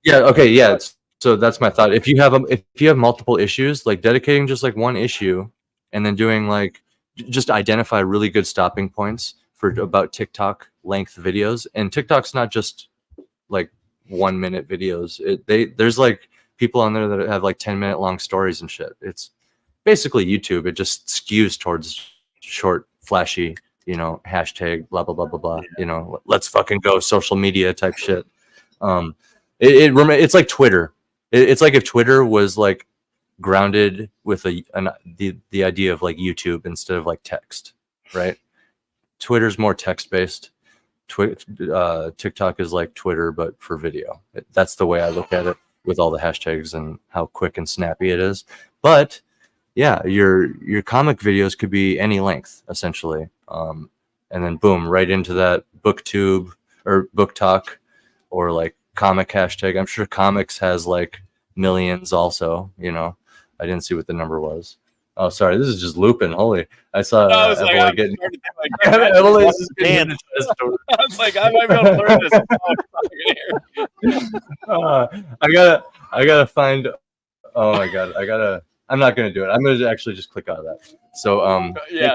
Yeah. Okay. Yeah. So that's my thought. If you have multiple issues, like dedicating just like one issue, and then doing like just identify really good stopping points for about TikTok length videos. And TikTok's not just like 1 minute videos. There's like people on there that have like 10-minute long stories and shit. It's basically YouTube. It just skews towards short, flashy, hashtag blah blah blah blah blah. Let's fucking go social media type shit. It's like Twitter. It's like if Twitter was like grounded with the idea of like YouTube instead of like text, right? Twitter's more text based. TikTok is like Twitter but for video. That's the way I look at it with all the hashtags and how quick and snappy it is. But yeah, your comic videos could be any length essentially, and then boom, right into that BookTube or Book Talk or like comic hashtag. I'm sure comics has like millions also. I didn't see what the number was. Oh, sorry, this is just looping. Holy, I saw I was like, Evelyn I'm getting. starting to think, like, Evelyn's just getting I was like, I might be able to learn this. I gotta find. Oh my god, I'm not gonna do it. I'm gonna actually just click out of that. So Yeah.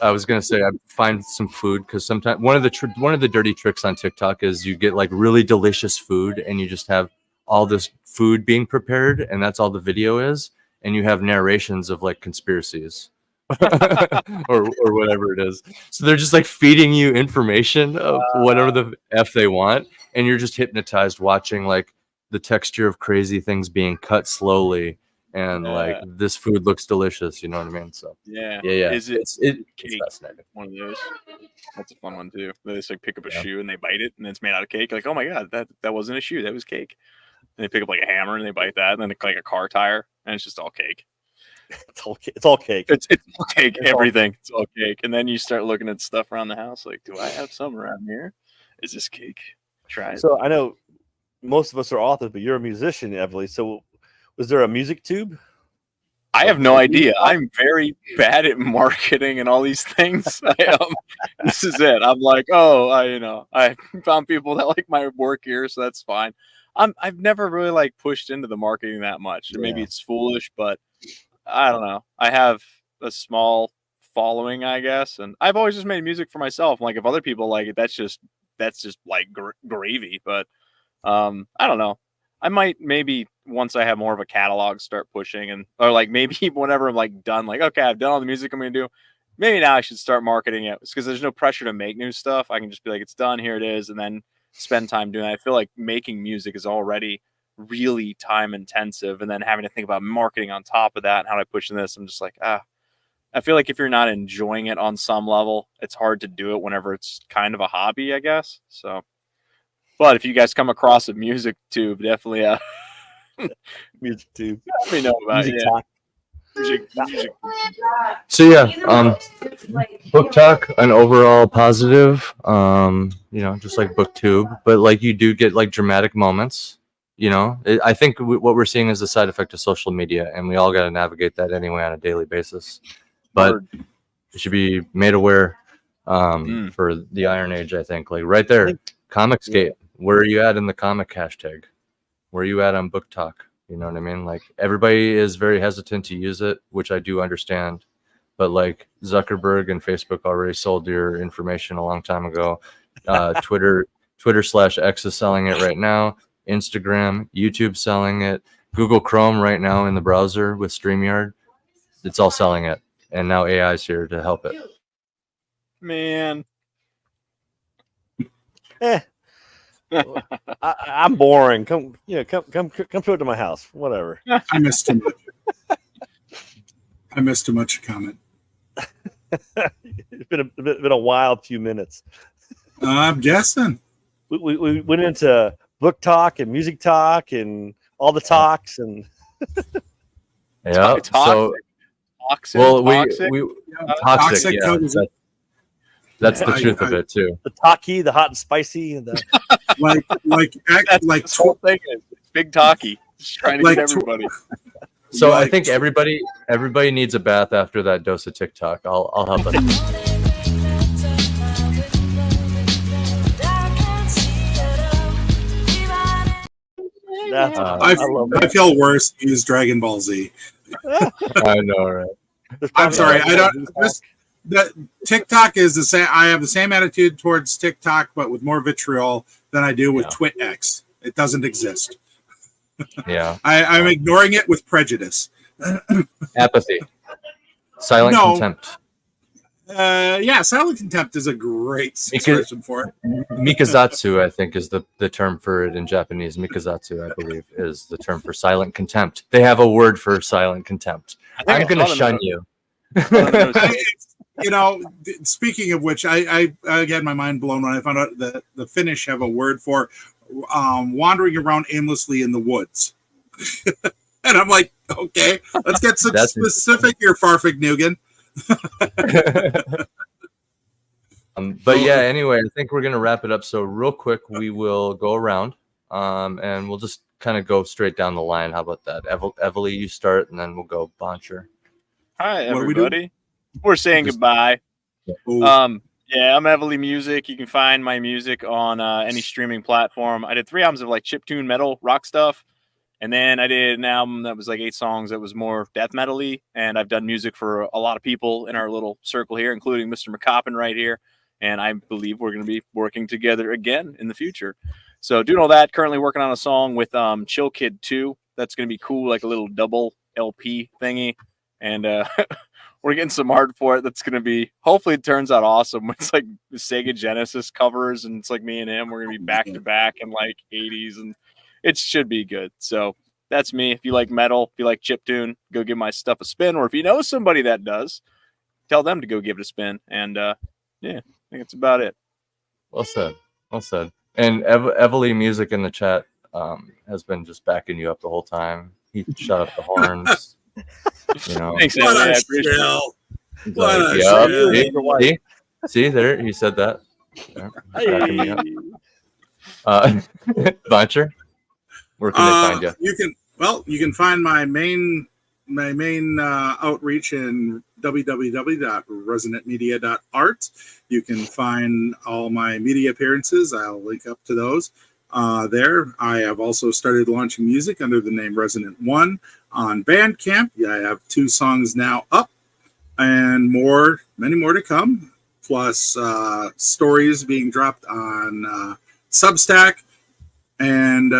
I was gonna say I find some food because sometimes one of the dirty tricks on TikTok is you get like really delicious food and you just have all this food being prepared and that's all the video is, and you have narrations of like conspiracies or whatever it is. So they're just like feeding you information of whatever the F they want, and you're just hypnotized watching like the texture of crazy things being cut slowly, and like this food looks delicious. You know what I mean? So Yeah. yeah. Is it It's cake? fascinating. One of those. That's a fun one too. They just like pick up a Yeah. shoe and they bite it, and it's made out of cake. Like, oh my god, that wasn't a shoe, that was cake. And they pick up like a hammer and they bite that, and then like a car tire, and it's just all cake. It's all cake. It's all cake. Everything. It's all cake. And then you start looking at stuff around the house. Like, do I have some around here? Is this cake? Try it. So I know most of us are authors, but you're a musician, Evelyn. So was there a music tube? I have no idea. I'm very bad at marketing and all these things. This is it. I'm like, oh, I found people that like my work here, so that's fine. I've never really like pushed into the marketing that much. And maybe it's foolish, but I don't know. I have a small following, I guess, and I've always just made music for myself. Like if other people like it, that's just like gravy. But I don't know. I might maybe once I have more of a catalog start pushing or like maybe whenever I'm like done, like, okay, I've done all the music I'm going to do. Maybe now I should start marketing it because there's no pressure to make new stuff. I can just be like, it's done. Here it is. And then spend time doing it. I feel like making music is already really time intensive. And then having to think about marketing on top of that and how do I push in this. I'm just like, I feel like if you're not enjoying it on some level, it's hard to do it whenever it's kind of a hobby, I guess. So, but if you guys come across a music tube, definitely music tube. Let me know about it. Talk. Music. So yeah, book talk, an overall positive, just like booktube, but like you do get like dramatic moments. I think what we're seeing is the side effect of social media, and we all got to navigate that anyway on a daily basis. But it should be made aware for the Iron Age. I think like right there, Comicsgate. Where are you at in the comic hashtag? Where are you at on book talk? You know what I mean? Like everybody is very hesitant to use it, which I do understand. But like Zuckerberg and Facebook already sold your information a long time ago. Twitter/X is selling it right now. Instagram, YouTube selling it. Google Chrome right now in the browser with StreamYard. It's all selling it. And now AI is here to help it. Man. I'm boring. Come to it to my house. Whatever. I missed too much. I missed too much comment. It's been a wild few minutes. I'm guessing. We went into book talk and music talk and all the talks and yeah. Toxic. Well, toxic. Toxic. Yeah, that's the truth of it too. The talkie, the hot and spicy, and the This whole thing is big talkie. Just trying to get everybody. So I think everybody needs a bath after that dose of TikTok. I'll help it. I feel worse. Use Dragon Ball Z. I know, right? I'm sorry. I don't. That TikTok is the same. I have the same attitude towards TikTok, but with more vitriol than I do with TwitX. It doesn't exist. Yeah, I'm ignoring it with prejudice. Apathy, silent contempt. Silent contempt is a great expression for it. Mikazatsu, I think, is the term for it in Japanese. Mikazatsu, I believe, is the term for silent contempt. They have a word for silent contempt. I'm going to shun you. Speaking of which, I had my mind blown when I found out that the Finnish have a word for wandering around aimlessly in the woods. And I'm like, okay, let's get some specific here, Farfig Nugan. But yeah, anyway, I think we're going to wrap it up. So real quick, we will go around and we'll just kind of go straight down the line. How about that? Evely, you start, and then we'll go Boncher. Hi, everybody. We're saying goodbye. I'm Evely Music. You can find my music on any streaming platform. I did 3 albums of like chiptune metal rock stuff. And then I did an album that was like 8 songs that was more death metal-y. And I've done music for a lot of people in our little circle here, including Mr. McCoppin right here. And I believe we're going to be working together again in the future. So doing all that, currently working on a song with Chill Kid 2. That's going to be cool, like a little double LP thingy. And we're getting some art for it. That's going to be, hopefully it turns out awesome. It's like Sega Genesis covers and it's like me and him. We're going to be back to back in like 80s and it should be good. So that's me. If you like metal, if you like chiptune, go give my stuff a spin. Or if you know somebody that does, tell them to go give it a spin. And I think that's about it. Well said. Well said. And Evely Music in the chat has been just backing you up the whole time. He shut up the horns. Thanks, what a shill. What a shill. See there, he said that. Boncher, where can they find you? You can find my main my main outreach in www.resonantmedia.art. You can find all my media appearances. I'll link up to those there. I have also started launching music under the name Resonant One on Bandcamp. I have 2 songs now up, and many more to come. Plus stories being dropped on Substack, and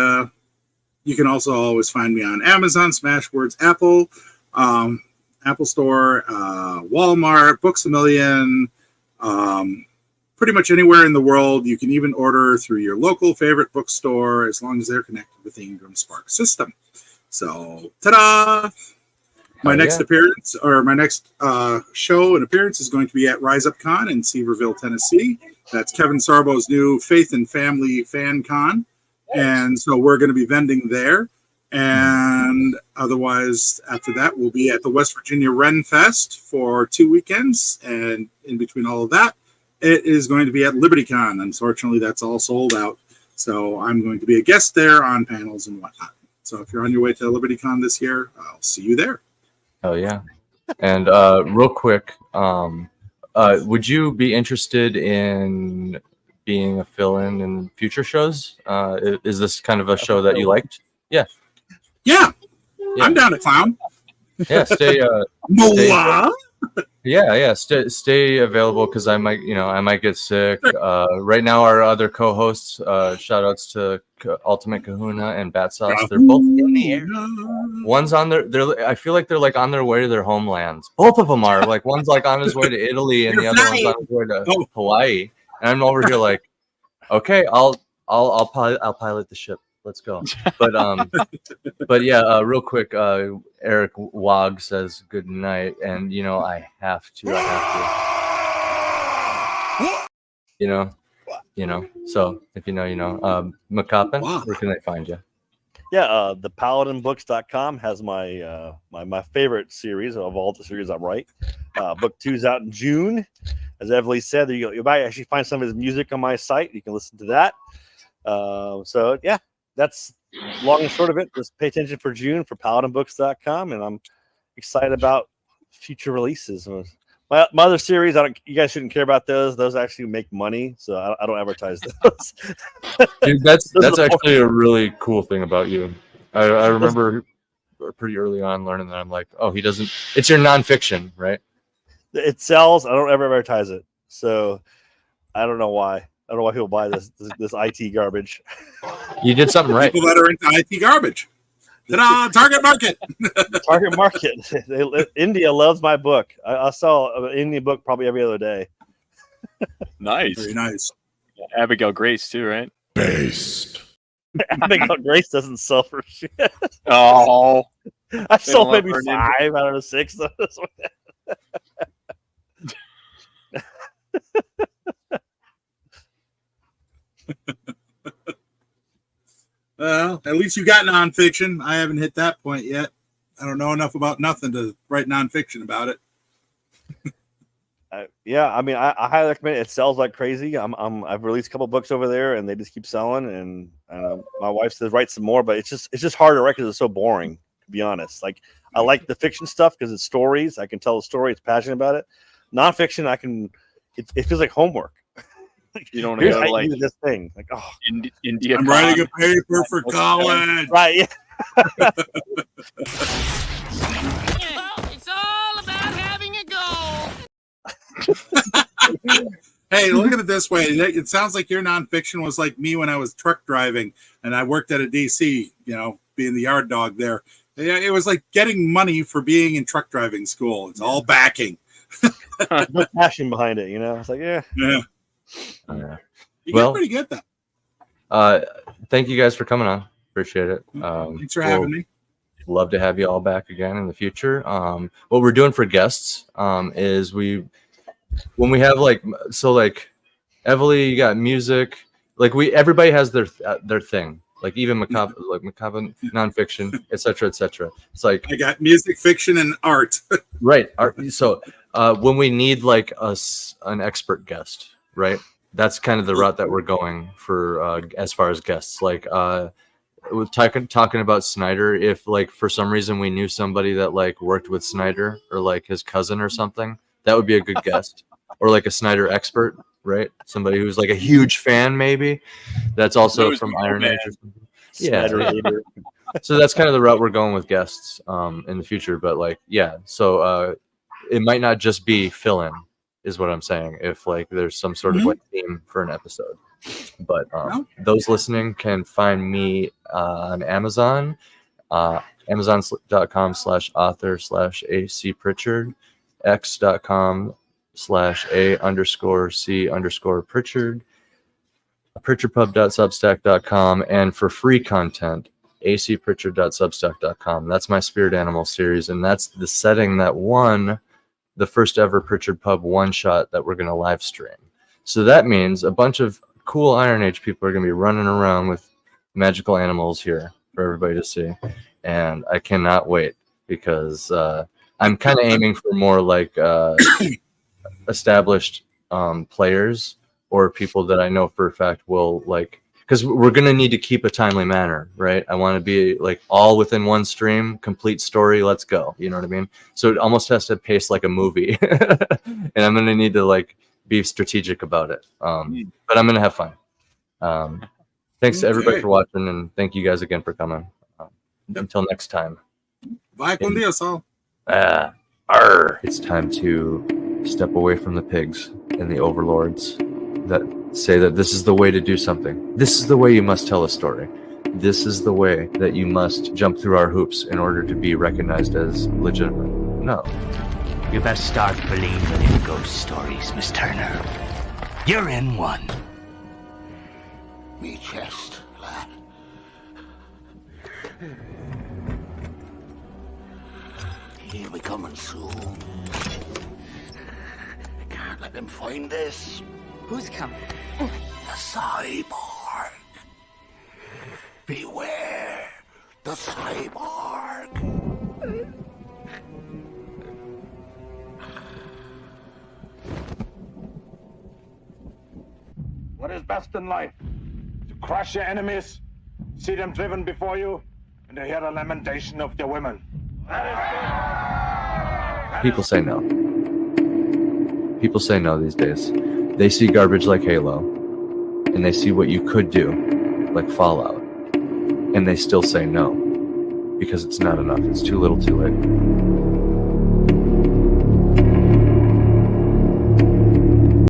you can also always find me on Amazon, Smashwords, Apple, Apple Store, Walmart, Books A Million, pretty much anywhere in the world. You can even order through your local favorite bookstore as long as they're connected with the Ingram Spark system. So, ta-da! My next appearance, or my next show and appearance, is going to be at Rise Up Con in Seaverville, Tennessee. That's Kevin Sorbo's new Faith and Family Fan Con. And so we're going to be vending there. And otherwise, after that, we'll be at the West Virginia Ren Fest for 2 weekends. And in between all of that, it is going to be at LibertyCon. Unfortunately, that's all sold out. So I'm going to be a guest there on panels and whatnot. So if you're on your way to LibertyCon this year, I'll see you there. Oh yeah. And real quick, would you be interested in being a fill-in in future shows? Is this kind of a show that you liked? Yeah. I'm down to clown. Yeah, stay stay available, because I might get sick. Right now our other co-hosts, shout outs to Ultimate Kahuna and Bat Sauce, they're both in the air. One's on I feel like they're like on their way to their homelands. Both of them are. Like, one's like on his way to Italy and the other one's on his way to Hawaii. And I'm over here like, okay, I'll pilot the ship. Let's go. But yeah, real quick, Eric Wog says good night, and I have to. So if you know, McCoppin, where can they find you? Yeah, the paladinbooks.com has my my favorite series of all the series I'm writing. Book 2's out in June. As Everly said, you might actually find some of his music on my site. You can listen to that. So yeah, that's long and short of it. Just pay attention for June for paladinbooks.com, and I'm excited about future releases. My other series, you guys shouldn't care about those. Those actually make money, so I don't advertise those. Dude, that's actually a really cool thing about you. I remember pretty early on learning that. I'm like, oh, he doesn't. It's your nonfiction, right? It sells. I don't ever advertise it, so I don't know why. I don't know why people buy this IT garbage. You did something right. People that are into IT garbage. Ta-da! Target market. Target market. India loves my book. I sell an Indian book probably every other day. Nice. Very nice. Abigail Grace too, right? Based. Abigail Grace doesn't sell for shit. Oh, I sold maybe 5 out of 6 of those. Well, at least you got nonfiction. I haven't hit that point yet. I don't know enough about nothing to write nonfiction about it. Yeah, I mean, I highly recommend it. It sells like crazy. I've released a couple books over there, and they just keep selling. And my wife says write some more, but it's just hard to write because it's so boring. To be honest, like I like the fiction stuff because it's stories. I can tell the story. It's passionate about it. Nonfiction, it feels like homework. You don't know like this thing. Like, oh, India. I'm writing a paper for college. Right? Yeah. It's all about having a goal. Hey, look at it this way. It sounds like your nonfiction was like me when I was truck driving and I worked at a DC, being the yard dog there. It was like getting money for being in truck driving school. It's all backing. No passion behind it, It's like, yeah. You get pretty good though. Thank you guys for coming on. Appreciate it. Thanks for having me. Love to have you all back again in the future. What we're doing for guests is when we have Evely, you got music. Like everybody has their thing. Like even macabre nonfiction, etc., etc. It's like I got music, fiction, and art. Right. So when we need like an expert guest, right? That's kind of the route that we're going for as far as guests. Like with talking about Snyder, if like for some reason we knew somebody that like worked with Snyder or like his cousin or something, that would be a good guest. Or like a Snyder expert, right? Somebody who's like a huge fan, maybe. That's also from Iron Age or something. Yeah. So that's kind of the route we're going with guests in the future. But like, yeah. So it might not just be fill-in, is what I'm saying. If like there's some sort of like theme for an episode. But those listening can find me on Amazon, amazon.com/author/AC Pritchard, x.com/A_C_Pritchard, pritchardpub.substack.com, and for free content, acpritchard.substack.com. That's my Spirit Animal series, and that's the setting that won the first ever Pritchard Pub one-shot that we're going to live stream. So that means a bunch of cool Iron Age people are going to be running around with magical animals here for everybody to see. And I cannot wait because I'm kind of aiming for more like established players or people that I know for a fact will like, because we're going to need to keep a timely manner, right? I want to be like all within one stream, complete story, let's go. You know what I mean? So it almost has to pace like a movie. And I'm going to need to like be strategic about it. But I'm going to have fun. Thanks to everybody for watching, and thank you guys again for coming. Until next time. Bye con Dios, all. It's time to step away from the pigs and the overlords that say that this is the way to do something. This is the way you must tell a story. This is the way that you must jump through our hoops in order to be recognized as legitimate. No. You best start believing in ghost stories, Miss Turner. You're in one. Me chest, lad. He'll be coming soon. Can't let him find this. Who's coming? The cyborg. Beware the cyborg. What is best in life? To crush your enemies, see them driven before you, and to hear the lamentation of your women. People say no. People say no these days. They see garbage like Halo, and they see what you could do, like Fallout, and they still say no, because it's not enough. It's too little too late.